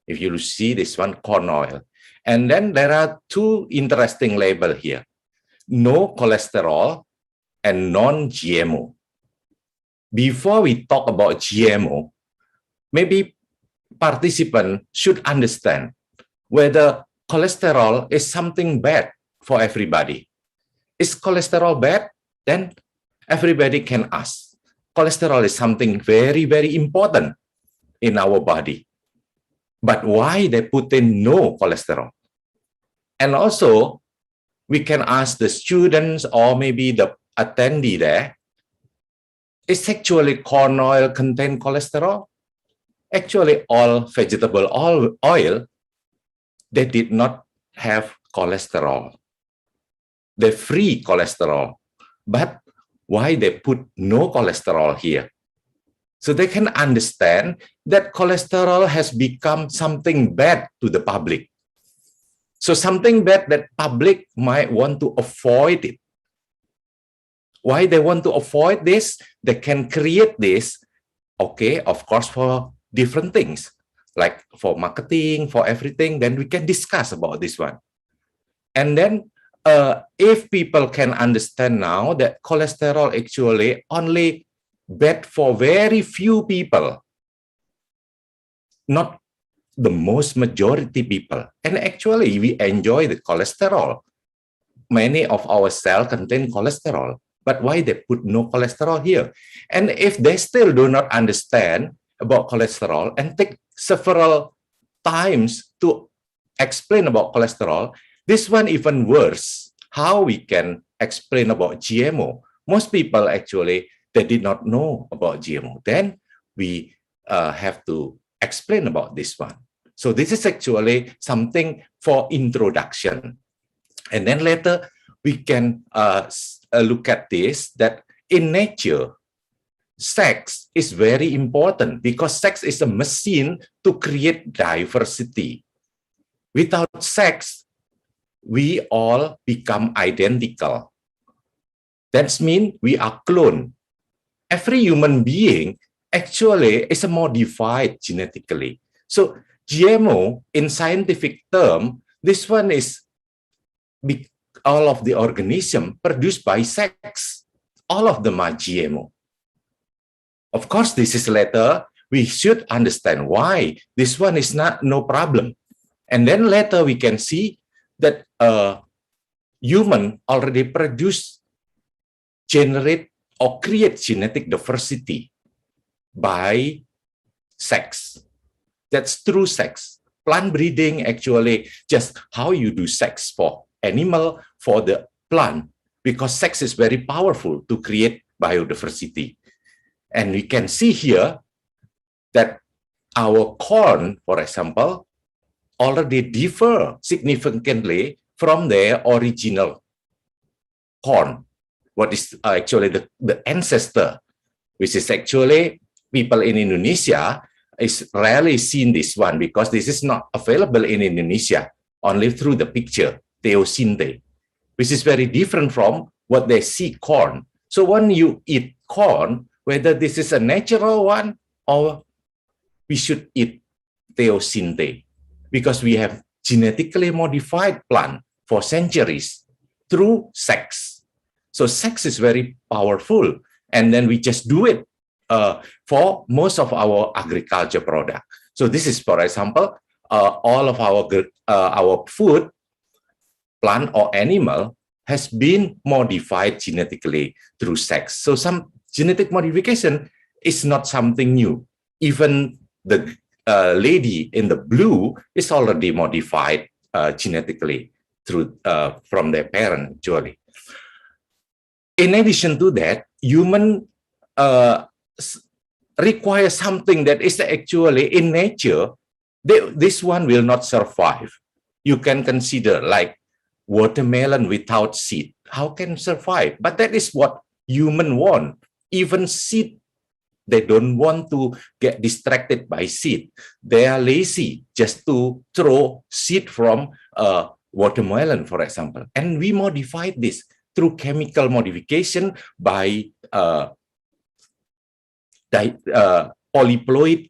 If you see this one, corn oil. And then there are two interesting labels here: no cholesterol and non-GMO. Before we talk about GMO, maybe participants should understand whether cholesterol is something bad for everybody. Is cholesterol bad? Then everybody can ask. Cholesterol is something very, very important in our body. But why they put in no cholesterol? And also, we can ask the students or maybe the attendee there, is actually corn oil contain cholesterol? Actually, all vegetable oil, they did not have cholesterol. They're free cholesterol. But why they put no cholesterol here? So they can understand that cholesterol has become something bad to the public. So something bad that public might want to avoid it. Why they want to avoid this? They can create this, okay, of course, for different things, like for marketing, for everything, then we can discuss about this one. And then if people can understand now that cholesterol actually only bad for very few people, not the most majority people. And actually, we enjoy the cholesterol. Many of our cells contain cholesterol. But why they put no cholesterol here? And if they still do not understand about cholesterol and take several times to explain about cholesterol, this one even worse. How we can explain about GMO? Most people actually, they did not know about GMO. Then we have to explain about this one. So this is actually something for introduction. And then later we can look at this, that in nature, sex is very important because sex is a machine to create diversity. Without sex, we all become identical. That means we are clone. Every human being actually is modified genetically. So GMO, in scientific term, this one is all of the organism produced by sex. All of them are GMO. Of course, this is later, we should understand why this one is no problem. And then later we can see that human already produce, generate, or create genetic diversity by sex. That's true sex. Plant breeding actually just how you do sex for animal, for the plant, because sex is very powerful to create biodiversity. And we can see here that our corn, for example, already differ significantly from their original corn. What is actually the ancestor, which is actually people in Indonesia is rarely seen this one because this is not available in Indonesia, only through the picture, teosinte, which is very different from what they see corn. So when you eat corn, whether this is a natural one or we should eat teosinte, because we have genetically modified plant for centuries through sex. So sex is very powerful, and then we just do it for most of our agriculture product. So this is, for example, all of our food, plant or animal, has been modified genetically through sex. So some genetic modification is not something new. Even the lady in the blue is already modified genetically through from their parent, actually. In addition to that, human require something that is actually in nature. This one will not survive. You can consider like watermelon without seed. How can survive? But that is what human want. Even seed, they don't want to get distracted by seed. They are lazy just to throw seed from watermelon, for example. And we modified this through chemical modification by polyploid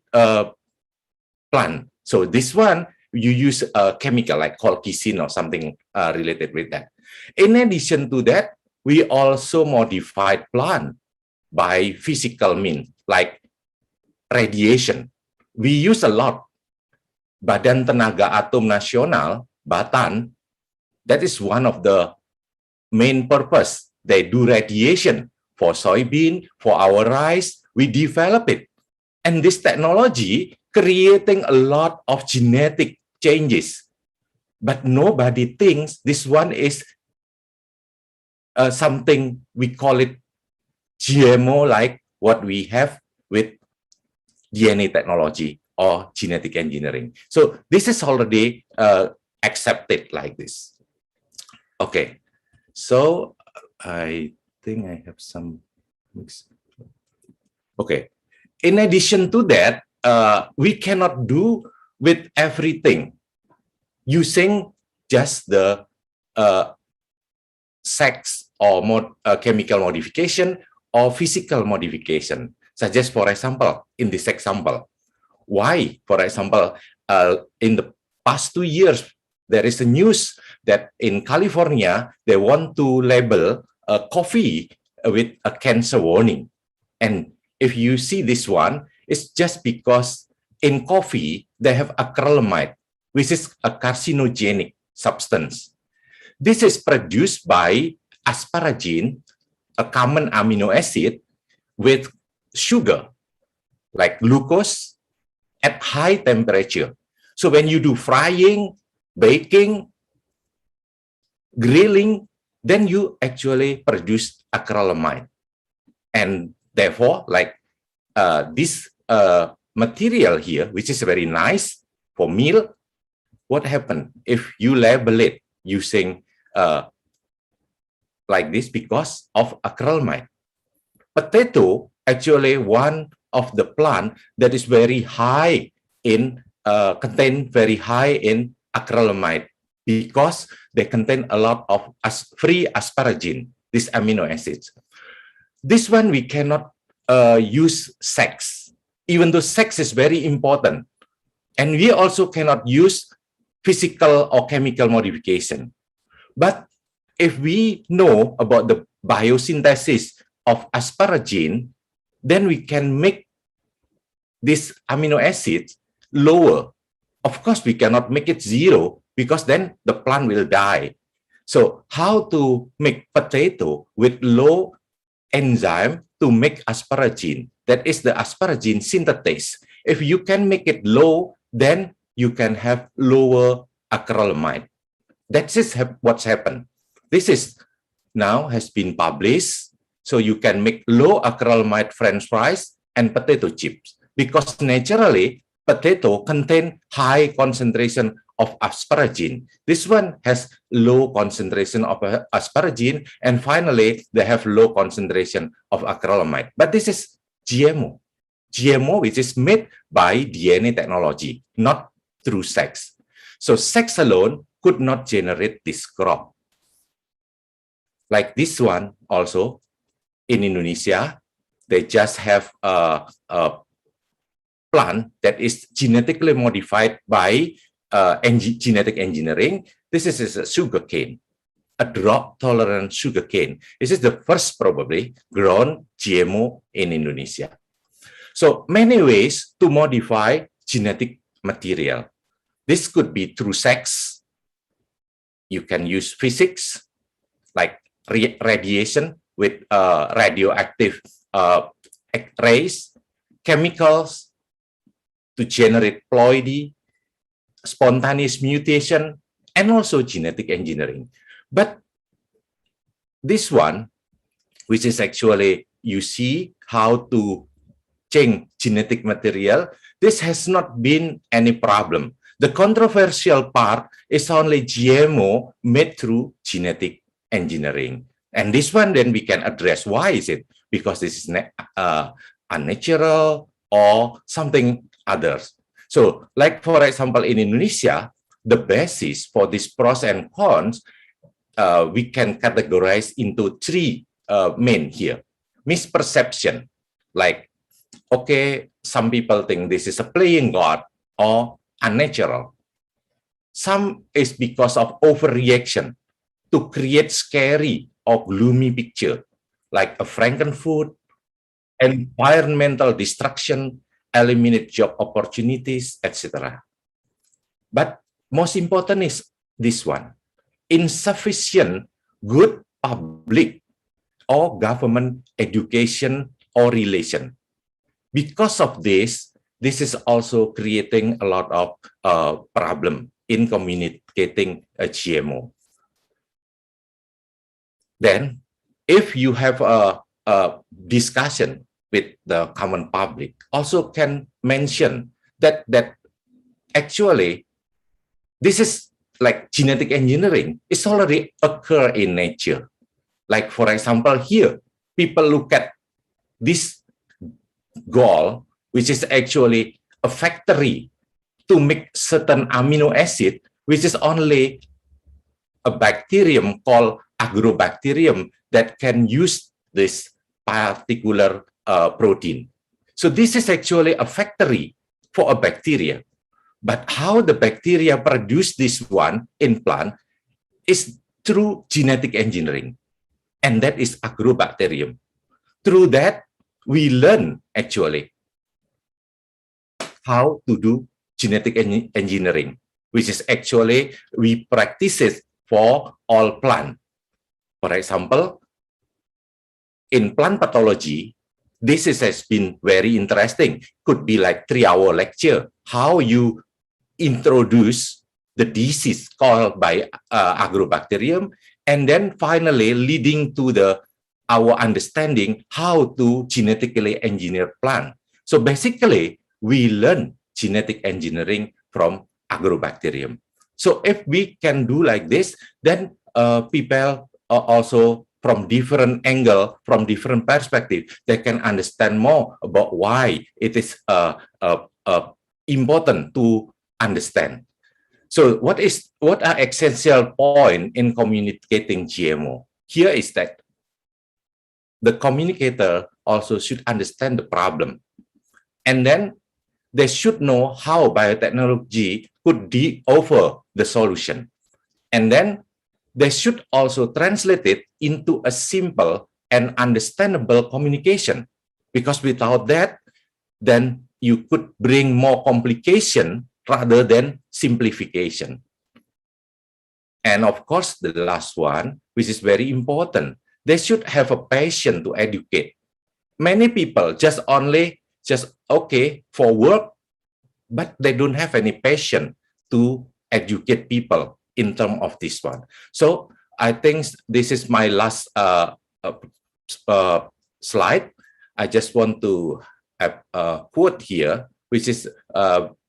plant. So this one, you use a chemical like colchicine or something related with that. In addition to that, we also modified plant by physical means like radiation. We use a lot. Badan Tenaga Atom Nasional, Batan, that is one of the main purpose. They do radiation for soybean, for our rice. We develop it. And this technology creating a lot of genetic changes. But nobody thinks this one is something, we call it GMO, like what we have with DNA technology or genetic engineering. So this is already accepted like this. Okay, so I think I have some mix. Okay, in addition to that, we cannot do with everything using just the sex or chemical modification or physical modification, such as, for example, in this example. Why, for example, in the past 2 years, there is a news that in California, they want to label coffee with a cancer warning. And if you see this one, it's just because in coffee, they have acrylamide, which is a carcinogenic substance. This is produced by asparagine, a common amino acid with sugar, like glucose, at high temperature. So when you do frying, baking, grilling, then you actually produce acrylamide. And therefore, like this material here, which is very nice for meal, what happened if you label it using like this because of acrylamide? Potato actually one of the plant that is very high in, contain very high in acrylamide, because they contain a lot of free asparagine, these amino acids. This one we cannot use sex, even though sex is very important. And we also cannot use physical or chemical modification. But if we know about the biosynthesis of asparagine, then we can make this amino acid lower. Of course, we cannot make it zero, because then the plant will die. So how to make potato with low enzyme to make asparagine? That is the asparagine synthetase. If you can make it low, then you can have lower acrylamide. That is what's happened. This is now has been published. So you can make low acrylamide French fries and potato chips, because naturally potato contain high concentration of asparagine. This one has low concentration of asparagine, and finally they have low concentration of acrylamide. But this is GMO. GMO which is made by DNA technology, not through sex. So sex alone could not generate this crop. Like this one also, in Indonesia, they just have a plant that is genetically modified by genetic engineering. This is a sugarcane, a drought-tolerant sugarcane. This is the first probably grown GMO in Indonesia. So many ways to modify genetic material. This could be through sex. You can use physics, like radiation with radioactive rays, chemicals to generate ploidy, spontaneous mutation, and also genetic engineering. But this one, which is actually, you see how to change genetic material, this has not been any problem. The controversial part is only GMO made through genetic engineering. And this one, then we can address why is it? Because this is unnatural or something others. So, like for example, in Indonesia, the basis for this pros and cons, we can categorize into three main here. Misperception, like, okay, some people think this is a playing God or unnatural. Some is because of overreaction to create scary or gloomy picture, like a frankenfood, environmental destruction, eliminate job opportunities, etc. But most important is this one, insufficient good public or government education or relation. Because of this is also creating a lot of problem in communicating a GMO. Then, if you have a discussion with the common public, also can mention that actually this is like genetic engineering. It's already occur in nature. Like for example, here people look at this gall, which is actually a factory to make certain amino acid, which is only a bacterium called agrobacterium that can use this particular protein. So this is actually a factory for a bacteria. But how the bacteria produce this one in plant is through genetic engineering. And that is agrobacterium. Through that, we learn actually how to do genetic engineering, which is actually we practice it for all plant. For example, in plant pathology, this has been very interesting. Could be like 3-hour lecture, how you introduce the disease called by agrobacterium, and then finally leading to our understanding how to genetically engineer plant. So basically, we learn genetic engineering from agrobacterium. So if we can do like this, then people also from different angle, from different perspective, they can understand more about why it is important to understand. So what are essential point in communicating GMO? Here is that the communicator also should understand the problem, and then they should know how biotechnology could offer the solution. And then they should also translate it into a simple and understandable communication. Because without that, then you could bring more complication rather than simplification. And of course, the last one, which is very important, they should have a passion to educate. Many people just okay for work, but they don't have any passion to educate people in terms of this one. So I think this is my last slide. I just want to have a quote here, which is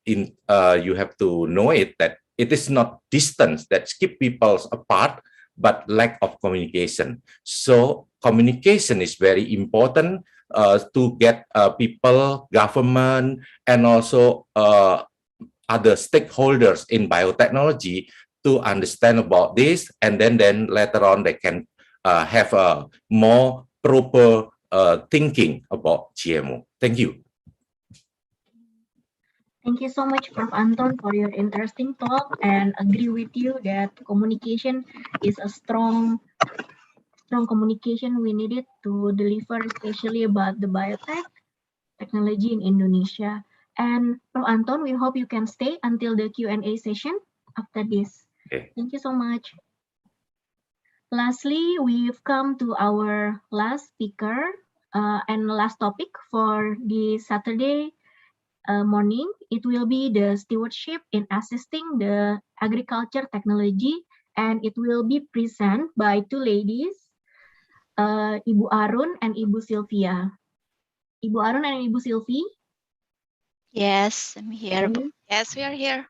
you have to know it, that it is not distance that keep people apart, but lack of communication. So communication is very important to get people, government, and also other stakeholders in biotechnology to understand about this, and then later on they can have a more proper thinking about GMO. Thank you.
Thank you so much, Prof. Anton, for your interesting talk, and agree with you that communication is a strong communication we needed to deliver, especially about the biotech technology in Indonesia. And Prof. Anton, we hope you can stay until the Q&A session after this.
Okay.
Thank you so much. Lastly, we've come to our last speaker and last topic for the Saturday morning. It will be the stewardship in assisting the agriculture technology, and it will be presented by two ladies, Ibu Arun and Ibu Sylvia. Ibu Arun and Ibu Sylvie?
Yes, I'm here.
Okay.
Yes, we are here.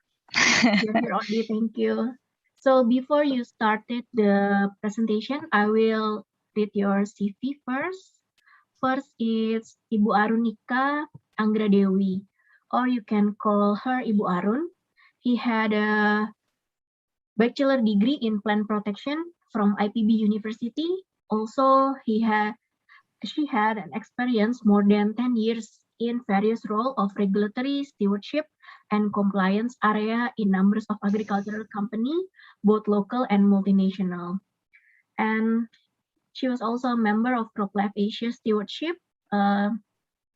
You're here only, thank you. So before you started the presentation, I will read your CV first. First is Ibu Arunika Anggradewi, or you can call her Ibu Arun. He had a bachelor degree in plant protection from IPB University. Also, she had an experience more than 10 years in various roles of regulatory stewardship and compliance area in numbers of agricultural companies, both local and multinational. And she was also a member of CropLife Asia Stewardship,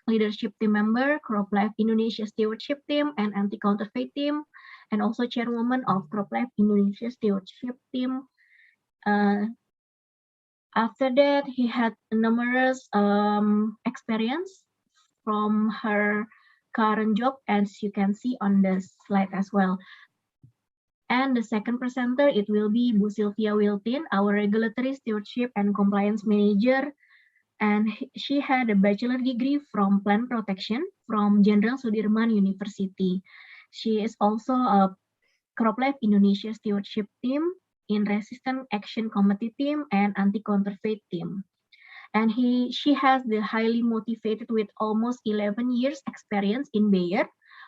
leadership team member, CropLife Indonesia Stewardship Team, and anti-counterfeit team, and also chairwoman of CropLife Indonesia Stewardship Team. After that, he had numerous experience from her current job, as you can see on the slide as well. And the second presenter, it will be Bu Sylvia Wiltin, our regulatory stewardship and compliance manager. And she had a bachelor degree from plant protection from Jenderal Sudirman University. She is also a CropLife Indonesia Stewardship Team in Resistant Action Committee Team and Anti-Counterfeit Team. And she has the highly motivated with almost 11 years experience in Bayer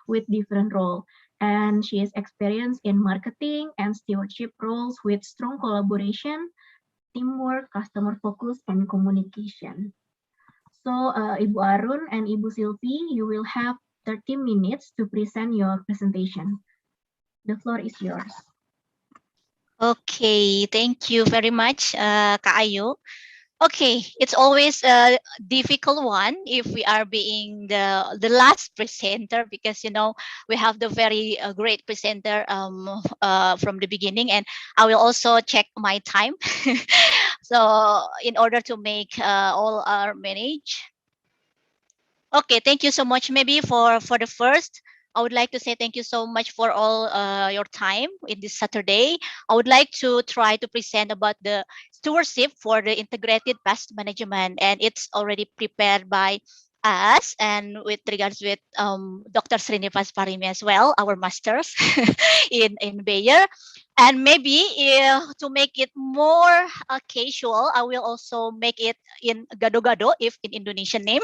with different roles. And she is experienced in marketing and stewardship roles with strong collaboration, teamwork, customer focus, and communication. So Ibu Arun and Ibu Sylvie, you will have 30 minutes to present your presentation. The floor is yours.
Okay, thank you very much, Kak Ayu. Okay, it's always a difficult one if we are being the last presenter, because we have the very great presenter from the beginning, and I will also check my time. So in order to make all our manage. Okay, thank you so much. Maybe for the first, I would like to say thank you so much for all your time in this Saturday. I would like to try to present about the stewardship for the integrated pest management, and it's already prepared by us and with regards with Dr. Srinivas Parimi as well, our masters in Bayer.
And maybe to make it more casual, I will also make it in gado-gado, if in Indonesian name.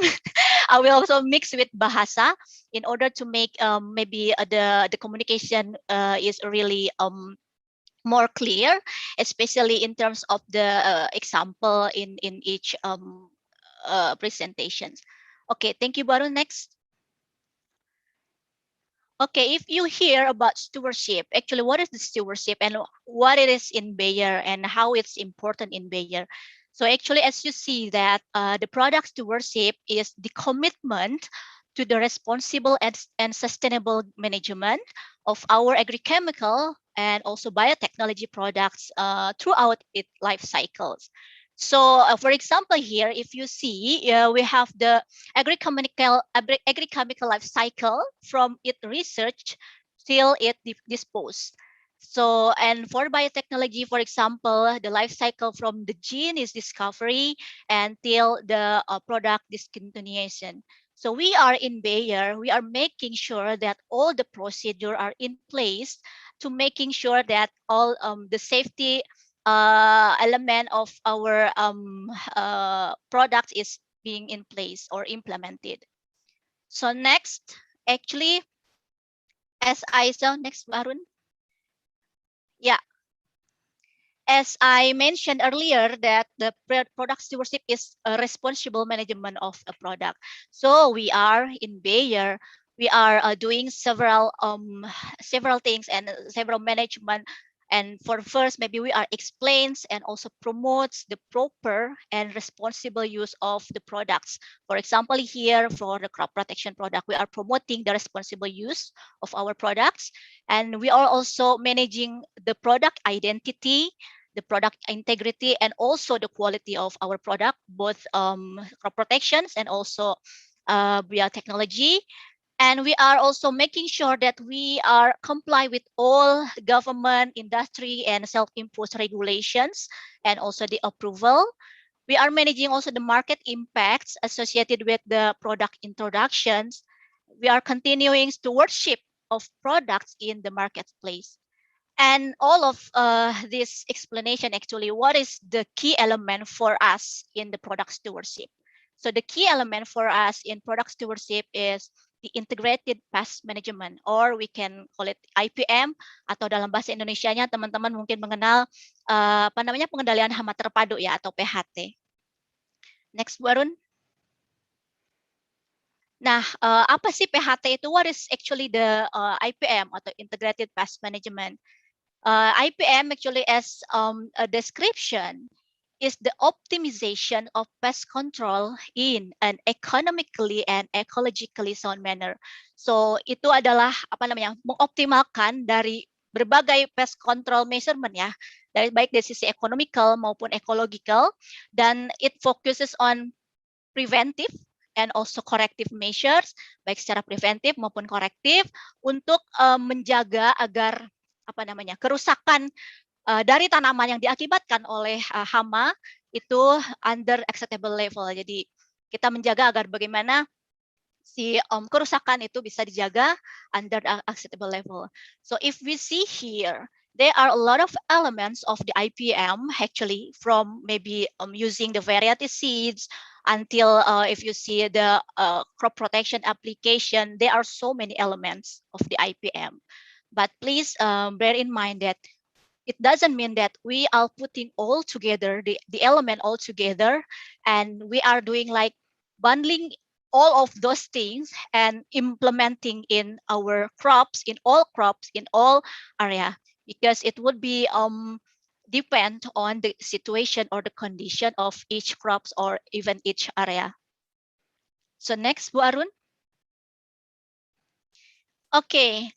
I will also mix with bahasa in order to make maybe the communication is really more clear, especially in terms of the example in each presentations. Okay, thank you, Baru. Next. Okay, if you hear about stewardship, actually what is the stewardship and what it is in Bayer and how it's important in Bayer? So actually, as you see that the product stewardship is the commitment to the responsible and sustainable management of our agrichemical and also biotechnology products throughout its life cycles. So for example, here, if you see, we have the agrichemical life cycle from its research till it disposed. So, and for biotechnology, for example, the life cycle from the gene is discovery until the product discontinuation. So we are in Bayer, we are making sure that all the procedures are in place to making sure that all the safety element of our product is being in place or implemented. So next, actually, as I saw, next, Arun. Yeah. As I mentioned earlier, that the product stewardship is a responsible management of a product. So we are in Bayer, we are doing several things and several management. And for first, maybe we are explains and also promotes the proper and responsible use of the products. For example, here for the crop protection product, we are promoting the responsible use of our products. And we are also managing the product identity, the product integrity, and also the quality of our product, both crop protections and also biotechnology. And we are also making sure that we are comply with all government, industry, and self-imposed regulations, and also the approval. We are managing also the market impacts associated with the product introductions. We are continuing stewardship of products in the marketplace. And all of this explanation, actually, what is the key element for us in the product stewardship? So the key element for us in product stewardship is the integrated pest management, or we can call it IPM, atau dalam bahasa Indonesianya teman-teman mungkin mengenal apa namanya, pengendalian hama terpadu ya, atau PHT. Next, Warun. Nah, apa sih PHT itu? What is actually the IPM atau integrated pest management? IPM actually, as a description, is the optimization of pest control in an economically and ecologically sound manner. So itu adalah apa namanya, mengoptimalkan dari berbagai pest control measurement ya, baik dari sisi economical maupun ecological, dan it focuses on preventive and also corrective measures, baik secara preventif maupun korektif, untuk menjaga agar apa namanya, kerusakan dari tanaman yang diakibatkan oleh hama itu under acceptable level. Jadi kita menjaga agar bagaimana si kerusakan itu bisa dijaga under acceptable level. So if we see here, there are a lot of elements of the IPM actually, from maybe using the variety seeds until if you see the crop protection application, there are so many elements of the IPM. But please bear in mind that it doesn't mean that we are putting all together, the element all together, and we are doing like bundling all of those things and implementing in our crops, in all area, because it would be depend on the situation or the condition of each crops or even each area. So next, Bu Arun. Okay.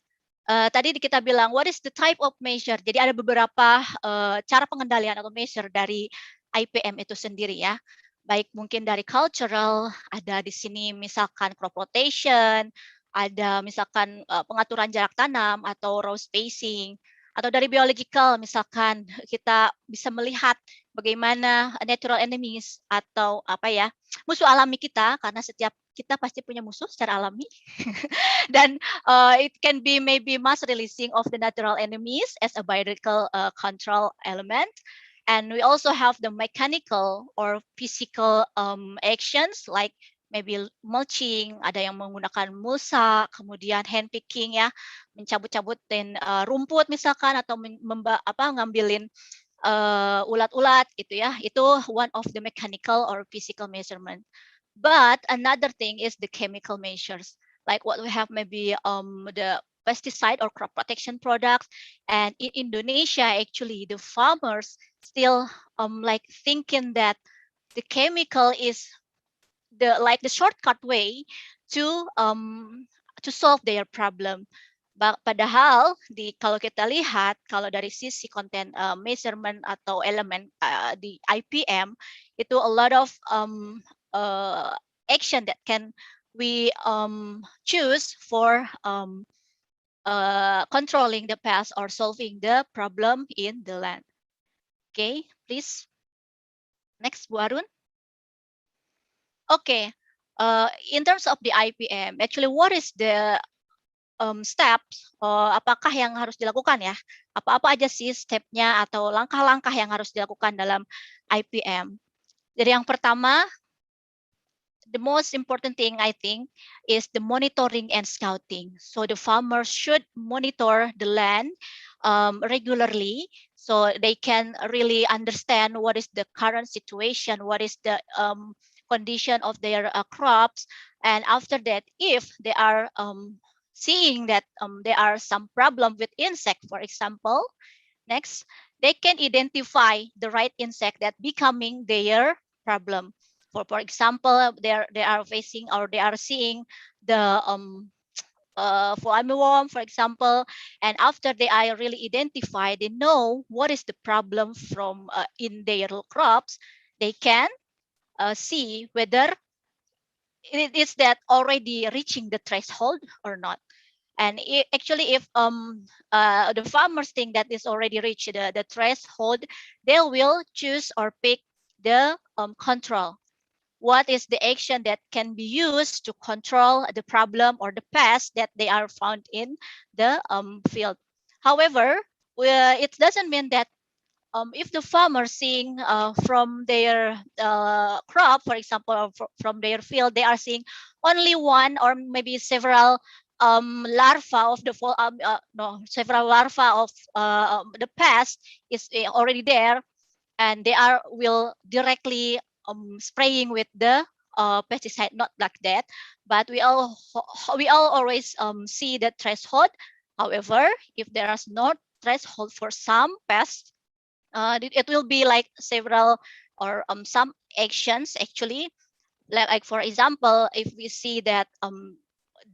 Tadi kita bilang what is the type of measure. Jadi ada beberapa cara pengendalian atau measure dari IPM itu sendiri ya. Baik mungkin dari cultural, ada di sini misalkan crop rotation, ada misalkan pengaturan jarak tanam atau row spacing, atau dari biological misalkan kita bisa melihat bagaimana natural enemies atau apa ya, musuh alami kita, karena setiap kita pasti punya musuh secara alami. Dan it can be maybe mass releasing of the natural enemies as a biological control element. And we also have the mechanical or physical actions like maybe mulching, ada yang menggunakan mulsa, kemudian hand picking ya, mencabut-cabutin rumput misalkan atau ngambilin ulat-ulat gitu ya. Itu one of the mechanical or physical measurement. But another thing is the chemical measures, like what we have maybe the pesticide or crop protection products. And in Indonesia, actually, the farmers still like thinking that the chemical is the shortcut way to solve their problem. Padahal kalau kita lihat kalau dari sisi konten measurement atau elemen di IPM itu a lot of action that can we choose for controlling the pest or solving the problem in the land. Okay, please. Next, Bu Arun. Okay, in terms of the IPM, actually what is the steps, apakah yang harus dilakukan ya? Apa-apa aja sih stepnya atau langkah-langkah yang harus dilakukan dalam IPM? Jadi yang pertama, the most important thing I think is the monitoring and scouting. So the farmers should monitor the land regularly so they can really understand what is the current situation, what is the condition of their crops. And after that, if they are seeing that there are some problem with insect, for example, next, they can identify the right insect that becoming their problem. For example, they are facing or they are seeing the flymeworm, for example, and after they are really identified, they know what is the problem from in their crops. They can see whether it is that already reaching the threshold or not. And actually, if the farmers think that is already reached the threshold, they will choose or pick the control. What is the action that can be used to control the problem or the pest that they are found in the field? However, it doesn't mean that if the farmer seeing from their crop, for example, or from their field, they are seeing only one or maybe several larvae of the several larvae of the pest is already there, and they will directly spraying with the pesticide. Not like that, but we all always see the threshold. However, if there is no threshold for some pests, it will be like several or some actions actually. Like for example, if we see that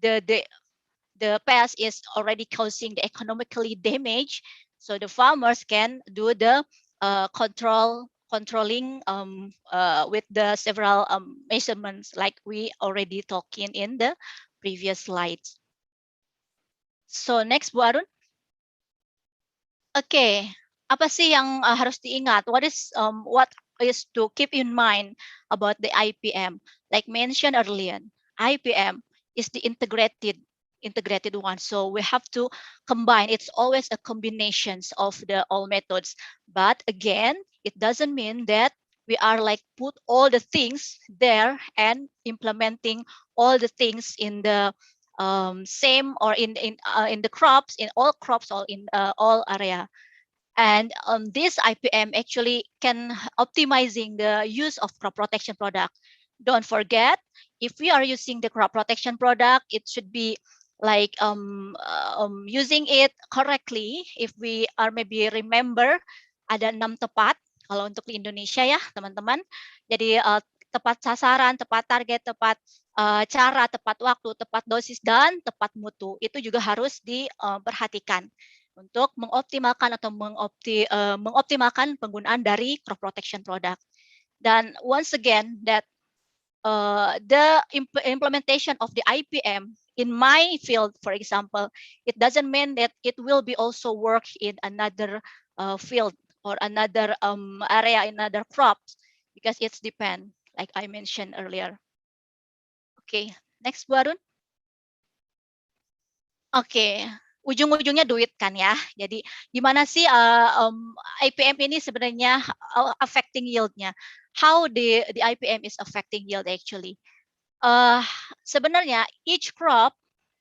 the pest is already causing the economically damage, so the farmers can do the controlling with the several measurements like we already talking in the previous slides. So next, Bu Arun. Okay, apa sih yang harus diingat? What is to keep in mind about the IPM? Like mentioned earlier, IPM is the integrated one. So we have to combine. It's always a combinations of the all methods. But again, it doesn't mean that we are like put all the things there and implementing all the things in the same or in the crops, in all crops or in all area. And this IPM actually can optimizing the use of crop protection product. Don't forget, if we are using the crop protection product, it should be like using it correctly. If we are maybe remember ada 6 tepat kalau untuk di Indonesia ya teman-teman. Jadi tepat sasaran, tepat target, tepat cara, tepat waktu, tepat dosis, dan tepat mutu. Itu juga harus diperhatikan untuk mengoptimalkan atau mengoptimalkan penggunaan dari crop protection product. Dan once again, that the implementation of the IPM in my field, for example, it doesn't mean that it will be also work in another field or another area, in other crops, because it's depend, like I mentioned earlier. Oke, next Bu Arun. Oke, ujung-ujungnya duit kan ya. Jadi gimana sih IPM ini sebenarnya affecting yield-nya? How the IPM is affecting yield actually? Sebenarnya each crop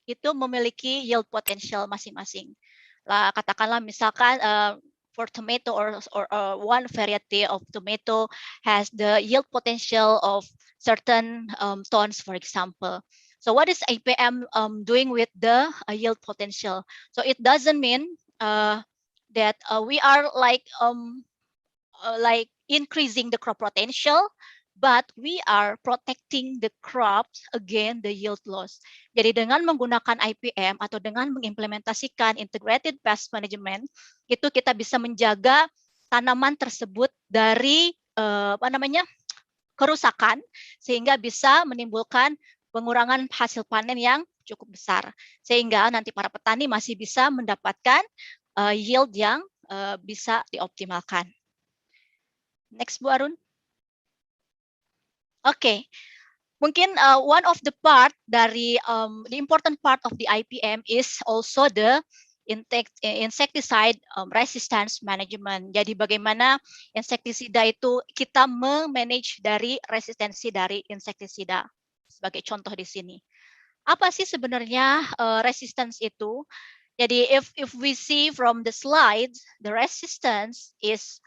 itu memiliki yield potential masing-masing. Lah katakanlah misalkan for tomato or one variety of tomato has the yield potential of certain tons, for example. So what is IPM doing with the yield potential? So it doesn't mean that we are like increasing the crop potential, but we are protecting the crops against the yield loss. Jadi dengan menggunakan IPM atau dengan mengimplementasikan integrated pest management, itu kita bisa menjaga tanaman tersebut dari kerusakan sehingga bisa menimbulkan pengurangan hasil panen yang cukup besar, sehingga nanti para petani masih bisa mendapatkan yield yang bisa dioptimalkan. Next, Bu Arun. Oke, mungkin one of the part dari the important part of the IPM is also the insecticide resistance management. Jadi bagaimana insektisida itu kita memanage dari resistensi dari insektisida. Sebagai contoh di sini. Apa sih sebenarnya resistance itu? Jadi if we see from the slides, the resistance is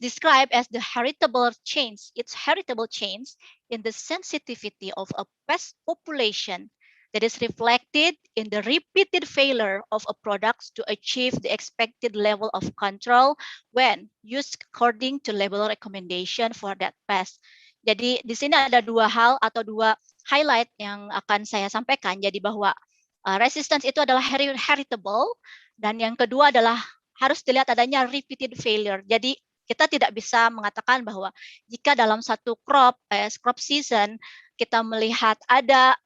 described as the heritable change. It's heritable change in the sensitivity of a pest population that is reflected in the repeated failure of a product to achieve the expected level of control when used according to label recommendation for that pest. Jadi di sini ada dua hal atau dua highlight yang akan saya sampaikan. Jadi bahwa resistance itu adalah heritable dan yang kedua adalah harus dilihat adanya repeated failure. Jadi kita tidak bisa mengatakan bahwa jika dalam satu crop season kita melihat ada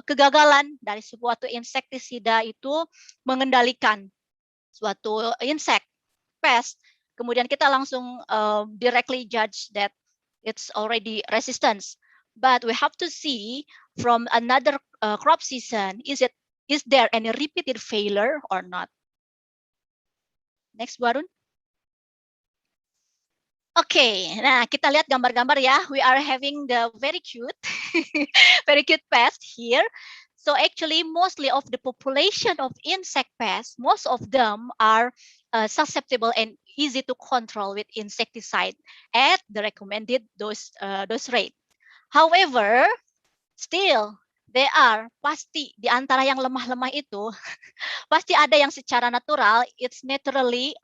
kegagalan dari suatu insektisida itu mengendalikan suatu insect pest, kemudian kita langsung directly judge that it's already resistance. But we have to see from another crop season, is there any repeated failure or not? Next, Bu Arun. Oke, nah kita lihat gambar-gambar ya. We are having the very cute, very cute pest here. So actually, mostly of the population of insect pests, most of them are susceptible and easy to control with insecticide at the recommended dose rate. However, still there are pasti di antara yang lemah-lemah itu pasti ada yang secara natural it's naturally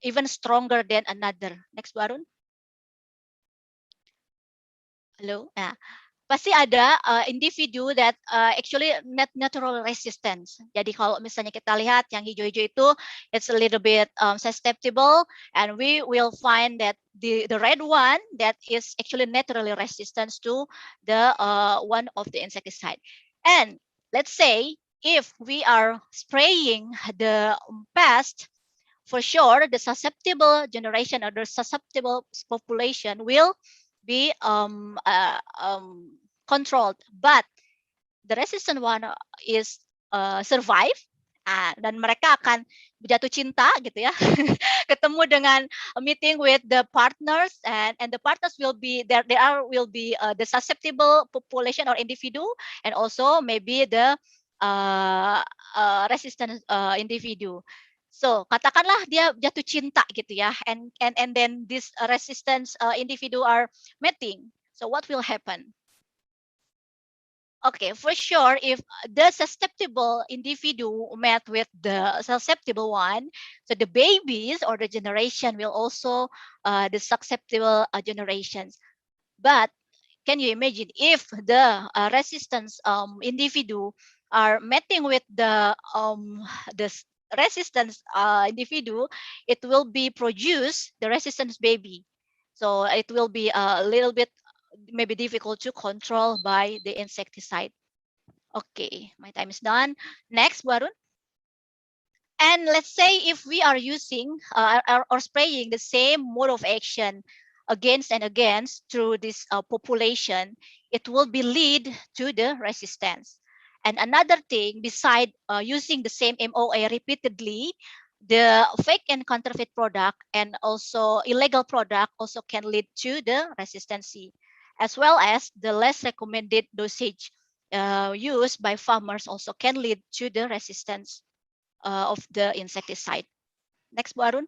even stronger than another. Next, Bu Arun. Halo. Nah, pasti ada individu that actually natural resistance. Jadi kalau misalnya kita lihat yang hijau-hijau itu, it's a little bit susceptible, and we will find that the red one that is actually naturally resistant to the one of the insecticide. And let's say if we are spraying the pest, for sure the susceptible generation or the susceptible population will be controlled, but the resistant one is survive, dan mereka akan jatuh cinta gitu ya, ketemu dengan meeting with the partners, and the partners will be there will be the susceptible population or individu, and also maybe the resistant individu. So katakanlah dia jatuh cinta gitu ya, and then this resistance individu are mating. So what will happen? Okay, for sure, if the susceptible individu met with the susceptible one, so the babies or the generation will also the susceptible generations. But can you imagine if the resistance individu are mating with the resistance individu, it will be produce the resistance baby. So it will be a little bit maybe difficult to control by the insecticide. Okay, my time is done. Next, Bu Arun. And let's say if we are using or spraying the same mode of action against and against through this population, it will be lead to the resistance. And another thing, beside using the same MOA repeatedly, the fake and counterfeit product and also illegal product also can lead to the resistance, as well as the less recommended dosage used by farmers also can lead to the resistance of the insecticide. Next, Bu Arun.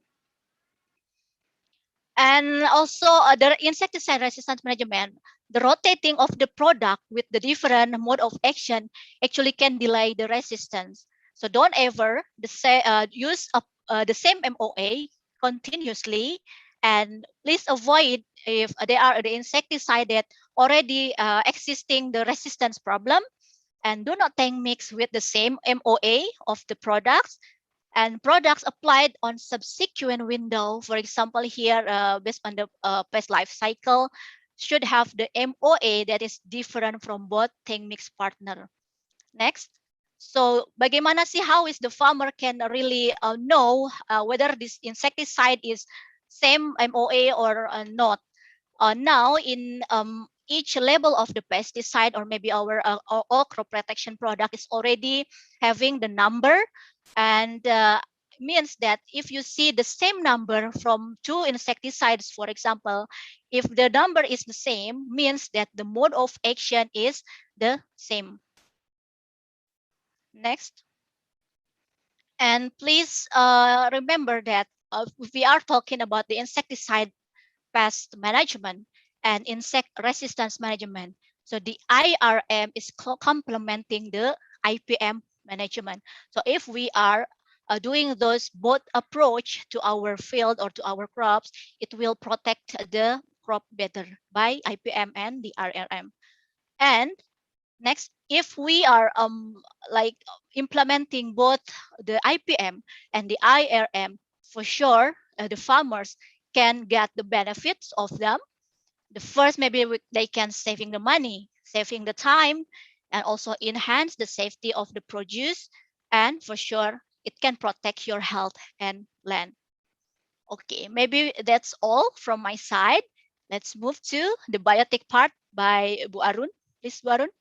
And also the insecticide resistance management, the rotating of the product with the different mode of action actually can delay the resistance. So don't ever use the same MOA continuously, and please avoid if there are the insecticide that already existing the resistance problem, and do not take mix with the same MOA of the products and products applied on subsequent window. For example, here based on the pest life cycle, should have the MOA that is different from both tank mix partner. Next. So bagaimana sih, how is the farmer can really know whether this insecticide is same MOA or not? Now in each label of the pesticide or maybe our all crop protection product is already having the number, and means that if you see the same number from two insecticides, for example, if the number is the same, means that the mode of action is the same. Next. And please remember that if we are talking about the insecticide pest management and insect resistance management, so the IRM is complementing the IPM management. So if we are doing those both approach to our field or to our crops, it will protect the crop better by IPM and the RRM. And next, if we are like implementing both the IPM and the IRM, for sure the farmers can get the benefits of them. The first, maybe they can saving the money, saving the time, and also enhance the safety of the produce. And for sure, it can protect your health and land. Okay, maybe that's all from my side. Let's move to the biotech part by Bu Arun. Please, Bu Arun.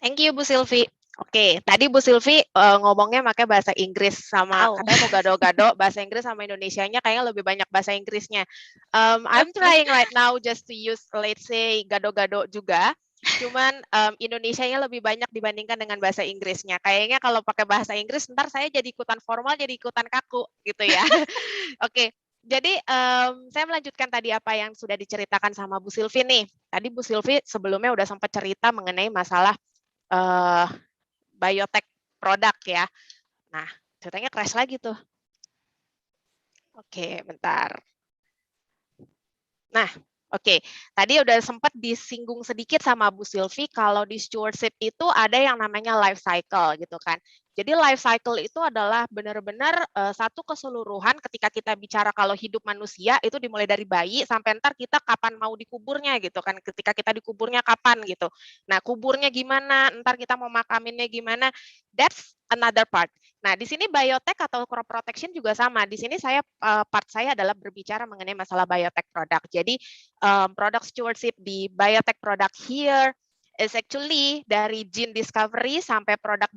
Thank you, Bu Silvi. Oke, tadi Bu Silvi ngomongnya pakai bahasa Inggris sama katanya mau gado-gado, bahasa Inggris sama Indonesianya kayaknya lebih banyak bahasa Inggrisnya. I'm trying right now just to use, let's say, gado-gado juga. Cuman Indonesianya lebih banyak dibandingkan dengan bahasa Inggrisnya. Kayaknya kalau pakai bahasa Inggris, ntar saya jadi ikutan formal, jadi ikutan kaku gitu ya. Oke. Jadi saya melanjutkan tadi apa yang sudah diceritakan sama Bu Silvi nih. Tadi Bu Silvi sebelumnya udah sempat cerita mengenai masalah biotech produk ya. Nah, ceritanya crash lagi tuh. Oke, bentar. Nah, oke. Tadi udah sempat disinggung sedikit sama Bu Silvi kalau di stewardship itu ada yang namanya life cycle gitu kan. Jadi life cycle itu adalah benar-benar satu keseluruhan ketika kita bicara kalau hidup manusia itu dimulai dari bayi sampai ntar kita kapan mau dikuburnya gitu kan. Ketika kita dikuburnya kapan gitu. Nah, kuburnya gimana, ntar kita mau makaminnya gimana, that's another part. Nah, di sini biotech atau crop protection juga sama. Di sini part saya adalah berbicara mengenai masalah biotech product. Jadi product stewardship di biotech product here is actually dari gene discovery sampai product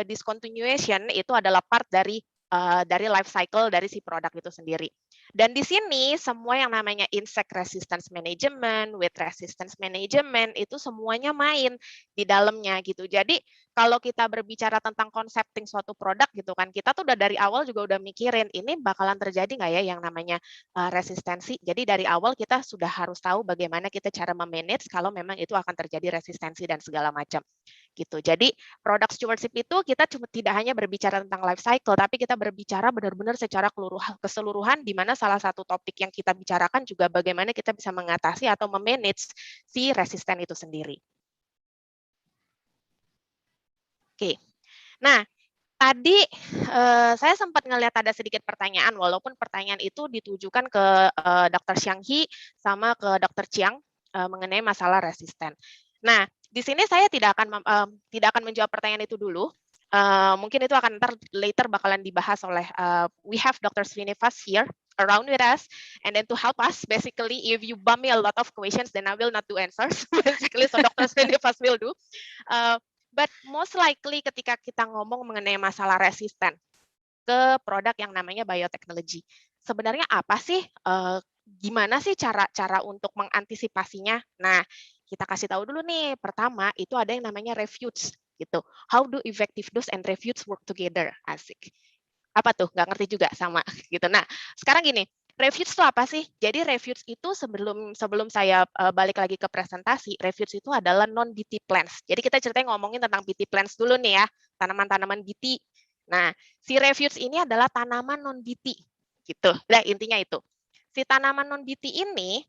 discontinuation itu adalah part dari life cycle dari si produk itu sendiri. Dan di sini semua yang namanya insect resistance management, weed resistance management itu semuanya main di dalamnya gitu. Jadi kalau kita berbicara tentang concepting suatu produk gitu kan, kita tuh udah dari awal juga udah mikirin ini bakalan terjadi nggak ya yang namanya resistensi. Jadi dari awal kita sudah harus tahu bagaimana kita cara memanage kalau memang itu akan terjadi resistensi dan segala macam gitu. Jadi product stewardship itu kita cuma tidak hanya berbicara tentang life cycle, tapi kita berbicara benar-benar secara keseluruhan di mana salah satu topik yang kita bicarakan juga bagaimana kita bisa mengatasi atau memanage si resisten itu sendiri. Oke, nah tadi saya sempat ngelihat ada sedikit pertanyaan, walaupun pertanyaan itu ditujukan ke Dr. Xiang He sama ke Dr. Chiang mengenai masalah resisten. Nah, di sini saya tidak akan menjawab pertanyaan itu dulu. mungkin itu akan later bakalan dibahas oleh we have Dr. Srinivas here around with us, and then to help us basically if you bump me a lot of questions then I will not do answers basically, so Dr. Srinivas will do. But most likely ketika kita ngomong mengenai masalah resisten ke produk yang namanya biotechnology, sebenarnya apa sih, gimana sih cara untuk mengantisipasinya? Nah, kita kasih tahu dulu nih. Pertama, itu ada yang namanya refuge gitu. How do effective dose and refuge work together? Asik. Apa tuh? Nggak ngerti juga sama gitu. Nah, sekarang gini, refuge itu apa sih? Jadi refuge itu sebelum saya balik lagi ke presentasi, refuge itu adalah non-BT plants. Jadi kita ceritanya ngomongin tentang BT plants dulu nih ya, tanaman-tanaman BT. Nah, si refuge ini adalah tanaman non-BT gitu. Nah, intinya itu. Si tanaman non-BT ini,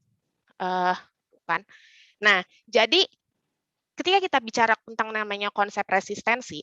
nah, jadi ketika kita bicara tentang namanya konsep resistensi,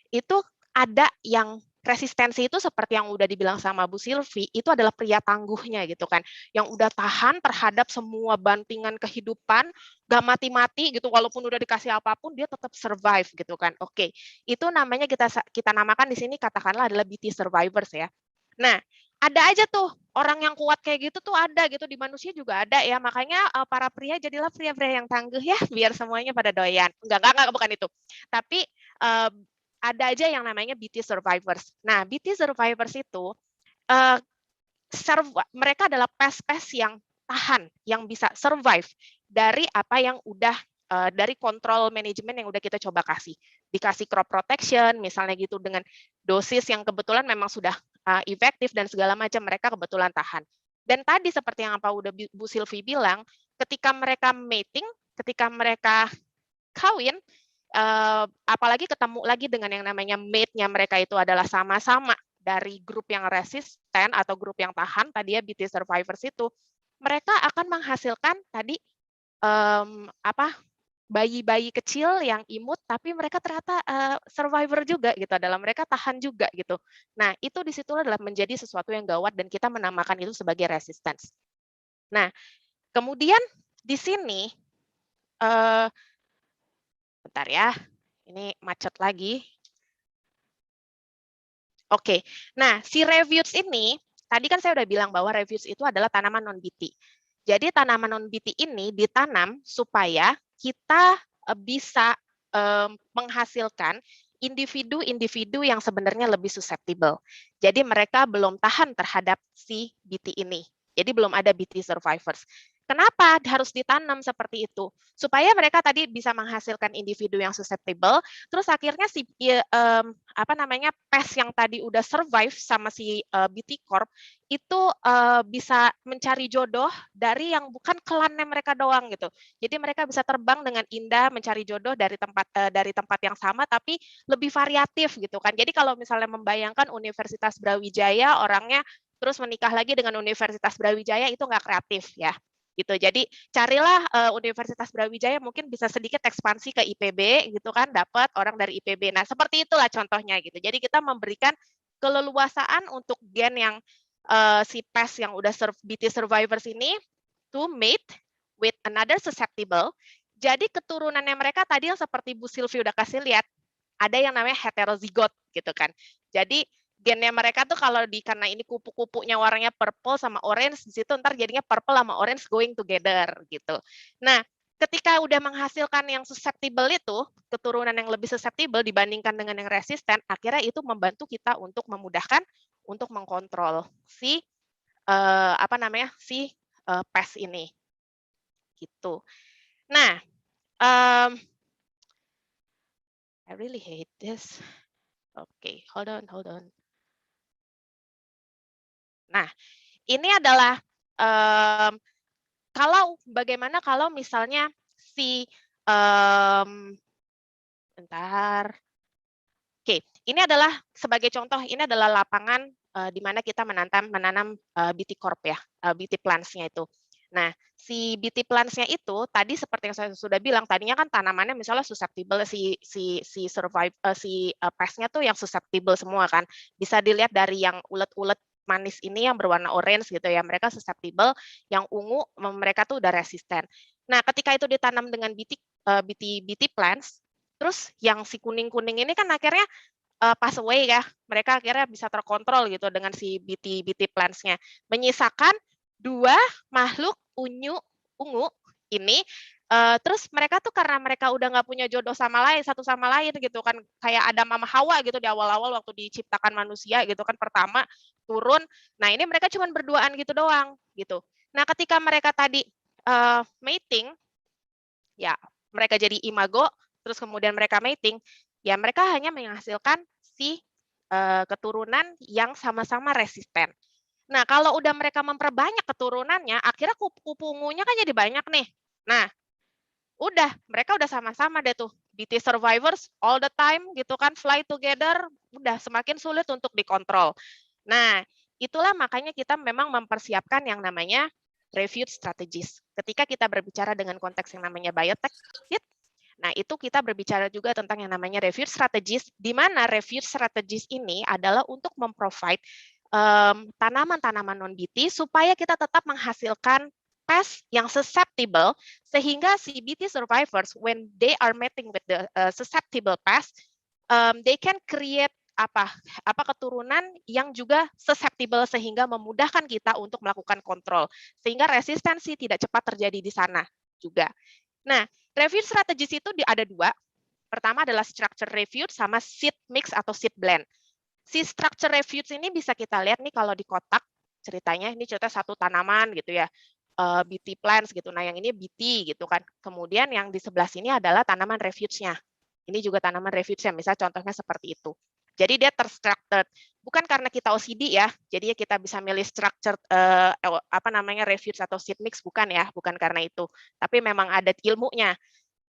itu ada yang resistensi itu seperti yang udah dibilang sama Bu Silvi, itu adalah pria tangguhnya gitu kan, yang udah tahan terhadap semua bantingan kehidupan, gak mati-mati gitu, walaupun udah dikasih apapun dia tetap survive gitu kan. Oke, itu namanya kita namakan di sini katakanlah adalah BT survivors ya. Nah, ada aja tuh orang yang kuat kayak gitu tuh ada gitu, di manusia juga ada ya, makanya para pria jadilah pria-pria yang tangguh ya, biar semuanya pada doyan. Enggak, bukan itu. Tapi ada aja yang namanya BT survivors. Nah, BT survivors itu mereka adalah pes-pes yang tahan, yang bisa survive dari apa yang udah dari kontrol manajemen yang udah kita coba kasih. Dikasih crop protection, misalnya gitu, dengan dosis yang kebetulan memang sudah efektif dan segala macam, mereka kebetulan tahan. Dan tadi seperti yang apa udah Bu Silvi bilang, ketika mereka mating, ketika mereka kawin, apalagi ketemu lagi dengan yang namanya mate-nya mereka itu adalah sama-sama dari grup yang resisten atau grup yang tahan, tadi ya BT survivors itu, mereka akan menghasilkan tadi bayi-bayi kecil yang imut, tapi mereka ternyata survivor juga gitu, adalah mereka tahan juga gitu. Nah, itu di situ adalah menjadi sesuatu yang gawat dan kita menamakan itu sebagai resistance. Nah, kemudian di sini, bentar ya, ini macet lagi. Oke, nah si refuge ini, tadi kan saya udah bilang bahwa refuge itu adalah tanaman non-BT. Jadi tanaman non-BT ini ditanam supaya kita bisa menghasilkan individu-individu yang sebenarnya lebih susceptible. Jadi mereka belum tahan terhadap si BT ini. Jadi belum ada BT survivors. Kenapa harus ditanam seperti itu? Supaya mereka tadi bisa menghasilkan individu yang susceptible, terus akhirnya si pes yang tadi udah survive sama si BT Corp itu bisa mencari jodoh dari yang bukan klannya mereka doang gitu. Jadi mereka bisa terbang dengan indah mencari jodoh dari tempat yang sama tapi lebih variatif gitu kan. Jadi kalau misalnya membayangkan Universitas Brawijaya orangnya terus menikah lagi dengan Universitas Brawijaya itu nggak kreatif ya. Gitu. Jadi carilah Universitas Brawijaya mungkin bisa sedikit ekspansi ke IPB gitu kan, dapat orang dari IPB. Nah, seperti itulah contohnya gitu. Jadi kita memberikan keleluasaan untuk gen yang si pes yang udah BT survivors ini to mate with another susceptible. Jadi keturunannya mereka tadi yang seperti Bu Silvi udah kasih lihat, ada yang namanya heterozigot gitu kan. Jadi gennya mereka tuh kalau karena ini kupu-kupunya warnanya purple sama orange, di situ ntar jadinya purple sama orange going together gitu. Nah, ketika udah menghasilkan yang susceptible itu, keturunan yang lebih susceptible dibandingkan dengan yang resisten, akhirnya itu membantu kita untuk memudahkan untuk mengkontrol si pes ini. Gitu. Nah, I really hate this. Okay, hold on. Nah, ini adalah bagaimana kalau misalnya si bentar. Oke, ini adalah sebagai contoh, ini adalah lapangan di mana kita menanam BT Corp ya, BT plants-nya itu. Nah, si BT plants-nya itu tadi seperti yang saya sudah bilang, tadinya kan tanamannya misalnya susceptible si pestnya tuh yang susceptible semua kan. Bisa dilihat dari yang ulet-ulet manis ini yang berwarna orange gitu ya, mereka susceptible, yang ungu mereka tuh udah resisten. Nah, ketika itu ditanam dengan BT plants, terus yang si kuning-kuning ini kan akhirnya pass away ya, mereka akhirnya bisa terkontrol gitu dengan si BT plants-nya. Menyisakan 2 makhluk ungu ini, terus mereka tuh karena mereka udah nggak punya jodoh sama lain, satu sama lain gitu kan, kayak Adam sama Hawa gitu di awal-awal waktu diciptakan manusia gitu kan, pertama turun, nah ini mereka cuma berduaan gitu doang gitu. Nah ketika mereka tadi mating, ya mereka jadi imago, terus kemudian mereka mating, ya mereka hanya menghasilkan si keturunan yang sama-sama resisten. Nah, kalau udah mereka memperbanyak keturunannya, akhirnya kupu-kupu ungunya kan jadi banyak nih. Nah, udah mereka udah sama-sama deh tuh, BT survivors all the time gitu kan, fly together, udah semakin sulit untuk dikontrol. Nah, itulah makanya kita memang mempersiapkan yang namanya refuge strategies. Ketika kita berbicara dengan konteks yang namanya biotech, nah itu kita berbicara juga tentang yang namanya refuge strategies, di mana refuge strategies ini adalah untuk memprovide tanaman-tanaman non-BT supaya kita tetap menghasilkan pest yang susceptible, sehingga si BT survivors, when they are mating with the susceptible pest, they can create keturunan yang juga susceptible sehingga memudahkan kita untuk melakukan kontrol, sehingga resistensi tidak cepat terjadi di sana juga. Nah, refuge strategies itu ada 2. Pertama adalah structure refuge sama seed mix atau seed blend. Si structure refuge ini bisa kita lihat nih kalau di kotak ceritanya, ini cerita satu tanaman gitu ya, BT plants gitu. Nah yang ini BT gitu kan. Kemudian yang di sebelah sini adalah tanaman refuge-nya. Ini juga tanaman refuge-nya, misalnya contohnya seperti itu. Jadi dia terstructured. Bukan karena kita OCD ya, jadi kita bisa milih structured refuge atau seed mix, bukan ya, bukan karena itu. Tapi memang ada ilmunya.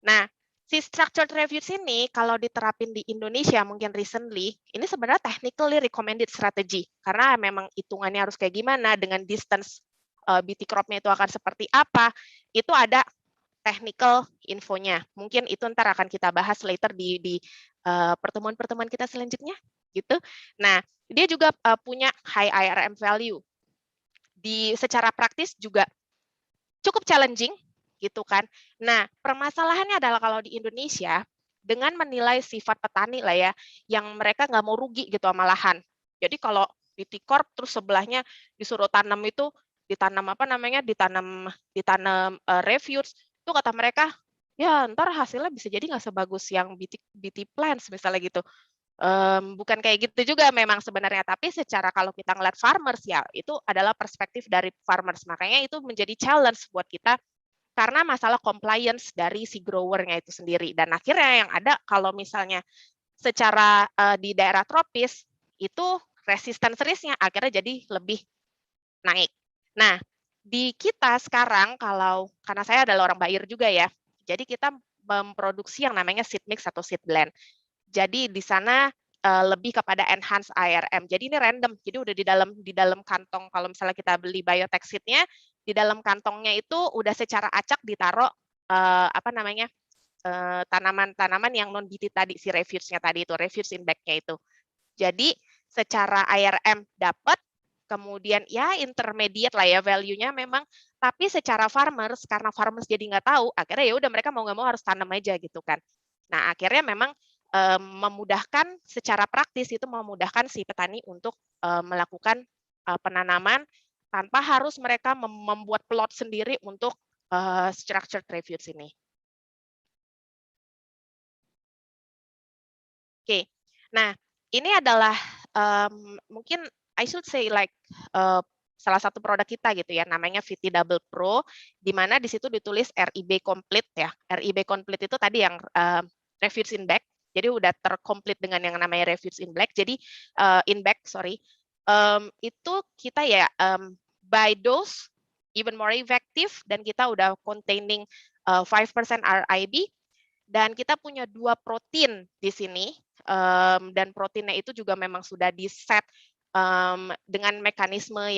Nah, si structured refuge ini kalau diterapin di Indonesia mungkin recently, ini sebenarnya technically recommended strategy karena memang hitungannya harus kayak gimana, dengan distance BT crop-nya itu akan seperti apa, itu ada technical infonya. Mungkin itu ntar akan kita bahas later di pertemuan-pertemuan kita selanjutnya gitu. Nah, dia juga punya high IRM value. Secara praktis juga cukup challenging gitu kan. Nah, permasalahannya adalah kalau di Indonesia dengan menilai sifat petani lah ya, yang mereka nggak mau rugi gitu sama lahan. Jadi kalau di T-Corp terus sebelahnya disuruh tanam itu ditanam refuge, itu kata mereka ya ntar hasilnya bisa jadi nggak sebagus yang BT plants misalnya gitu. Bukan kayak gitu juga memang sebenarnya, tapi secara kalau kita ngeliat farmers ya itu adalah perspektif dari farmers, makanya itu menjadi challenge buat kita karena masalah compliance dari si growernya itu sendiri. Dan akhirnya yang ada kalau misalnya secara di daerah tropis itu resistance risk-nya akhirnya jadi lebih naik. Nah, di kita sekarang karena saya adalah orang buyer juga ya, jadi kita memproduksi yang namanya seed mix atau seed blend. Jadi di sana lebih kepada enhanced IRM. Jadi ini random. Jadi udah di dalam kantong, kalau misalnya kita beli biotech seed-nya, di dalam kantongnya itu udah secara acak ditaruh tanaman-tanaman yang non BT tadi, si refuge-nya tadi itu, refuge in bag-nya itu. Jadi secara IRM dapat, kemudian ya intermediate lah ya value-nya memang, tapi secara farmers, karena farmers jadi nggak tahu, akhirnya ya udah mereka mau nggak mau harus tanam aja gitu kan. Nah akhirnya memang memudahkan secara praktis, itu memudahkan si petani untuk melakukan penanaman tanpa harus mereka membuat plot sendiri untuk structured refuge ini. Oke, nah ini adalah mungkin I should say like salah satu produk kita gitu ya, namanya VT Double Pro, di mana di situ ditulis RIB Complete ya. RIB Complete itu tadi yang refuge in bag, jadi udah terkomplit dengan yang namanya refuge in bag. Jadi in bag, itu kita ya by dose even more effective, dan kita udah containing 5% RIB, dan kita punya 2 protein di sini, dan proteinnya itu juga memang sudah di-set dengan mekanisme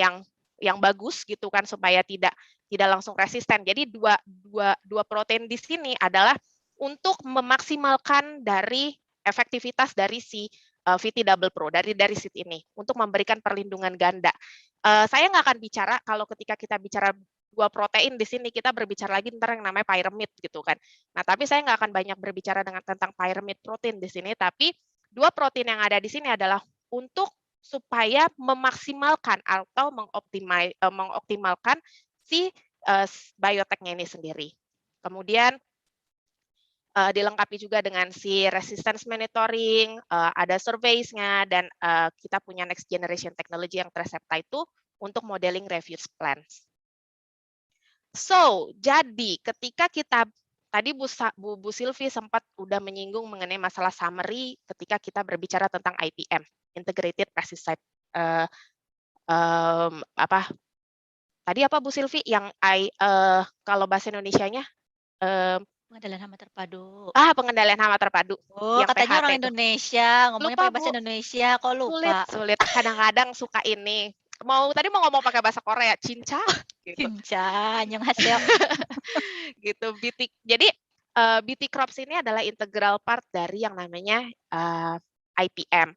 yang bagus gitu kan, supaya tidak langsung resisten. Jadi dua protein di sini adalah untuk memaksimalkan dari efektivitas dari si VT Double Pro dari seed ini untuk memberikan perlindungan ganda. Saya nggak akan bicara kalau ketika kita bicara 2 protein di sini, kita berbicara lagi tentang yang namanya pyramid gitu kan. Nah, tapi saya nggak akan banyak berbicara tentang pyramid protein di sini, tapi Dua protein yang ada di sini adalah untuk supaya memaksimalkan atau mengoptimalkan si bioteknya ini sendiri. Kemudian dilengkapi juga dengan si resistance monitoring, ada surveys-nya, dan kita punya next generation technology yang Tresepta itu untuk modeling refuge plants. So, jadi ketika kita tadi Bu Sylvie sempat udah menyinggung mengenai masalah summary ketika kita berbicara tentang IPM, Integrated Pesticide. Tadi apa Bu Sylvie? Yang kalau bahasa Indonesianya?
Pengendalian hama terpadu.
Pengendalian hama terpadu.
Oh,
yang
katanya
PHT
orang
itu.
Indonesia, ngomongnya pakai bahasa Indonesia, kok lupa?
Sulit. Kadang-kadang suka ini. Tadi mau ngomong pakai bahasa Korea, cinca. Gitu.
Cinca, annyeonghaseyo.
Gitu. Jadi BT crops ini adalah integral part dari yang namanya IPM.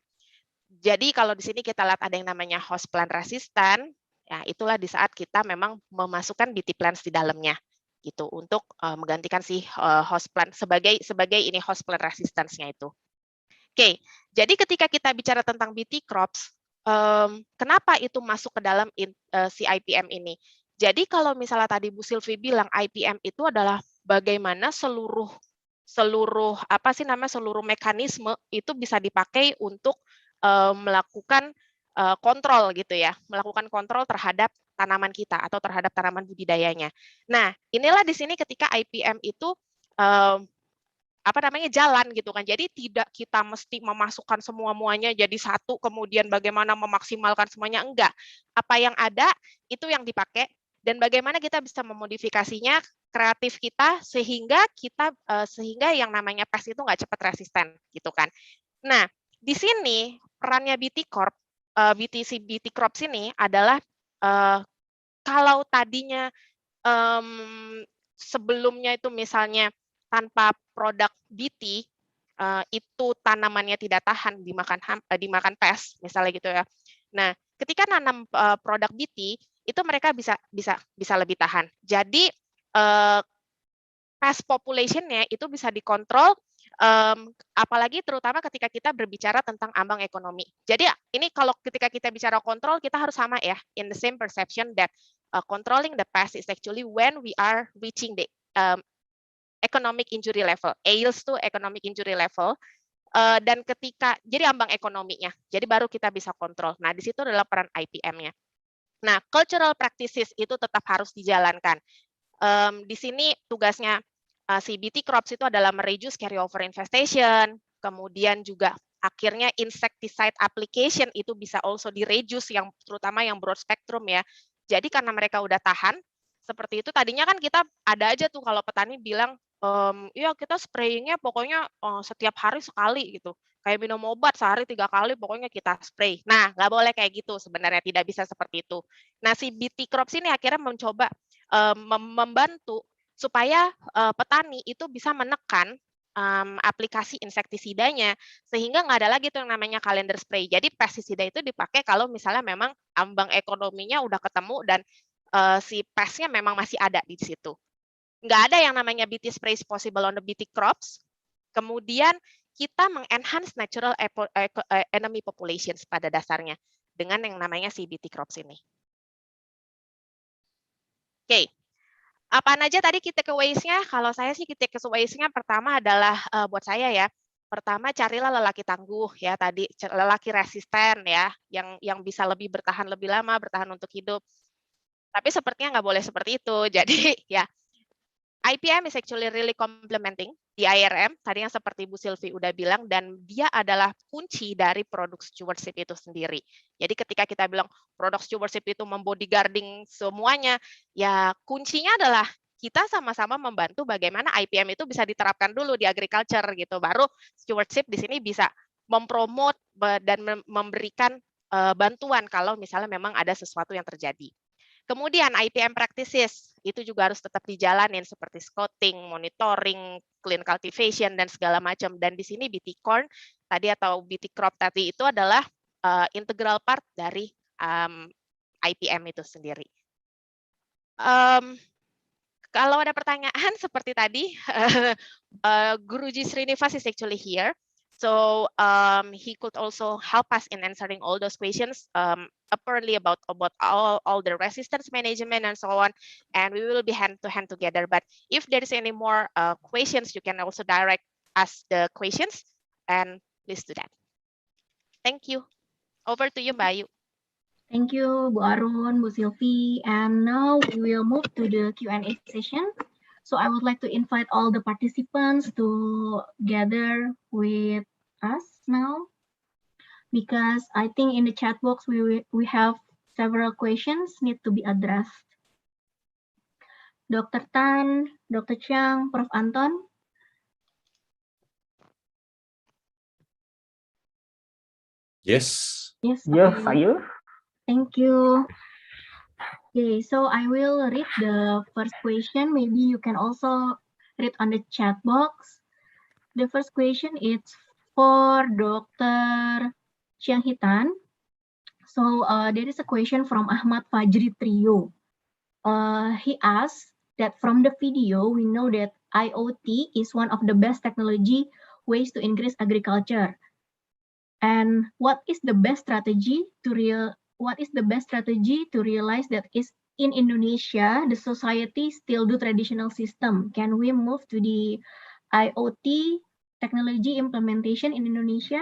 Jadi kalau di sini kita lihat ada yang namanya host plant resistant, ya itulah di saat kita memang memasukkan BT plants di dalamnya. Gitu untuk menggantikan si host plant sebagai ini host plant resistance-nya itu. Oke, jadi ketika kita bicara tentang BT crops, kenapa itu masuk ke dalam si IPM ini? Jadi kalau misalnya tadi Bu Sylvie bilang IPM itu adalah bagaimana seluruh mekanisme itu bisa dipakai untuk melakukan kontrol gitu ya, melakukan kontrol terhadap tanaman kita atau terhadap tanaman budidayanya. Nah, inilah di sini ketika IPM itu jalan gitu kan. Jadi tidak kita mesti memasukkan semua-muanya jadi satu, kemudian bagaimana memaksimalkan semuanya, enggak. Apa yang ada itu yang dipakai dan bagaimana kita bisa memodifikasinya kreatif kita sehingga yang namanya pest itu nggak cepat resisten gitu kan. Nah, di sini perannya BT Crops ini adalah kalau tadinya sebelumnya itu misalnya tanpa produk BT itu tanamannya tidak tahan dimakan pest misalnya gitu ya. Nah, ketika nanam produk BT itu mereka bisa lebih tahan. Jadi pest population-nya itu bisa dikontrol, apalagi terutama ketika kita berbicara tentang ambang ekonomi. Jadi ini kalau ketika kita bicara kontrol, kita harus sama ya, in the same perception that controlling the pest is actually when we are reaching the economic injury level, AILS to economic injury level, dan ketika, jadi ambang ekonominya, jadi baru kita bisa kontrol. Nah, di situ adalah peran IPM-nya. Nah, cultural practices itu tetap harus dijalankan. Di sini tugasnya si BT crops itu adalah mereduce carryover infestation, kemudian juga akhirnya insecticide application itu bisa also di-reduce, yang terutama yang broad spectrum ya. Jadi karena mereka udah tahan, seperti itu tadinya kan kita ada aja tuh kalau petani bilang, ya kita sprayingnya pokoknya setiap hari sekali gitu. Kayak minum obat sehari 3 kali pokoknya kita spray. Nah, nggak boleh kayak gitu sebenarnya, tidak bisa seperti itu. Nah, si BT crops ini akhirnya mencoba membantu supaya petani itu bisa menekan aplikasi insektisidanya sehingga nggak ada lagi tuh yang namanya kalender spray. Jadi pestisida itu dipakai kalau misalnya memang ambang ekonominya udah ketemu dan si pestnya memang masih ada di situ. Nggak ada yang namanya BT spray is possible on the BT crops. Kemudian kita mengenhance natural enemy populations pada dasarnya dengan yang namanya si BT crops ini. Oke, apaan aja tadi key takeaways-nya? Kalau saya sih key takeaways-nya pertama adalah buat saya ya. Pertama, carilah lelaki tangguh ya tadi, lelaki resisten ya, yang bisa lebih bertahan lebih lama, bertahan untuk hidup. Tapi sepertinya nggak boleh seperti itu. Jadi ya, IPM is actually really complementing di IRM, tadi yang seperti Bu Sylvie udah bilang, dan dia adalah kunci dari produk stewardship itu sendiri. Jadi ketika kita bilang produk stewardship itu membodyguarding semuanya, ya kuncinya adalah kita sama-sama membantu bagaimana IPM itu bisa diterapkan dulu di agriculture gitu. Baru stewardship di sini bisa mempromot dan memberikan bantuan kalau misalnya memang ada sesuatu yang terjadi. Kemudian IPM practices itu juga harus tetap dijalanin seperti scouting, monitoring, clean cultivation dan segala macam. Dan di sini BT corn tadi atau BT crop tadi itu adalah integral part dari IPM itu sendiri. Kalau ada pertanyaan seperti tadi, Guruji Srinivas is actually here. So he could also help us in answering all those questions, apparently about all the resistance management and so on. And we will be hand to hand together. But if there is any more questions, you can also direct us the questions, and please do that. Thank you. Over to you, Bayu.
Thank you, Bu Arun, Bu Sylvie. And now we will move to the Q&A session. So I would like to invite all the participants to gather with us now, because I think in the chat box we have several questions need to be addressed. Dr. Tan, Dr. Chiang, Prof. Anton.
Yes.
Yes,
Sayur.
Thank you. Okay, so I will read the first question. Maybe you can also read on the chat box. The first question is for Dr. Chiang Hitan. So there is a question from Ahmad Fajri Trio. He asks that from the video, we know that IoT is one of the best technology ways to increase agriculture. And what is the best strategy to realize that is in Indonesia, the society still do traditional system? Can we move to the IoT technology implementation in Indonesia?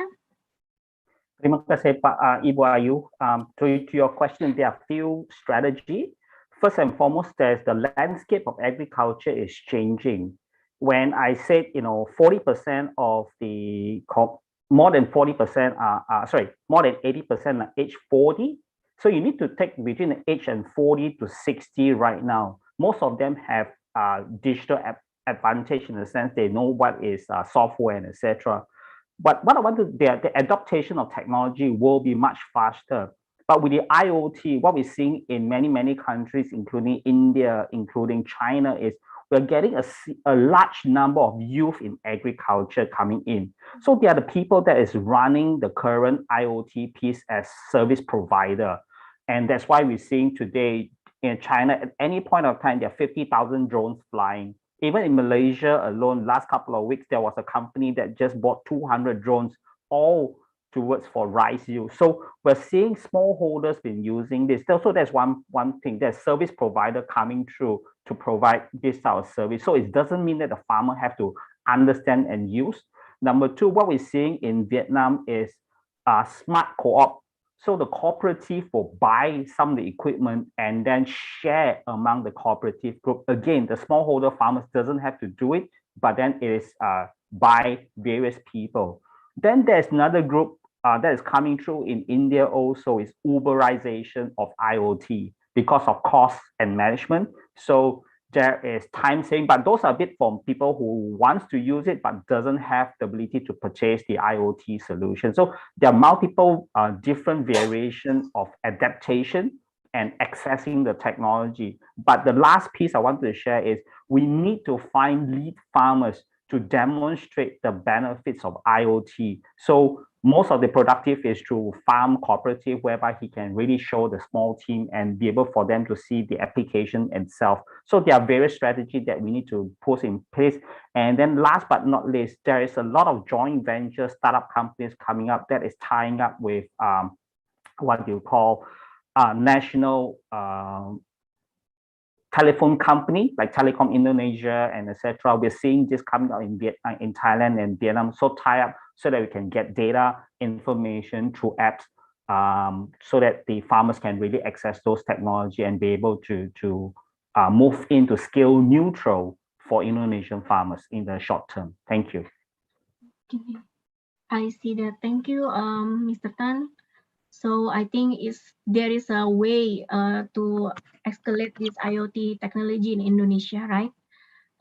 Terima kasih Pak Ibu Ayu. To your question, there are few strategy. First and foremost, there's the landscape of agriculture is changing. When I said 40% of the more than 80% are age 40. So you need to take between the age and 40 to 60 right now. Most of them have digital advantage in the sense they know what is software and etc. But what I want to, the adaptation of technology will be much faster. But with the IoT, what we're seeing in many countries, including India, including China, is we're getting a large number of youth in agriculture coming in. So they are the people that is running the current IoT piece as service provider. And that's why we're seeing today in China, at any point of time, there are 50,000 drones flying. Even in Malaysia alone, last couple of weeks, there was a company that just bought 200 drones, all towards for rice use. So we're seeing smallholders been using this. So that's one thing, there's service provider coming through to provide this type of service. So it doesn't mean that the farmer have to understand and use. Number two, what we're seeing in Vietnam is smart co-op. So the cooperative will buy some of the equipment and then share among the cooperative group. Again, the smallholder farmers doesn't have to do it, but then it is by various people. Then there's another group that is coming through in India also, is Uberization of IoT because of cost and management. So there is time saving, but those are a bit for people who wants to use it but doesn't have the ability to purchase the IoT solution. So there are multiple different variations of adaptation and accessing the technology. But the last piece I wanted to share is we need to find lead farmers to demonstrate the benefits of IoT. So most of the productive is through farm cooperative, whereby he can really show the small team and be able for them to see the application itself. So there are various strategies that we need to put in place. And then last but not least, there is a lot of joint venture startup companies coming up that is tying up with what you call national telephone company like Telecom Indonesia and etc. We're seeing this coming out in Thailand and Vietnam. So tie up so that we can get data information through apps, so that the farmers can really access those technology and be able to move into scale neutral for Indonesian farmers in the short term. Thank you.
I see that. Thank you, Mr. Tan. So I think there is a way to escalate this IoT technology in Indonesia, right?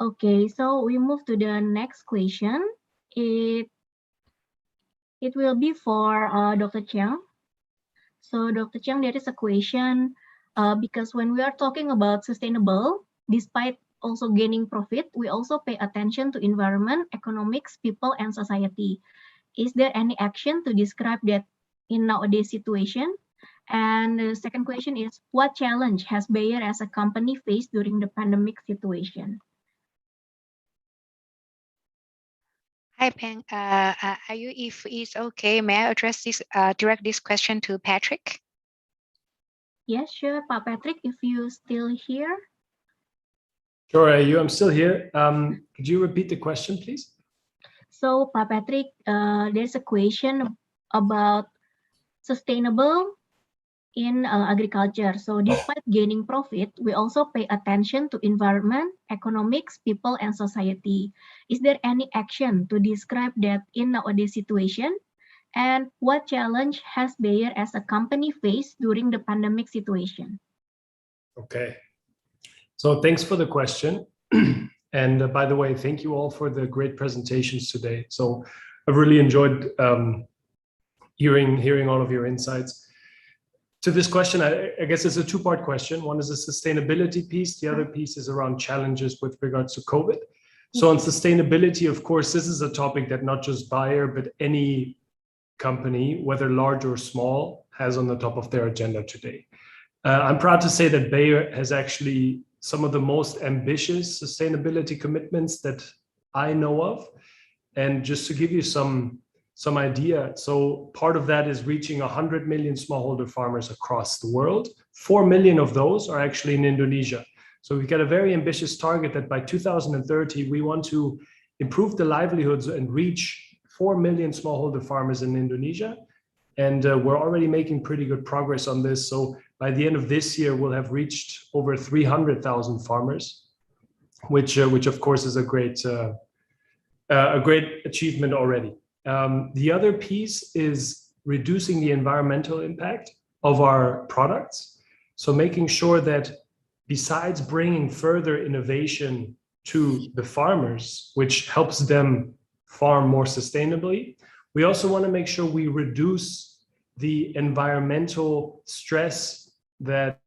Okay, so we move to the next question. It will be for Dr. Chiang. So Dr. Chiang, there is a question because when we are talking about sustainable, despite also gaining profit, we also pay attention to environment, economics, people, and society. Is there any action to describe that in nowadays situation? And the second question is, what challenge has Bayer as a company faced during the pandemic situation?
Hi, Peng. Are you, if it's okay, may I address this, direct this question to Patrick?
Yes, sure, Pak Patrick, if you still here.
Sure, I'm still here. Could you repeat the question, please?
So, Pak Patrick, there's a question about sustainable in agriculture. So despite gaining profit, we also pay attention to environment, economics, people, and society. Is there any action to describe that in nowadays situation? And what challenge has Bayer as a company faced during the pandemic situation?
Okay. So thanks for the question. And by the way, thank you all for the great presentations today. So I've really enjoyed hearing all of your insights. To this question, I guess it's a two-part question. One is a sustainability piece. The other piece is around challenges with regards to COVID. So on sustainability, of course, this is a topic that not just Bayer, but any company, whether large or small, has on the top of their agenda today. I'm proud to say that Bayer has actually some of the most ambitious sustainability commitments that I know of. And just to give you some idea, so part of that is reaching 100 million smallholder farmers across the world. 4 million of those are actually in Indonesia. So we've got a very ambitious target that by 2030, we want to improve the livelihoods and reach 4 million smallholder farmers in Indonesia. And we're already making pretty good progress on this. So by the end of this year, we'll have reached over 300,000 farmers, which of course is a great achievement already. The other piece is reducing the environmental impact of our products. So making sure that besides bringing further innovation to the farmers, which helps them farm more sustainably, we also want to make sure we reduce the environmental stress that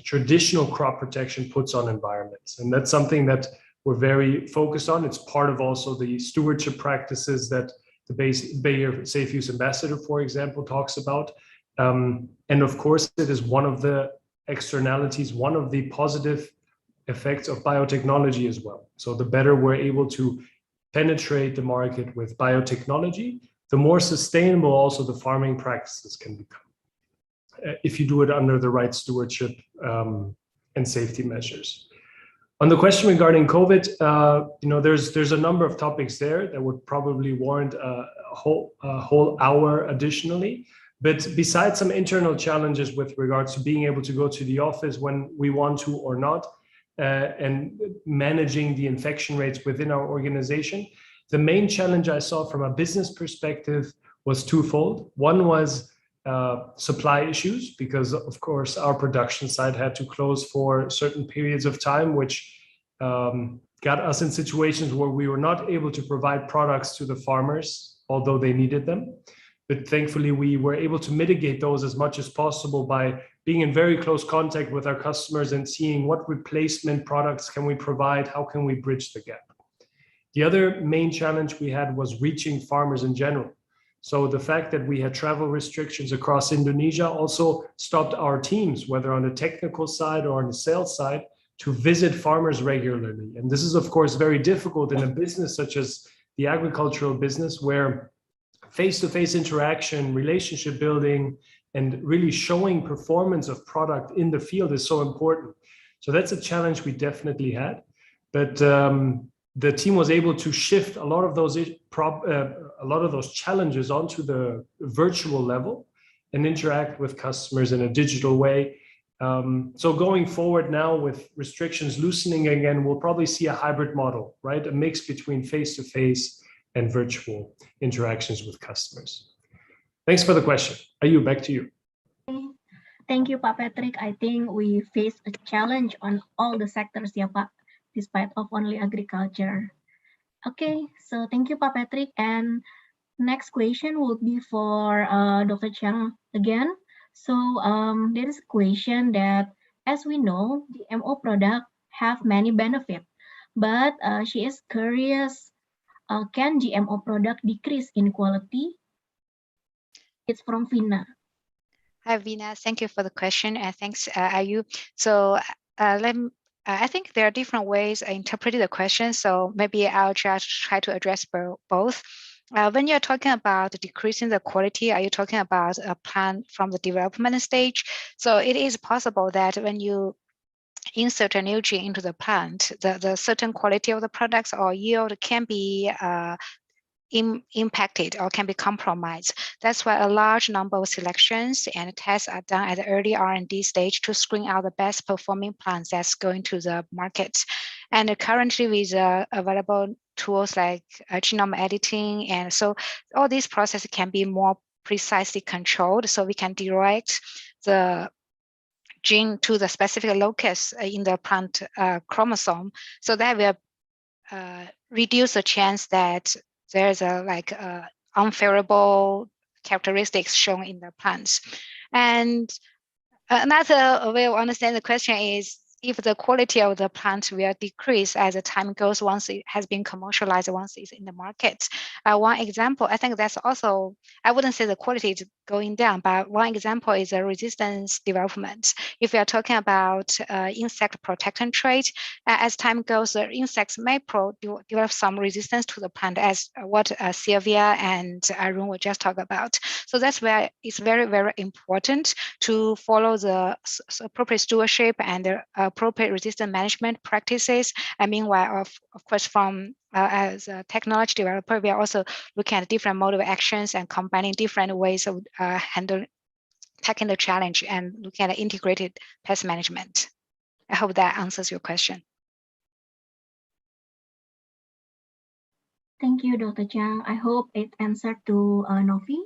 traditional crop protection puts on environments. And that's something that we're very focused on. It's part of also the stewardship practices that the Bayer Safe Use Ambassador, for example, talks about. And of course, it is one of the externalities, one of the positive effects of biotechnology as well. So the better we're able to penetrate the market with biotechnology, the more sustainable also the farming practices can become, if you do it under the right stewardship and safety measures. On the question regarding COVID, there's a number of topics there that would probably warrant a whole hour additionally. But besides some internal challenges with regards to being able to go to the office when we want to or not, and managing the infection rates within our organization, the main challenge I saw from a business perspective was twofold. One was supply issues, because of course our production side had to close for certain periods of time, which got us in situations where we were not able to provide products to the farmers, although they needed them. But thankfully, we were able to mitigate those as much as possible by being in very close contact with our customers and seeing what replacement products can we provide, how can we bridge the gap. The other main challenge we had was reaching farmers in general. So the fact that we had travel restrictions across Indonesia also stopped our teams, whether on the technical side or on the sales side, to visit farmers regularly. And this is, of course, very difficult in a business such as the agricultural business, where face-to-face interaction, relationship building, and really showing performance of product in the field is so important. So that's a challenge we definitely had. But the team was able to shift a lot of those challenges onto the virtual level and interact with customers in a digital way. So going forward now with restrictions loosening again, we'll probably see a hybrid model, right? A mix between face-to-face and virtual interactions with customers. Thanks for the question. Ayu, back to you.
Thank you, Pak Patrick. I think we face a challenge on all the sectors, ya Pak, despite of only agriculture. Okay, so thank you, Pak Patrick. And next question would be for Dr. Chiang again. So there is a question that, as we know, GMO products have many benefits, but she is curious, can GMO product decrease in quality? It's from Vina.
Hi, Vina. Thank you for the question, and thanks, Ayu. So I think there are different ways of interpreting the question, so maybe I'll just try to address both. When you're talking about decreasing the quality, are you talking about a plan from the development stage? So it is possible that when you insert a new gene into the plant, the certain quality of the products or yield can be impacted or can be compromised. That's why a large number of selections and tests are done at the early R&D stage to screen out the best performing plants that's going to the market. And currently with available tools like genome editing, and so all these processes can be more precisely controlled, so we can direct the gene to the specific locus in the plant chromosome, so that will reduce the chance that there's a unfavorable characteristics shown in the plants. And another way of understanding the question is if the quality of the plant will decrease as the time goes once it has been commercialized, once it's in the market. One example, I think that's also, I wouldn't say the quality is going down, but one example is a resistance development. If we are talking about insect protection trait, as time goes, the insects may develop some resistance to the plant, as what Sylvia and Arun will just talk about. So that's where it's very, very important to follow the appropriate stewardship and the appropriate resistance management practices. And meanwhile, of course, from as a technology developer, we are also looking at different mode of actions and combining different ways of tackling the challenge and looking at integrated pest management. I hope that answers your question.
Thank you, Dr. Chang. I hope it answered to Novi.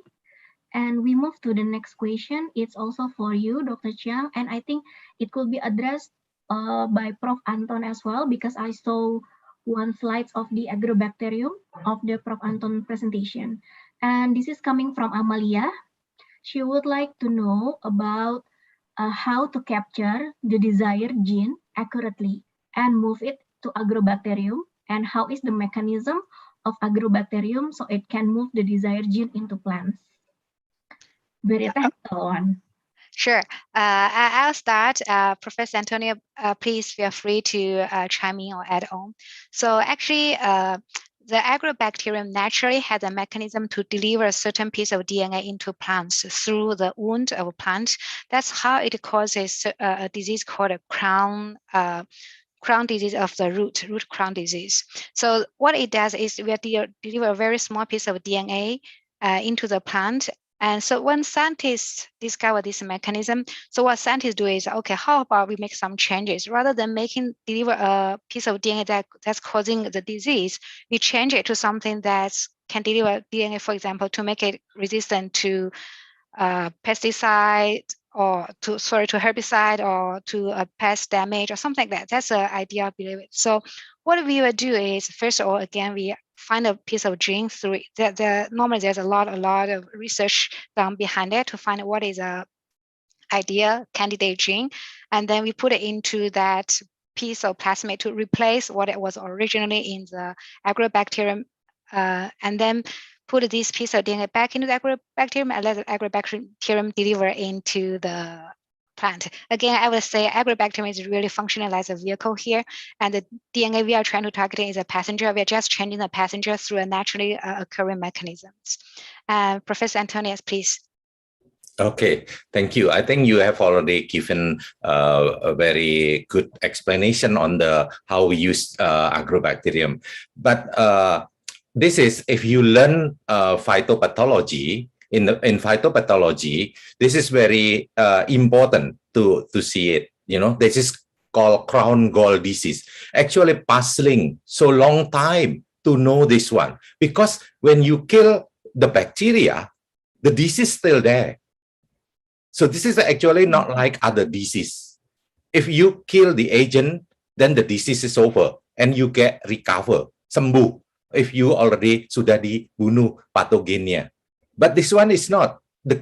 And we move to the next question. It's also for you, Dr. Chiang, and I think it could be addressed by Prof. Anton as well, because I saw one slide of the agrobacterium of the Prof. Anton presentation. And this is coming from Amalia. She would like to know about how to capture the desired gene accurately and move it to agrobacterium, and how is the mechanism of agrobacterium so it can move the desired gene into plants. Very technical one.
Sure. I'll start. Professor Antonio, please feel free to chime in or add on. So actually, the agrobacterium naturally has a mechanism to deliver a certain piece of DNA into plants through the wound of a plant. That's how it causes a disease called a crown disease of the root crown disease. So what it does is we deliver a very small piece of DNA into the plant. And so when scientists discover this mechanism, so what scientists do is, okay, how about we make some changes? Rather than deliver a piece of DNA that's causing the disease, we change it to something that can deliver DNA, for example, to make it resistant to pesticide or to herbicide or to a pest damage or something like that. That's the idea, I believe it. So what we would do is, first of all, again, we find a piece of gene through it. Normally there's a lot of research done behind it to find what is a ideal candidate gene, and then we put it into that piece of plasmid to replace what it was originally in the agrobacterium, and then put this piece of DNA back into the agrobacterium and let the agrobacterium deliver into the plant. Again, I would say agrobacterium is really functioning as a vehicle here, and the DNA we are trying to target is a passenger. We are just changing the passenger through a naturally occurring mechanisms. Professor Antonius, please.
Okay, thank you. I think you have already given a very good explanation on how we use agrobacterium. But this is, if you learn phytopathology, in phytopathology, this is very important to see it. You know, this is called crown gall disease. Actually, puzzling so long time to know this one, because when you kill the bacteria, the disease is still there. So this is actually not like other disease. If you kill the agent, then the disease is over and you get recover, sembuh, if you already sudah dibunuh patogennya. But this one is not. The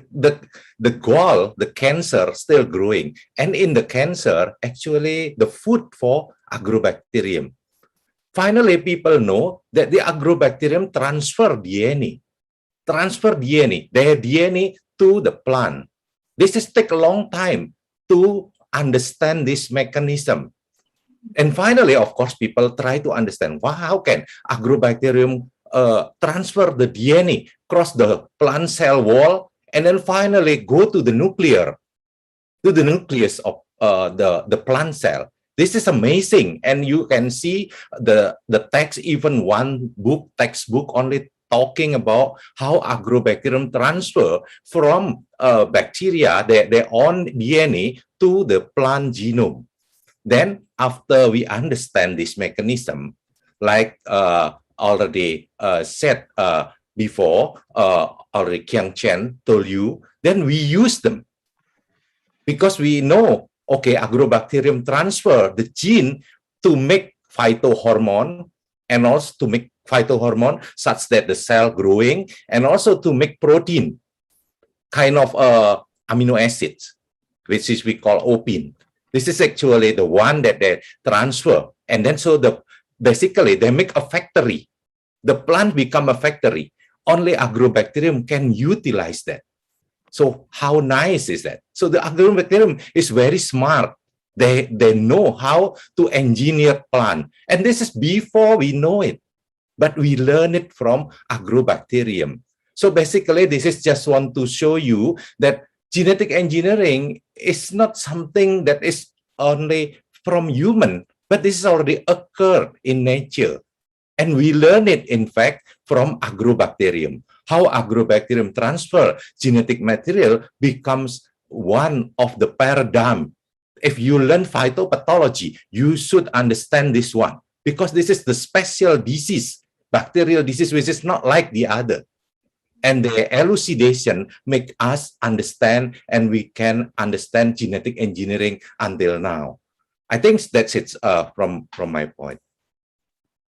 gall, the cancer still growing. And in the cancer, actually the food for agrobacterium. Finally, people know that the agrobacterium transfer DNA, their DNA to the plant. This is take a long time to understand this mechanism. And finally, of course, people try to understand, well, how can agrobacterium transfer the DNA across the plant cell wall and then finally go to the nucleus of the plant cell. This is amazing. And you can see the text, even one textbook only talking about how agrobacterium transfer from bacteria, their own DNA, to the plant genome. Then after we understand this mechanism, like already said before, already Kiang Chen told you, then we use them. Because we know, okay, agrobacterium transfer the gene to make phytohormone and also to make phytohormone such that the cell growing and also to make protein, kind of amino acids, which is we call opin. This is actually the one that they transfer. And then so basically they make a factory. The plant become a factory. Only agrobacterium can utilize that. So how nice is that? So the agrobacterium is very smart. They know how to engineer plant. And this is before we know it. But we learn it from agrobacterium. So basically, this is just want to show you that genetic engineering is not something that is only from human, but this is already occurred in nature. And we learn it, in fact, from agrobacterium. How agrobacterium transfer genetic material becomes one of the paradigm. If you learn phytopathology, you should understand this one, because this is the special disease, bacterial disease, which is not like the other. And the elucidation make us understand, and we can understand genetic engineering until now. I think that's it from my point.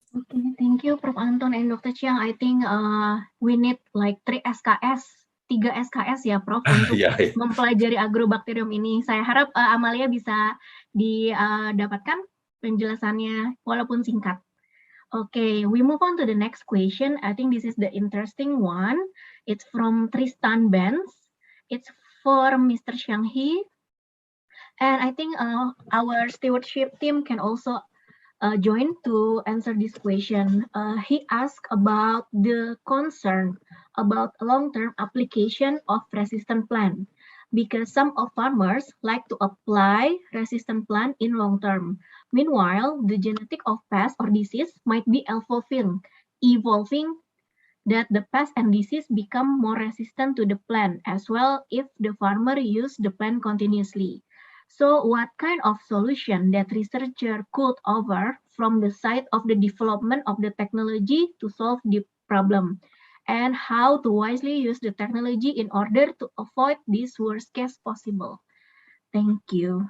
Okay, thank you, Prof. Anton and Dr. Chiang. I think we need like 3 SKS, 3 SKS ya, Prof, untuk mempelajari agrobacterium ini. Saya harap Amalia bisa didapatkan penjelasannya walaupun singkat. Okay, we move on to the next question. I think this is the interesting one. It's from Tristan Benz. It's for Mr. Xiang He. And I think our stewardship team can also join to answer this question. He asked about the concern about long-term application of resistant plant, because some of farmers like to apply resistant plant in long term. Meanwhile, the genetic of pest or disease might be evolving that the pest and disease become more resistant to the plant as well if the farmer use the plant continuously. So what kind of solution that researcher could offer from the side of the development of the technology to solve the problem, and how to wisely use the technology in order to avoid this worst case possible? Thank you.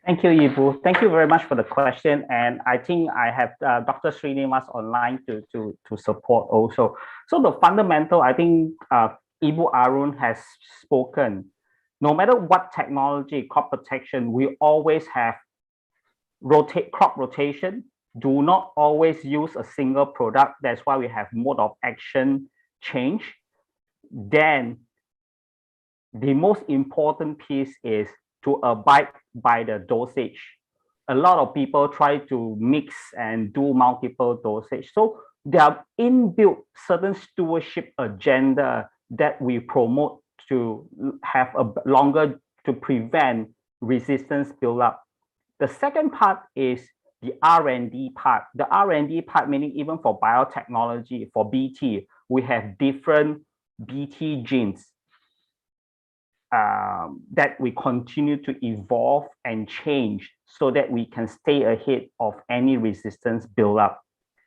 Thank you, Ibu. Thank you very much for the question. And I think I have Dr. Sriniwas online to support also. So the fundamental, I think Ibu Arun has spoken. No matter what technology, crop protection, we always have crop rotation. Do not always use a single product. That's why we have mode of action change. Then the most important piece is to abide by the dosage. A lot of people try to mix and do multiple dosage. So there are inbuilt certain stewardship agenda that we promote to have a longer, to prevent resistance buildup. The second part is the R&D part. The R&D part, meaning even for biotechnology, for BT, we have different BT genes that we continue to evolve and change so that we can stay ahead of any resistance buildup.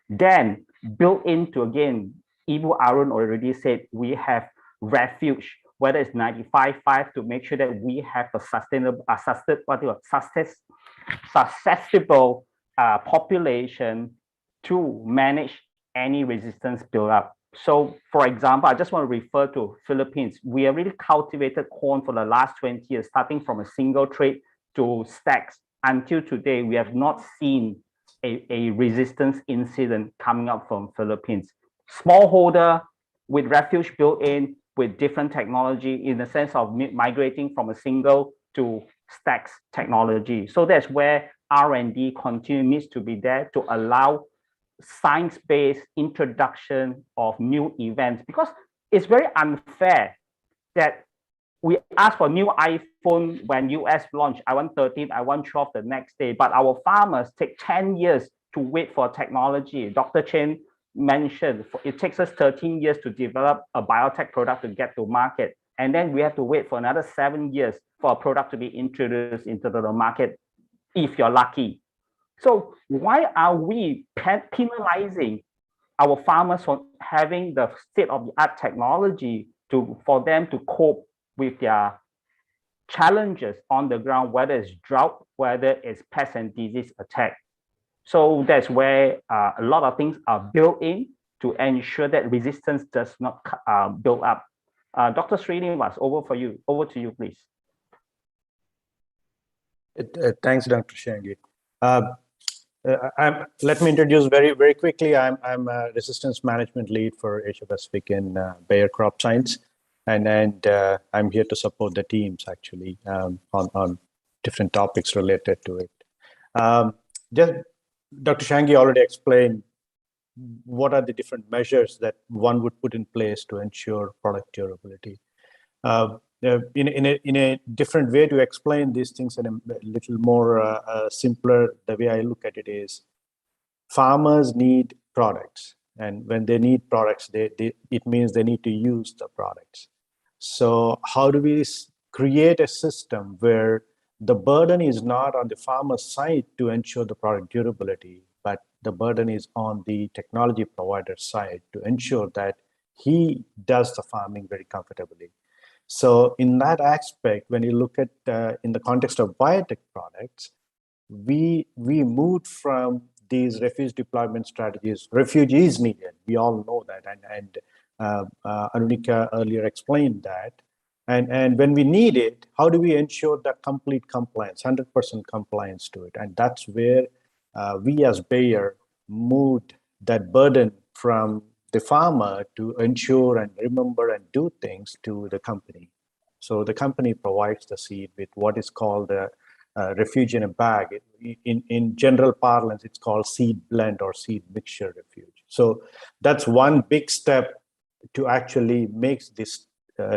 Then built into, again, Ibu Arun already said, we have refuge, whether it's 95.5 to make sure that we have a susceptible population to manage any resistance buildup. So, for example, I just want to refer to Philippines. We have really cultivated corn for the last 20 years, starting from a single trait to stacks. Until today, we have not seen a resistance incident coming up from Philippines. Smallholder with refuge built in, with different technology in the sense of migrating from a single to stacks technology. So that's where R&D needs to be there to allow science-based introduction of new events, because it's very unfair that we ask for new iPhone when US launch, I want 13, I want 12 the next day, but our farmers take 10 years to wait for technology. Dr. Chen mentioned it takes us 13 years to develop a biotech product to get to market. And then we have to wait for another 7 years for a product to be introduced into the market, if you're lucky. So why are we penalizing our farmers for having the state-of-the-art technology for them to cope with their challenges on the ground, whether it's drought, whether it's pest and disease attack? So that's where a lot of things are built in to ensure that resistance does not build up. Dr. Srinivas, over to you, please.
Thanks, Dr. Shangi. Let me introduce very quickly. I'm a resistance management lead for Asia Pacific in Bayer Crop Science, and I'm here to support the teams actually on different topics related to it. Just Dr. Shangi already explained what are the different measures that one would put in place to ensure product durability. In a different way to explain these things and a little more simpler, the way I look at it is farmers need products, and when they need products, it means they need to use the products. So how do we create a system where the burden is not on the farmer's side to ensure the product durability, but the burden is on the technology provider side to ensure that he does the farming very comfortably. So in that aspect, when you look at in the context of biotech products, we moved from these refuge deployment strategies. Refuge is needed. We all know that, and Arunika earlier explained that. And when we need it, how do we ensure that complete compliance, 100% compliance to it? And that's where we as Bayer moved that burden from the farmer to ensure and remember and do things to the company. So the company provides the seed with what is called a refuge in a bag. In general parlance, it's called seed blend or seed mixture refuge. So that's one big step to actually make this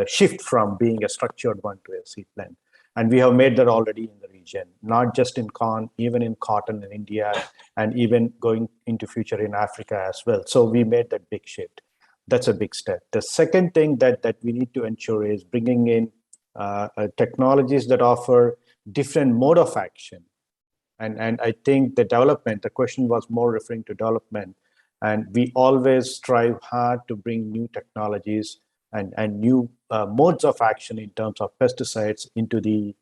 shift from being a structured one to a seed blend. And we have made that already in the region, not just in corn, even in cotton in India, and even going into future in Africa as well. So we made that big shift. That's a big step. The second thing that we need to ensure is bringing in technologies that offer different mode of action. And I think the question was more referring to development. And we always strive hard to bring new technologies and new modes of action in terms of pesticides into the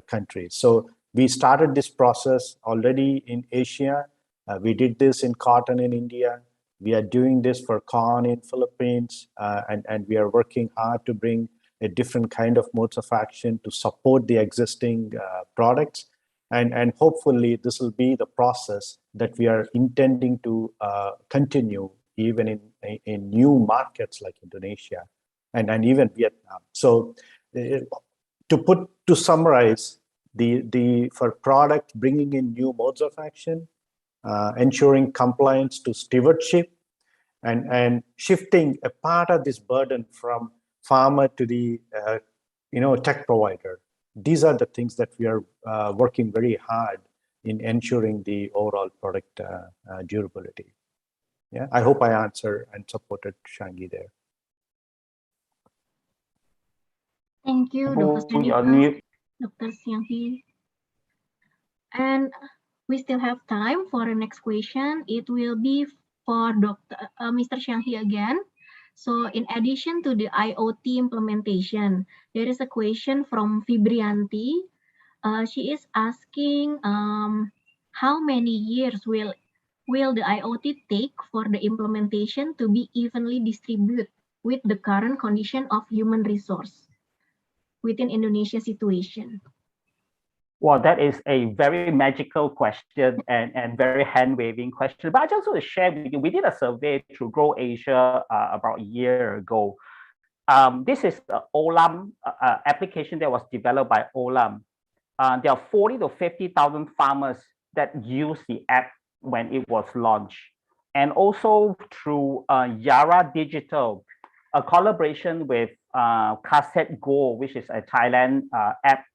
countries. So we started this process already in Asia. We did this in cotton in India. We are doing this for corn in Philippines, and we are working hard to bring a different kind of modes of action to support the existing products. And hopefully this will be the process that we are intending to continue even in new markets like Indonesia and even Vietnam. So to summarize, for product, bringing in new modes of action, ensuring compliance to stewardship, and shifting a part of this burden from farmer to the tech provider. These are the things that we are working very hard in ensuring the overall product durability. Yeah, I hope I answered and supported Shangi there.
Thank you, Dr. Srinivas, Dr. Shangi. And we still have time for the next question. It will be for Mr. Shangi again. So in addition to the IoT implementation, there is a question from Fibrianti. She is asking how many years will the IoT take for the implementation to be evenly distributed with the current condition of human resource within Indonesia situation?
Well, that is a very magical question and very hand-waving question. But I just want to share with you, we did a survey through Grow Asia about a year ago. This is the Olam application that was developed by Olam. there are 40 to 50,000 farmers that use the app when it was launched. And also through Yara Digital, a collaboration with Cassette Go, which is a Thailand app.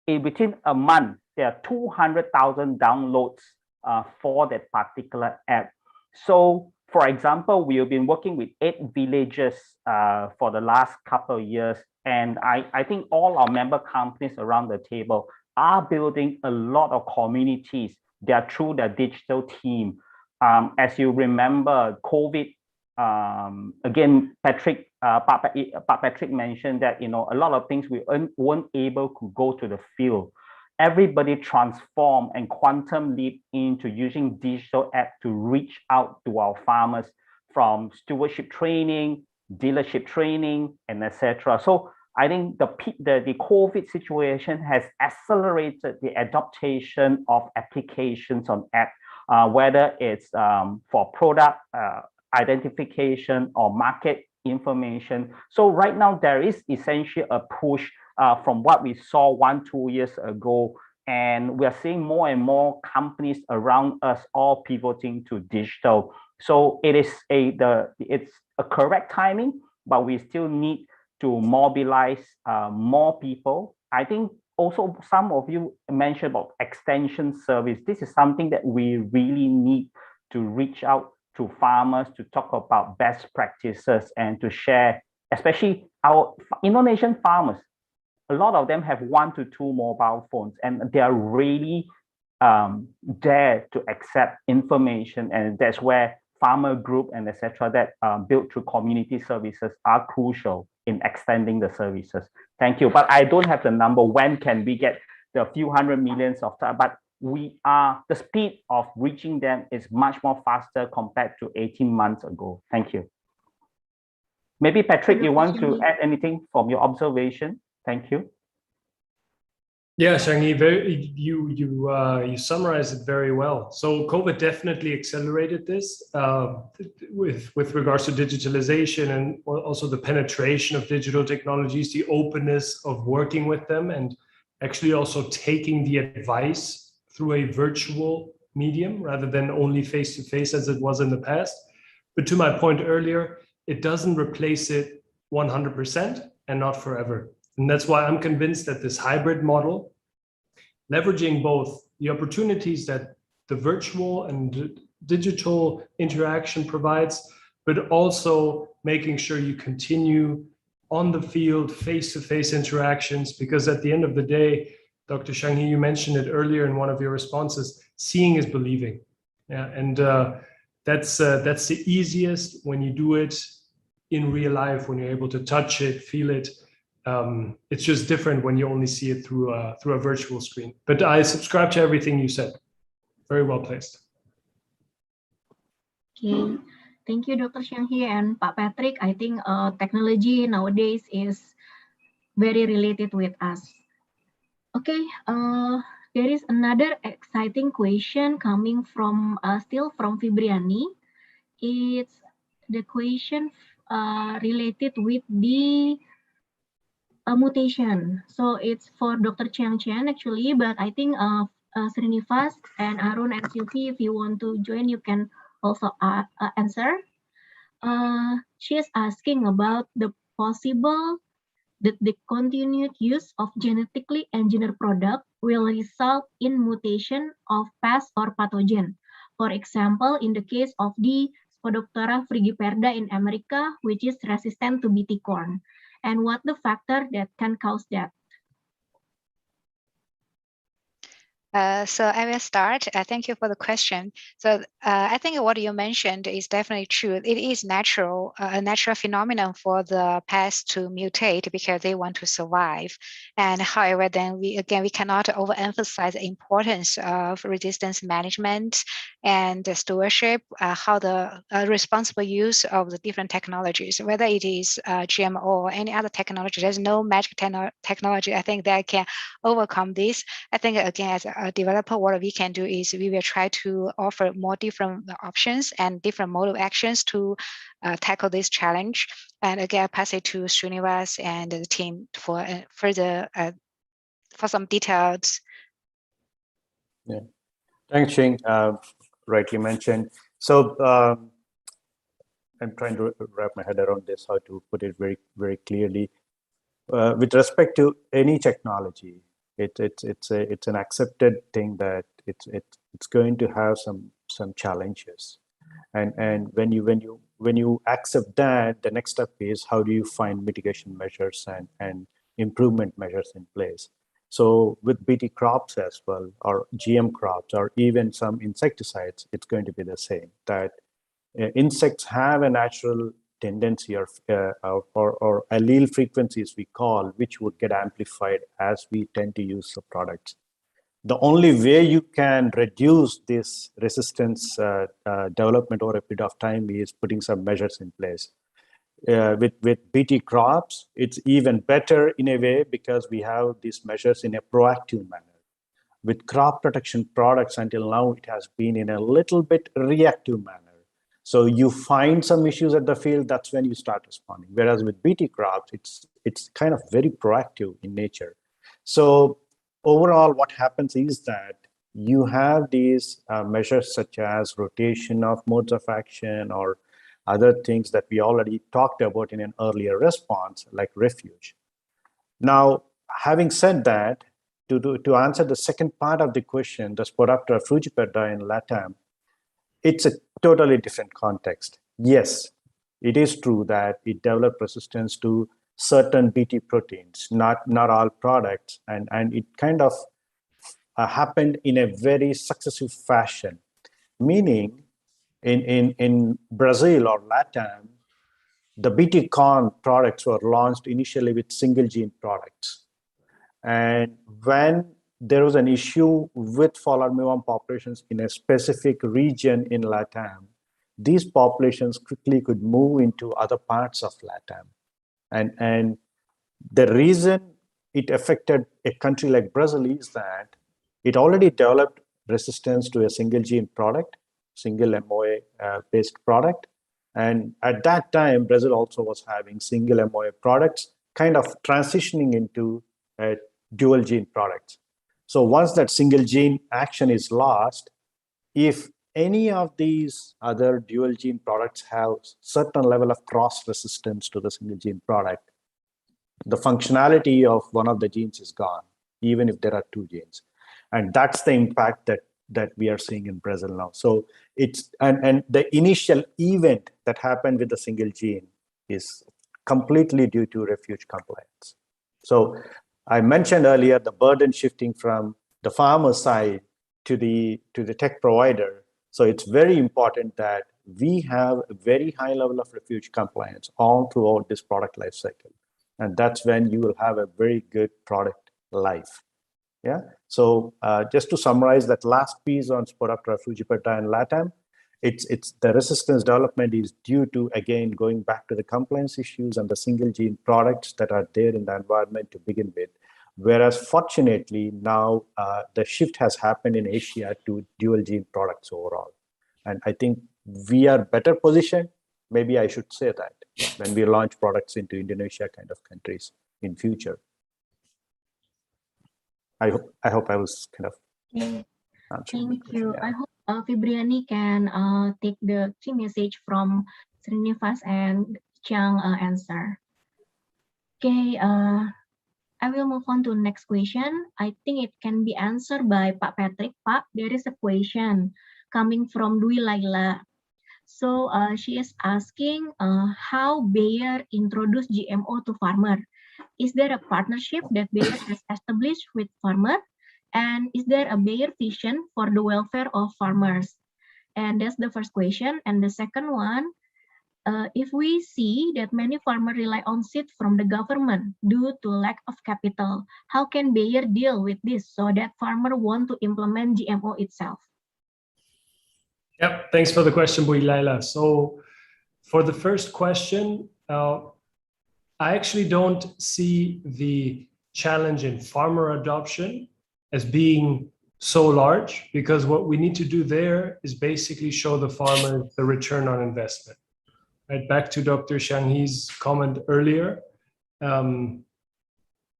Within a month, there are 200,000 downloads for that particular app. So, for example, we have been working with 8 villages for the last couple of years. And I think all our member companies around the table are building a lot of communities. They are through their digital team. As you remember, COVID, again, Patrick mentioned that, you know, a lot of things we weren't able to go to the field. Everybody transformed and quantum leap into using digital app to reach out to our farmers, from stewardship training, dealership training, and etc. So I think the COVID situation has accelerated the adaptation of applications on app, whether it's for product identification or market information. So right now there is essentially a push from what we saw 1-2 years ago, and we are seeing more and more companies around us all pivoting to digital. So it's a correct timing, but we still need to mobilize more people. I think also some of you mentioned about extension service. This is something that we really need to reach out to farmers to talk about best practices and to share, especially our Indonesian farmers. A lot of them have 1 to 2 mobile phones, and they are really there to accept information, and that's where farmer group and etc. that built through community services are crucial in extending the services. Thank you. But I don't have the number. When can we get the few hundred millions of time? But the speed of reaching them is much more faster compared to 18 months ago. Thank you. Maybe Patrick, you want to add anything from your observation? Thank you.
Yeah, Xiangyi, you summarized it very well. So COVID definitely accelerated this with regards to digitalization and also the penetration of digital technologies, the openness of working with them, and actually also taking the advice through a virtual medium rather than only face-to-face as it was in the past. But to my point earlier, it doesn't replace it 100% and not forever. And that's why I'm convinced that this hybrid model, leveraging both the opportunities that the virtual and digital interaction provides, but also making sure you continue on the field, face-to-face interactions, because at the end of the day, Dr. Xiangyi, you mentioned it earlier in one of your responses, seeing is believing. Yeah, and that's the easiest when you do it in real life, when you're able to touch it, feel it. It's just different when you only see it through a virtual screen. But I subscribe to everything you said. Very well placed.
Okay, thank you, Dr. Xiangyi and Pak Patrick. I think technology nowadays is very related with us. Okay, there is another exciting question coming from still from Fibriani. It's the question related with the mutation. So it's for Dr. Chiang Chen actually, but I think Srinivas and Arun and Sylvie, if you want to join, you can also answer. She is asking about the possible that the continued use of genetically engineered product will result in mutation of pest or pathogen. For example, in the case of the Spodoptera frugiperda in America, which is resistant to BT corn, and what the factor that can cause that?
So I will start. Thank you for the question. So I think what you mentioned is definitely true. It is natural, a natural phenomenon for the pests to mutate because they want to survive. And however, then we cannot overemphasize the importance of resistance management and the stewardship, how the responsible use of the different technologies, whether it is GMO or any other technology. There's no magic technology, I think, that can overcome this. I think, again, as a developer, what we can do is we will try to offer more different options and different mode of actions to tackle this challenge. And again, I pass it to Srinivas and the team for further for some details.
Yeah, thanks, Ching. Rightly mentioned. So I'm trying to wrap my head around this, how to put it very, very clearly. With respect to any technology, it's an accepted thing that it's going to have some challenges, and when you accept that, the next step is how do you find mitigation measures and improvement measures in place. So with BT crops as well, or GM crops, or even some insecticides, it's going to be the same. That insects have a natural tendency or allele frequencies we call, which would get amplified as we tend to use the products. The only way you can reduce this resistance development over a period of time is putting some measures in place. With BT crops, it's even better in a way because we have these measures in a proactive manner. With crop protection products, until now, it has been in a little bit reactive manner. So you find some issues at the field, that's when you start responding. Whereas with BT crops, it's kind of very proactive in nature. So overall, what happens is that you have these measures such as rotation of modes of action or other things that we already talked about in an earlier response, like refuge. Now, having said that, to answer the second part of the question, the Spodoptera frugiperda in LATAM, it's a totally different context. Yes, it is true that it developed resistance to certain BT proteins, not all products, and it kind of happened in a very successive fashion, meaning in Brazil or LATAM, the BT corn products were launched initially with single gene products. And when there was an issue with fall armyworm populations in a specific region in LATAM, these populations quickly could move into other parts of LATAM. And the reason it affected a country like Brazil is that it already developed resistance to a single gene product, single MOA based product. And at that time, Brazil also was having single MOA products, kind of transitioning into dual gene products. So once that single gene action is lost, if any of these other dual gene products have certain level of cross resistance to the single gene product, the functionality of one of the genes is gone, even if there are two genes. And that's the impact that we are seeing in Brazil now. So it's, and the initial event that happened with the single gene is completely due to refuge compliance. So I mentioned earlier the burden shifting from the farmer side to the tech provider. So it's very important that we have a very high level of refuge compliance all throughout this product life cycle. And that's when you will have a very good product life. Yeah. So just to summarize that last piece on Spodoptera frugiperda and LATAM, it's the resistance development is due to, again, going back to the compliance issues and the single gene products that are there in the environment to begin with. Whereas fortunately now the shift has happened in Asia to dual gene products overall. And I think we are better positioned, maybe I should say that, when we launch products into Indonesia kind of countries in future. I hope I was kind of answering.
Thank you.
Yeah.
I hope Fibriani can take the key message from Srinivas and Chiang answer. Okay, I will move on to the next question. I think it can be answered by Pak Patrick. Pak, there is a question coming from Dwi Laila. So she is asking how Bayer introduced GMO to farmer. Is there a partnership that Bayer has established with farmer? And is there a Bayer vision for the welfare of farmers? And that's the first question. And the second one, if we see that many farmers rely on seed from the government due to lack of capital, how can Bayer deal with this so that farmers want to implement GMO itself?
Yep, thanks for the question, Bui Laila. So for the first question, I actually don't see the challenge in farmer adoption as being so large, because what we need to do there is basically show the farmers the return on investment. Right, back to Dr. Xiang He's comment earlier,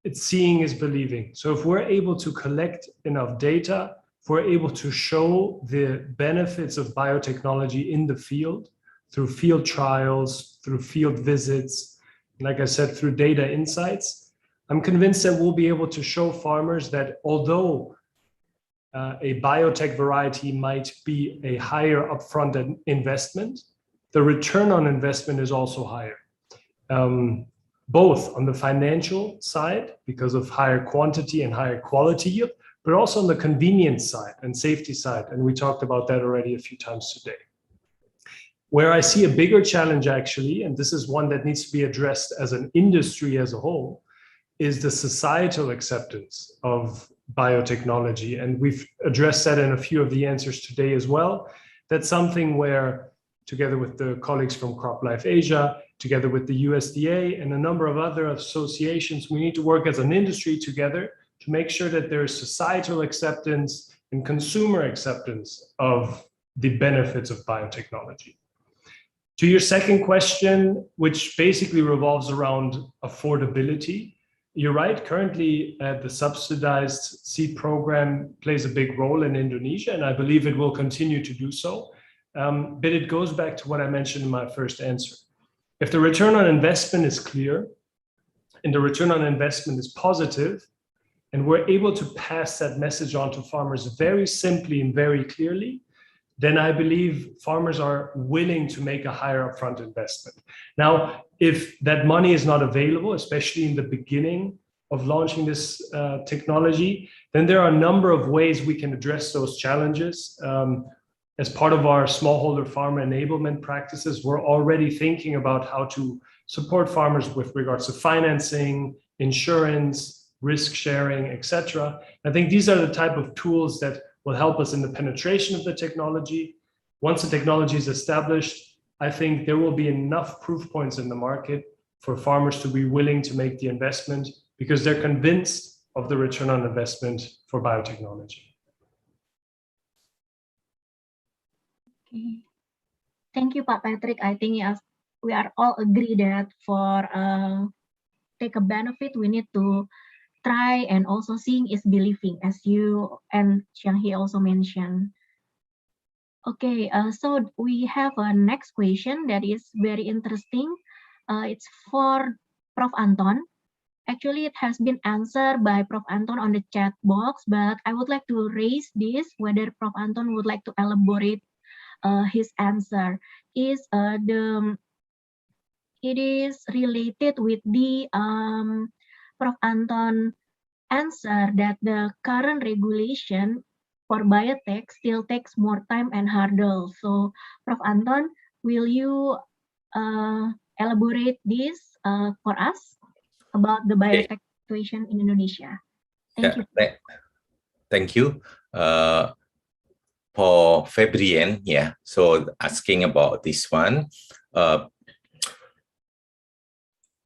it's seeing is believing. So if we're able to collect enough data, if we're able to show the benefits of biotechnology in the field through field trials, through field visits, like I said, through data insights, I'm convinced that we'll be able to show farmers that although a biotech variety might be a higher upfront investment, the return on investment is also higher. Both on the financial side, because of higher quantity and higher quality yield, but also on the convenience side and safety side. And we talked about that already a few times today. Where I see a bigger challenge actually, and this is one that needs to be addressed as an industry as a whole, is the societal acceptance of biotechnology. And we've addressed that in a few of the answers today as well. That's something where, together with the colleagues from CropLife Asia, together with the USDA and a number of other associations, we need to work as an industry together to make sure that there is societal acceptance and consumer acceptance of the benefits of biotechnology. To your second question, which basically revolves around affordability, you're right, currently the subsidized seed program plays a big role in Indonesia, and I believe it will continue to do so. But it goes back to what I mentioned in my first answer. If the return on investment is clear and the return on investment is positive, and we're able to pass that message on to farmers very simply and very clearly, then I believe farmers are willing to make a higher upfront investment. Now, if that money is not available, especially in the beginning of launching this technology, then there are a number of ways we can address those challenges. As part of our smallholder farmer enablement practices, we're already thinking about how to support farmers with regards to financing, insurance, risk sharing, etc. I think these are the type of tools that will help us in the penetration of the technology. Once the technology is established, I think there will be enough proof points in the market for farmers to be willing to make the investment because they're convinced of the return on investment for biotechnology.
Okay. Thank you, Pak Patrick. I think yes, we are all agree that for take a benefit, we need to try, and also seeing is believing, as you and Xianghe also mentioned. Okay, so we have a next question that is very interesting. It's for Prof. Anton. Actually, it has been answered by Prof. Anton on the chat box, but I would like to raise this, whether Prof. Anton would like to elaborate his answer. It is related with the Prof. Anton answer that the current regulation for biotech still takes more time and hurdle. So, Prof. Anton, will you elaborate this for us about the biotech situation in Indonesia? Thank you.
Thank you. For Fabian, so asking about this one.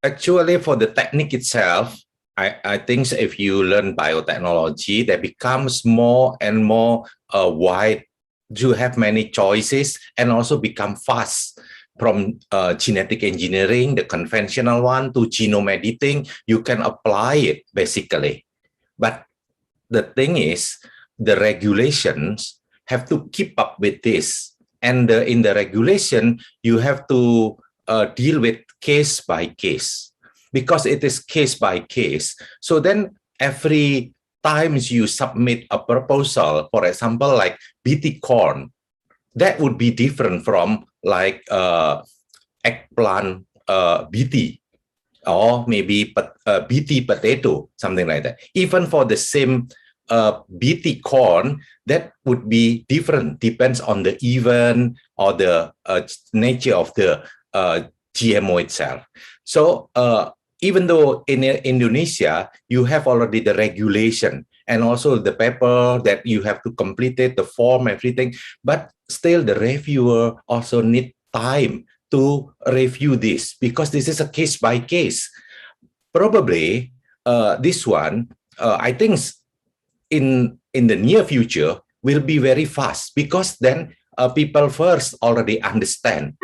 Actually, for the technique itself, I think if you learn biotechnology, that becomes more and more wide. You have many choices and also become fast from genetic engineering, the conventional one, to genome editing. You can apply it basically. But the thing is, the regulations have to keep up with this. And in the regulation, you have to deal with case by case, because it is case by case. So then every time you submit a proposal, for example, like BT corn, that would be different from like eggplant BT, or maybe BT potato, something like that. Even for the same BT corn, that would be different, depends on the event or the nature of the GMO itself. So even though in Indonesia, you have already the regulation and also the paper that you have to complete it, the form, everything, but still the reviewer also need time to review this, because this is a case by case. Probably this one, I think in the near future will be very fast, because then people first already understand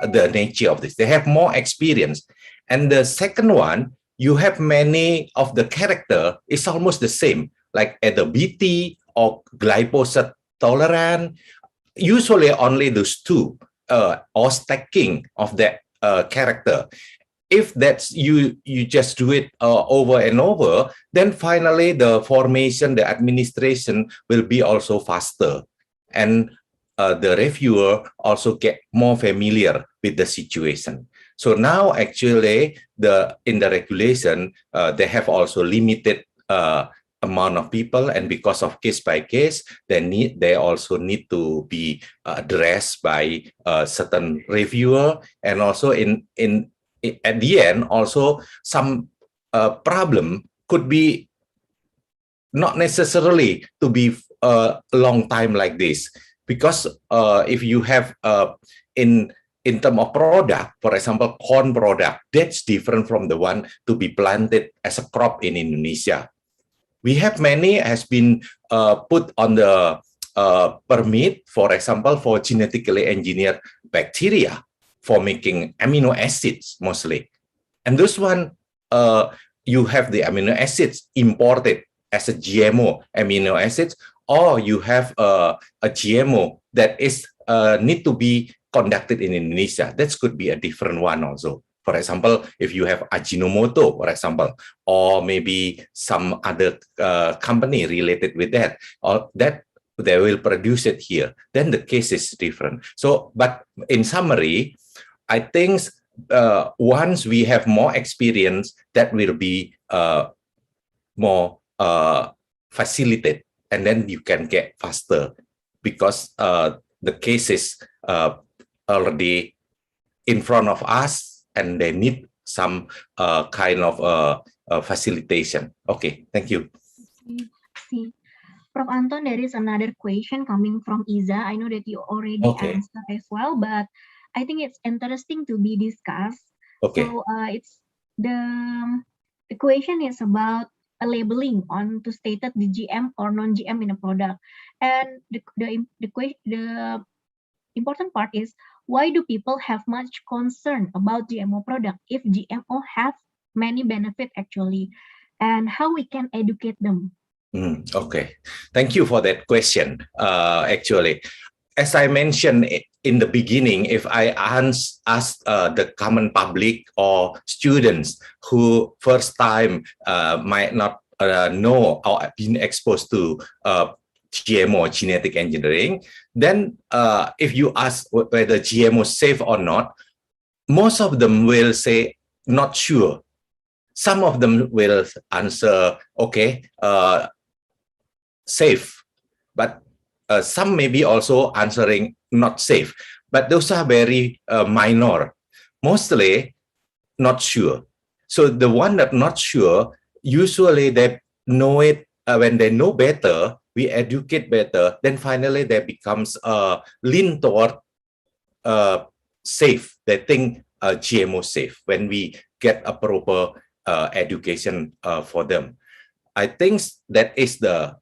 the nature of this. They have more experience. And the second one, you have many of the character is almost the same, like either BT or glyphosate tolerant. Usually only those two or stacking of that character. If that's you just do it over and over, then finally the formation, the administration will be also faster, and the reviewer also get more familiar with the situation. So now actually in the regulation they have also limited amount of people, and because of case by case, they also need to be addressed by a certain reviewer, and also at the end also some problem could be not necessarily to be a long time like this, because if you have in terms of product, for example, corn product, that's different from the one to be planted as a crop in Indonesia. We have many has been put on the permit, for example, for genetically engineered bacteria for making amino acids mostly. And this one, you have the amino acids imported as a GMO amino acids, or you have a GMO that is need to be conducted in Indonesia. That could be a different one also. For example, if you have Ajinomoto, for example, or maybe some other company related with that, or that they will produce it here, then the case is different. So, but in summary, I think once we have more experience, that will be more facilitated, and then you can get faster because the case is already in front of us, and they need some kind of facilitation. Okay, thank you.
See, Prof. Anton, there is another question coming from Iza. I know that you already answered as well, but I think it's interesting to be discussed.
Okay.
So it's the question is about a labeling on to stated the GM or non-GM in a product, and the important part is, why do people have much concern about GMO product if GMO have many benefits actually, and how we can educate them?
Okay, thank you for that question. Actually, as I mentioned in the beginning, if I ask the common public or students who first time might not know or been exposed to GMO, genetic engineering, then if you ask whether GMO is safe or not, most of them will say not sure. Some of them will answer, okay, safe, but some may be also answering not safe, but those are very minor. Mostly not sure. So the one that not sure, usually they know it when they know better, we educate better, then finally they becomes lean toward safe. They think GMO safe when we get a proper education for them. I think that is the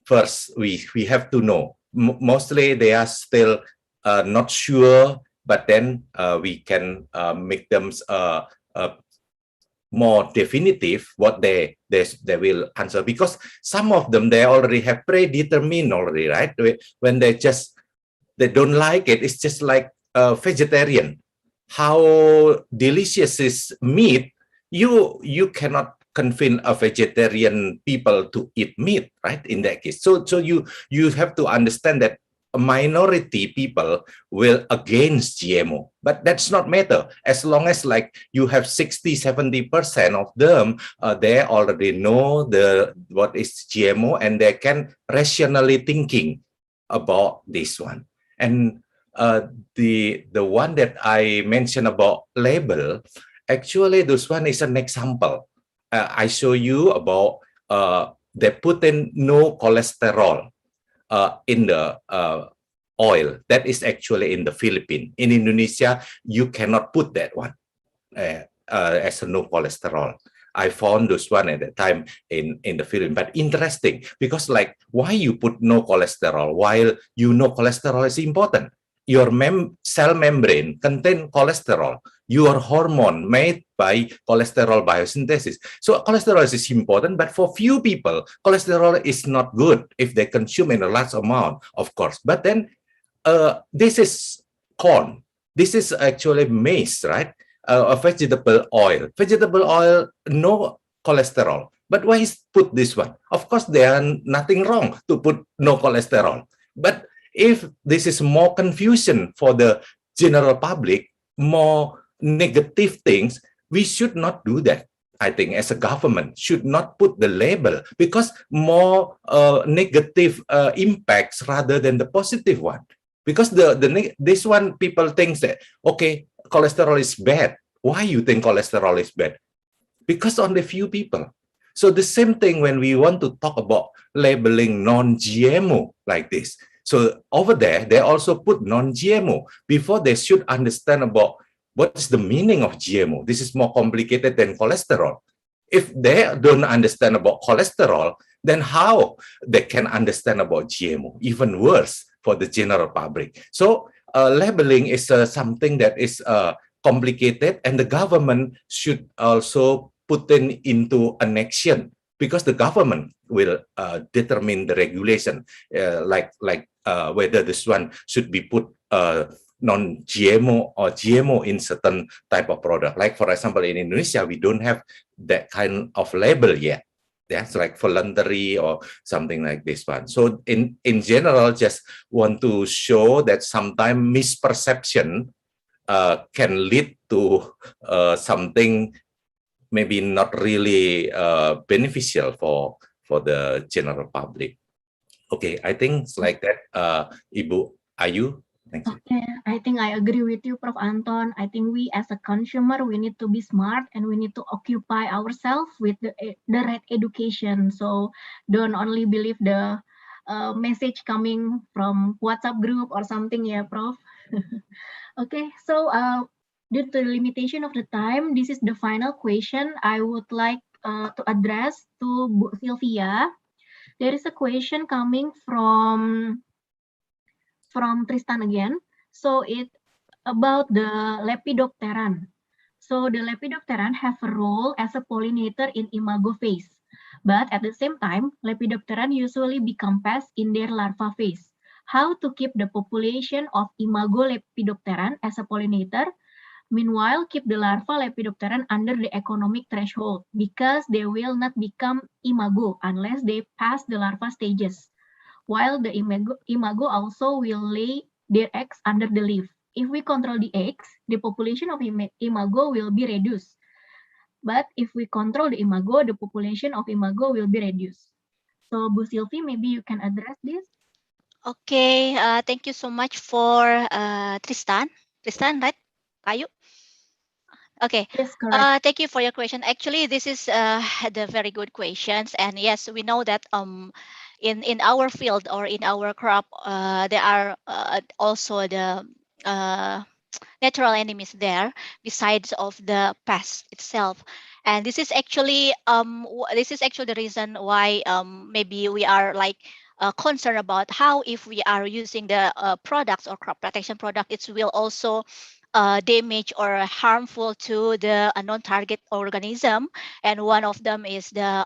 first we have to know. Mostly they are still not sure, but then we can make them more definitive what they will answer, because some of them they already have predetermined already, right? When they don't like it, it's just like vegetarian. How delicious is meat? You cannot convince a vegetarian people to eat meat, right? In that case, so you have to understand that a minority people will against GMO, but that's not matter. As long as like you have 60-70% of them, they already know what is GMO, and they can rationally thinking about this one. And the one that I mentioned about label, actually this one is an example. I show you about they put in no cholesterol in the oil. That is actually in the Philippines. In Indonesia, you cannot put that one as a no cholesterol. I found this one at the time in the Philippines. But interesting, because like, why you put no cholesterol while you know cholesterol is important? your cell membrane contain cholesterol, your hormone made by cholesterol biosynthesis. So cholesterol is important, but for few people, cholesterol is not good if they consume in a large amount, of course. But then this is corn. This is actually maize, right? A vegetable oil. Vegetable oil, no cholesterol. But why is put this one? Of course, there are nothing wrong to put no cholesterol. But if this is more confusion for the general public, more negative things, we should not do that. I think as a government should not put the label, because more negative impacts rather than the positive one. Because this one, people think that, okay, cholesterol is bad. Why you think cholesterol is bad? Because only few people. So the same thing when we want to talk about labeling non-GMO like this. So over there, they also put non-GMO before they should understand about what is the meaning of GMO. This is more complicated than cholesterol. If they don't understand about cholesterol, then how they can understand about GMO? Even worse for the general public. So labeling is something that is complicated, and the government should also put in into an action, because the government will determine the regulation, like whether this one should be put non-GMO or GMO in certain type of product. Like for example, in Indonesia, we don't have that kind of label yet. That's like voluntary or something like this one. So in general, just want to show that sometimes misperception can lead to something maybe not really beneficial for the general public. Okay, I think it's like that. Ibu Ayu. Thank you.
Okay, I think I agree with you, Prof. Anton. I think we as a consumer, we need to be smart and we need to occupy ourselves with the right education. So don't only believe the message coming from WhatsApp group or something, yeah, Prof. Okay, so due to the limitation of the time, this is the final question I would like to address to Bu Sylvia. There is a question coming from Tristan again. So it about the Lepidopteran. So the Lepidopteran have a role as a pollinator in imago phase. But at the same time, Lepidopteran usually become pests in their larva phase. How to keep the population of imago Lepidopteran as a pollinator? Meanwhile, keep the larva Lepidopteran under the economic threshold because they will not become imago unless they pass the larva stages. While the imago also will lay their eggs under the leaf. If we control the eggs, the population of imago will be reduced. But if we control the imago, the population of imago will be reduced. So, Bu Sylvie, maybe you can address this.
Okay, thank you so much for Tristan. Tristan, right? Kayu? Okay.
Yes, correct.
Thank you for your question. Actually, this is the very good questions, and yes, we know that in our field or in our crop, there are also the natural enemies there besides of the pest itself, and this is actually the reason why maybe we are like concerned about how if we are using the products or crop protection product, it will also damage or harmful to the non-target organism, and one of them is the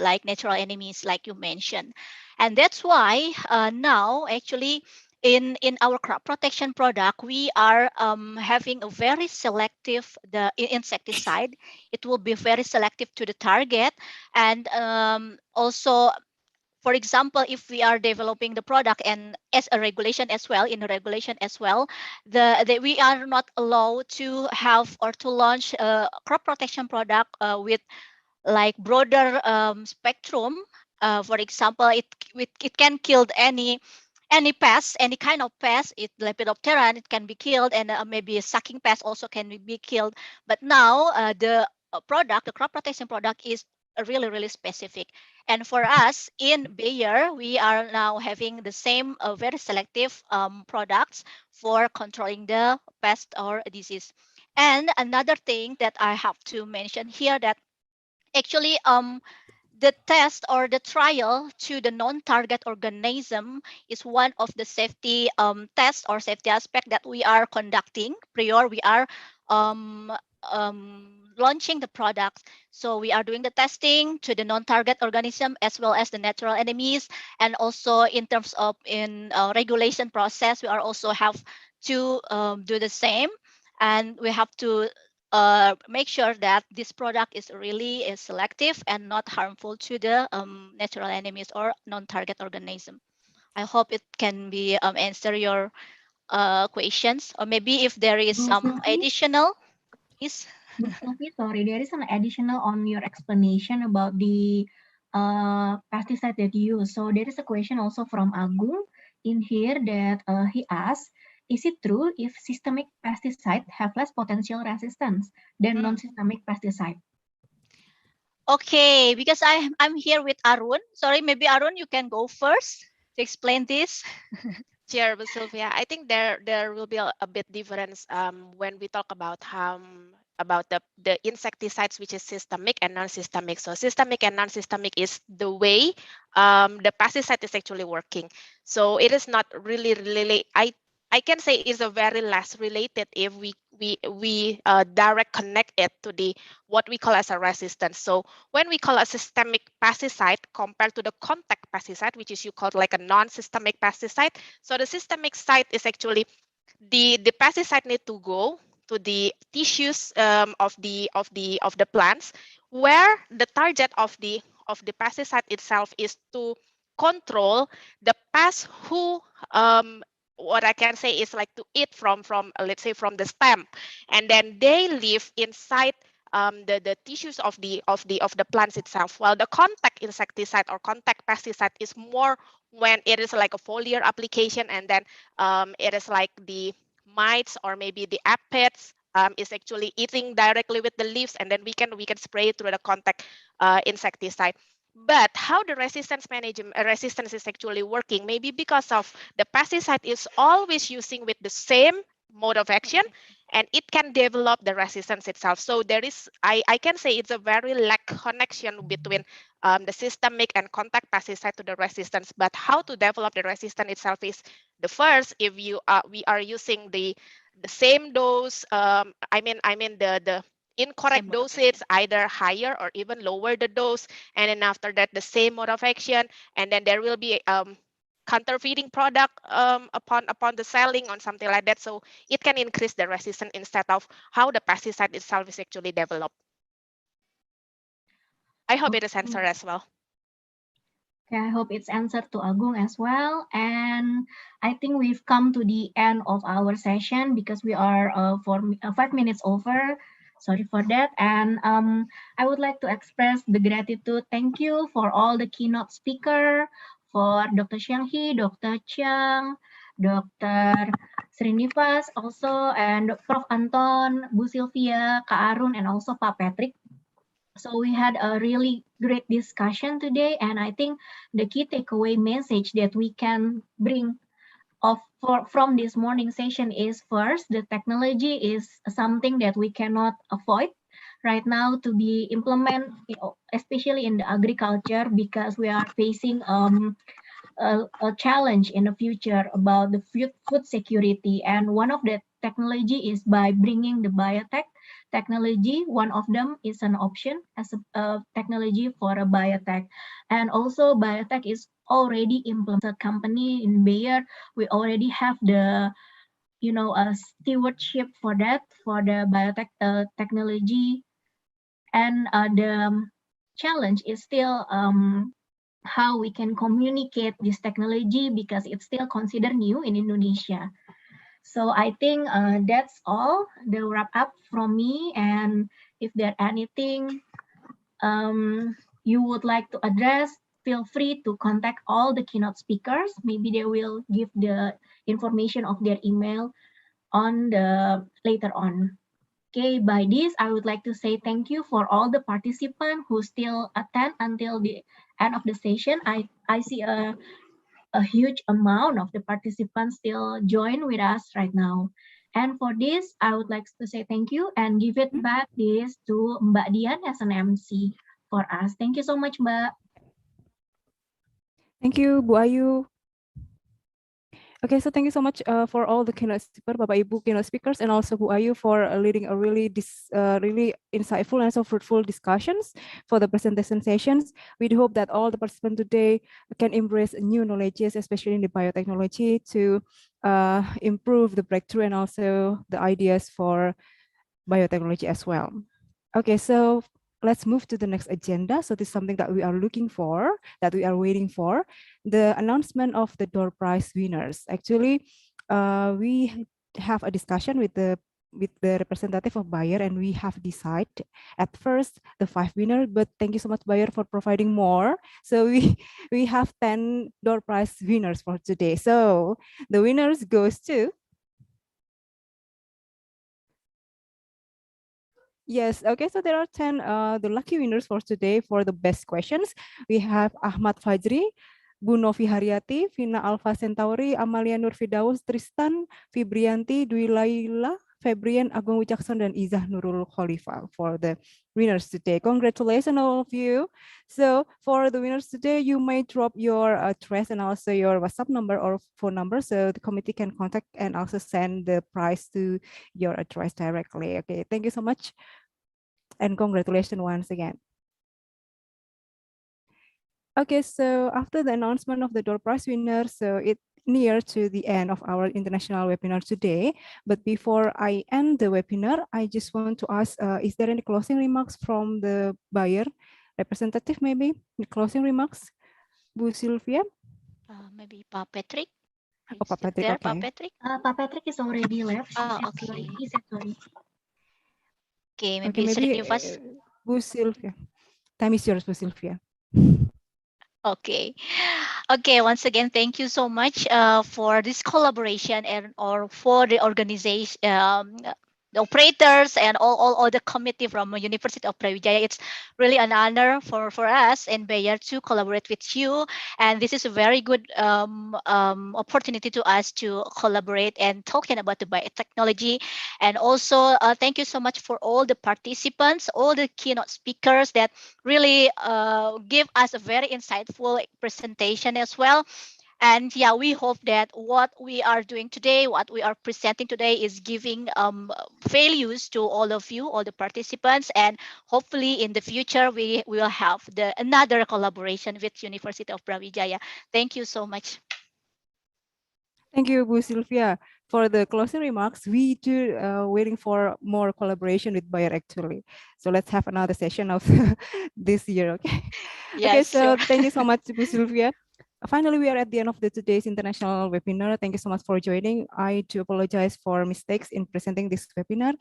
like natural enemies like you mentioned, and that's why now actually in our crop protection product we are having a very selective the insecticide. It will be very selective to the target, and also, for example, if we are developing the product and as a regulation as well, in a regulation as well, we are not allowed to have or to launch a crop protection product with like broader spectrum. For example, it can kill any pest, any kind of pest. It Lepidopteran, it can be killed, and maybe a sucking pest also can be killed. But now the product, the crop protection product, is really really specific. And for us in Bayer, we are now having the same very selective products for controlling the pest or disease. And another thing that I have to mention here that actually the test or the trial to the non-target organism is one of the safety tests or safety aspect that we are conducting prior we are launching the product. So we are doing the testing to the non-target organism as well as the natural enemies, and also in terms of regulation process, we are also have to do the same, and we have to make sure that this product is really selective and not harmful to the natural enemies or non-target organism. I hope it can be answer your questions, or maybe if there is some additional, please.
Sophie, sorry, there is an additional on your explanation about the pesticide that you use. So there is a question also from Agung in here that he asked, is it true if systemic pesticide have less potential resistance than non-systemic pesticide?
Okay, because I'm here with Arun. Sorry, maybe Arun, you can go first to explain this.
Sure, but Sylvia, I think there will be a bit difference when we talk about the insecticides, which is systemic and non-systemic. So systemic and non-systemic is the way the pesticide is actually working. So it is not really I can say is a very less related if we direct connect it to the what we call as a resistance. So when we call a systemic pesticide compared to the contact pesticide, which is you call like a non-systemic pesticide. So the systemic side is actually the pesticide need to go to the tissues of the plants, where the target of the pesticide itself is to control the pests who what I can say is like to eat from let's say from the stem, and then they live inside the tissues of the plants itself. While the contact insecticide or contact pesticide is more when it is like a foliar application, and then it is like the mites or maybe the aphids is actually eating directly with the leaves, and then we can spray it through the contact insecticide. But how the resistance is actually working, maybe because of the pesticide is always using with the same mode of action, and it can develop the resistance itself. So there is, I can say it's a very lack connection between the systemic and contact pesticide to the resistance. But how to develop the resistance itself is the first, if we are using the same dose, I mean the incorrect dosage, either higher or even lower the dose, and then after that the same mode of action, and then there will be counterfeiting product upon the selling or something like that. So it can increase the resistance instead of how the pesticide itself is actually developed. I hope it is answered as well.
Okay, I hope it's answered to Agung as well. And I think we've come to the end of our session because we are 5 minutes over. Sorry for that. And I would like to express the gratitude. Thank you for all the keynote speaker, for Dr. Xiang He, Dr. Chiang, Dr. Srinivas also, and Prof. Anton, Bu Sylvia, Kak Arun, and also Pak Patrick. So we had a really great discussion today, and I think the key takeaway message that we can bring from this morning session is, first, the technology is something that we cannot avoid right now to be implemented, especially in the agriculture, because we are facing a challenge in the future about the food security. And one of the technology is by bringing the biotech technology. One of them is an option as a technology for a biotech. And also biotech is already implemented. A company in Bayer, we already have the a stewardship for that, for the biotech technology. And the challenge is still how we can communicate this technology, because it's still considered new in Indonesia. So I think that's all the wrap up from me. And if there's anything you would like to address, feel free to contact all the keynote speakers. Maybe they will give the information of their email on the later on. Okay, by this, I would like to say thank you for all the participants who still attend until the end of the session. I see a huge amount of the participants still join with us right now. And for this, I would like to say thank you and give it back this to Mbak Dian as an MC. for us. Thank you so much, Mbak.
Thank you, Bu Ayu. Okay, so thank you so much for all the keynote speakers, Bapak Ibu keynote speakers, and also Bu Ayu for leading a really insightful and so fruitful discussions for the presentation sessions. We hope that all the participants today can embrace new knowledges, especially in the biotechnology, to improve the breakthrough and also the ideas for biotechnology as well. Okay, so let's move to the next agenda. So this is something that we are looking for, that we are waiting for, the announcement of the door prize winners. Actually, we have a discussion with the representative of Bayer, and we have decided at first the 5 winners, but thank you so much, Bayer, for providing more. So we have 10 door prize winners for today. So the winners goes to, yes, okay, so there are 10 the lucky winners for today for the best questions. We have Ahmad Fajri, Bu Novi Haryati, Vina Alpha Centauri, Amalia Nur Firdaus, Tristan, Fibrianti, Dwi Laila, Febrian, Agung Wicakson, dan Izah Nurul Khalifah for the winners today. Congratulations all of you. So for the winners today, you may drop your address and also your WhatsApp number or phone number so the committee can contact and also send the prize to your address directly. Okay, thank you so much. And congratulations once again. Okay, so after the announcement of the door prize winner, so it's near to the end of our international webinar today. But before I end the webinar, I just want to ask, is there any closing remarks from the Bayer representative, maybe? The closing remarks, Bu Sylvia?
Maybe Pak Patrick.
Oh, Pak Patrick,
There,
okay.
Pak Patrick?
Pak Patrick is already left.
Okay.
He said sorry.
Okay,
Okay,
maybe
maybe
Srinivas.
Bu Sylvia. Time is yours, Bu Sylvia.
Okay. Okay, once again, thank you so much for this collaboration and or for the organization, the operators and all the committee from University of Brawijaya. It's really an honor for us and Bayer to collaborate with you. And this is a very good opportunity to us to collaborate and talking about the biotechnology. And also, thank you so much for all the participants, all the keynote speakers that really give us a very insightful presentation as well. And yeah, we hope that what we are doing today, what we are presenting today is giving values to all of you, all the participants. And hopefully in the future, we will have another collaboration with University of Brawijaya. Thank you so much.
Thank you, Bu Sylvia. For the closing remarks, we do waiting for more collaboration with Bayer actually. So let's have another session of this year, okay?
Yes,
okay, so
sure.
thank you so much, Bu Sylvia. Finally, we are at the end of today's international webinar. Thank you so much for joining. I do apologize for mistakes in presenting this webinar.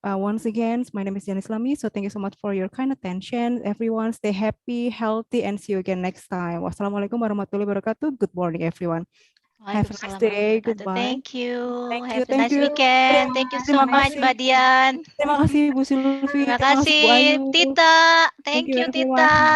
Once again, my name is Janis Lami. So thank you so much for your kind attention. Everyone stay happy, healthy, and see you again next time. Wassalamualaikum warahmatullahi wabarakatuh. Good morning, everyone. Have a nice day. Goodbye.
Thank you.
Thank you.
Have a nice weekend. Thank you so
Terima
much,
kasih.
Mbak Dian.
Terima kasih Bu Sylvie.
Terima
Terima kasih Bu
kasih,
Ayu.
Tita.
Thank
Thank
you
you,
everyone.
Tita.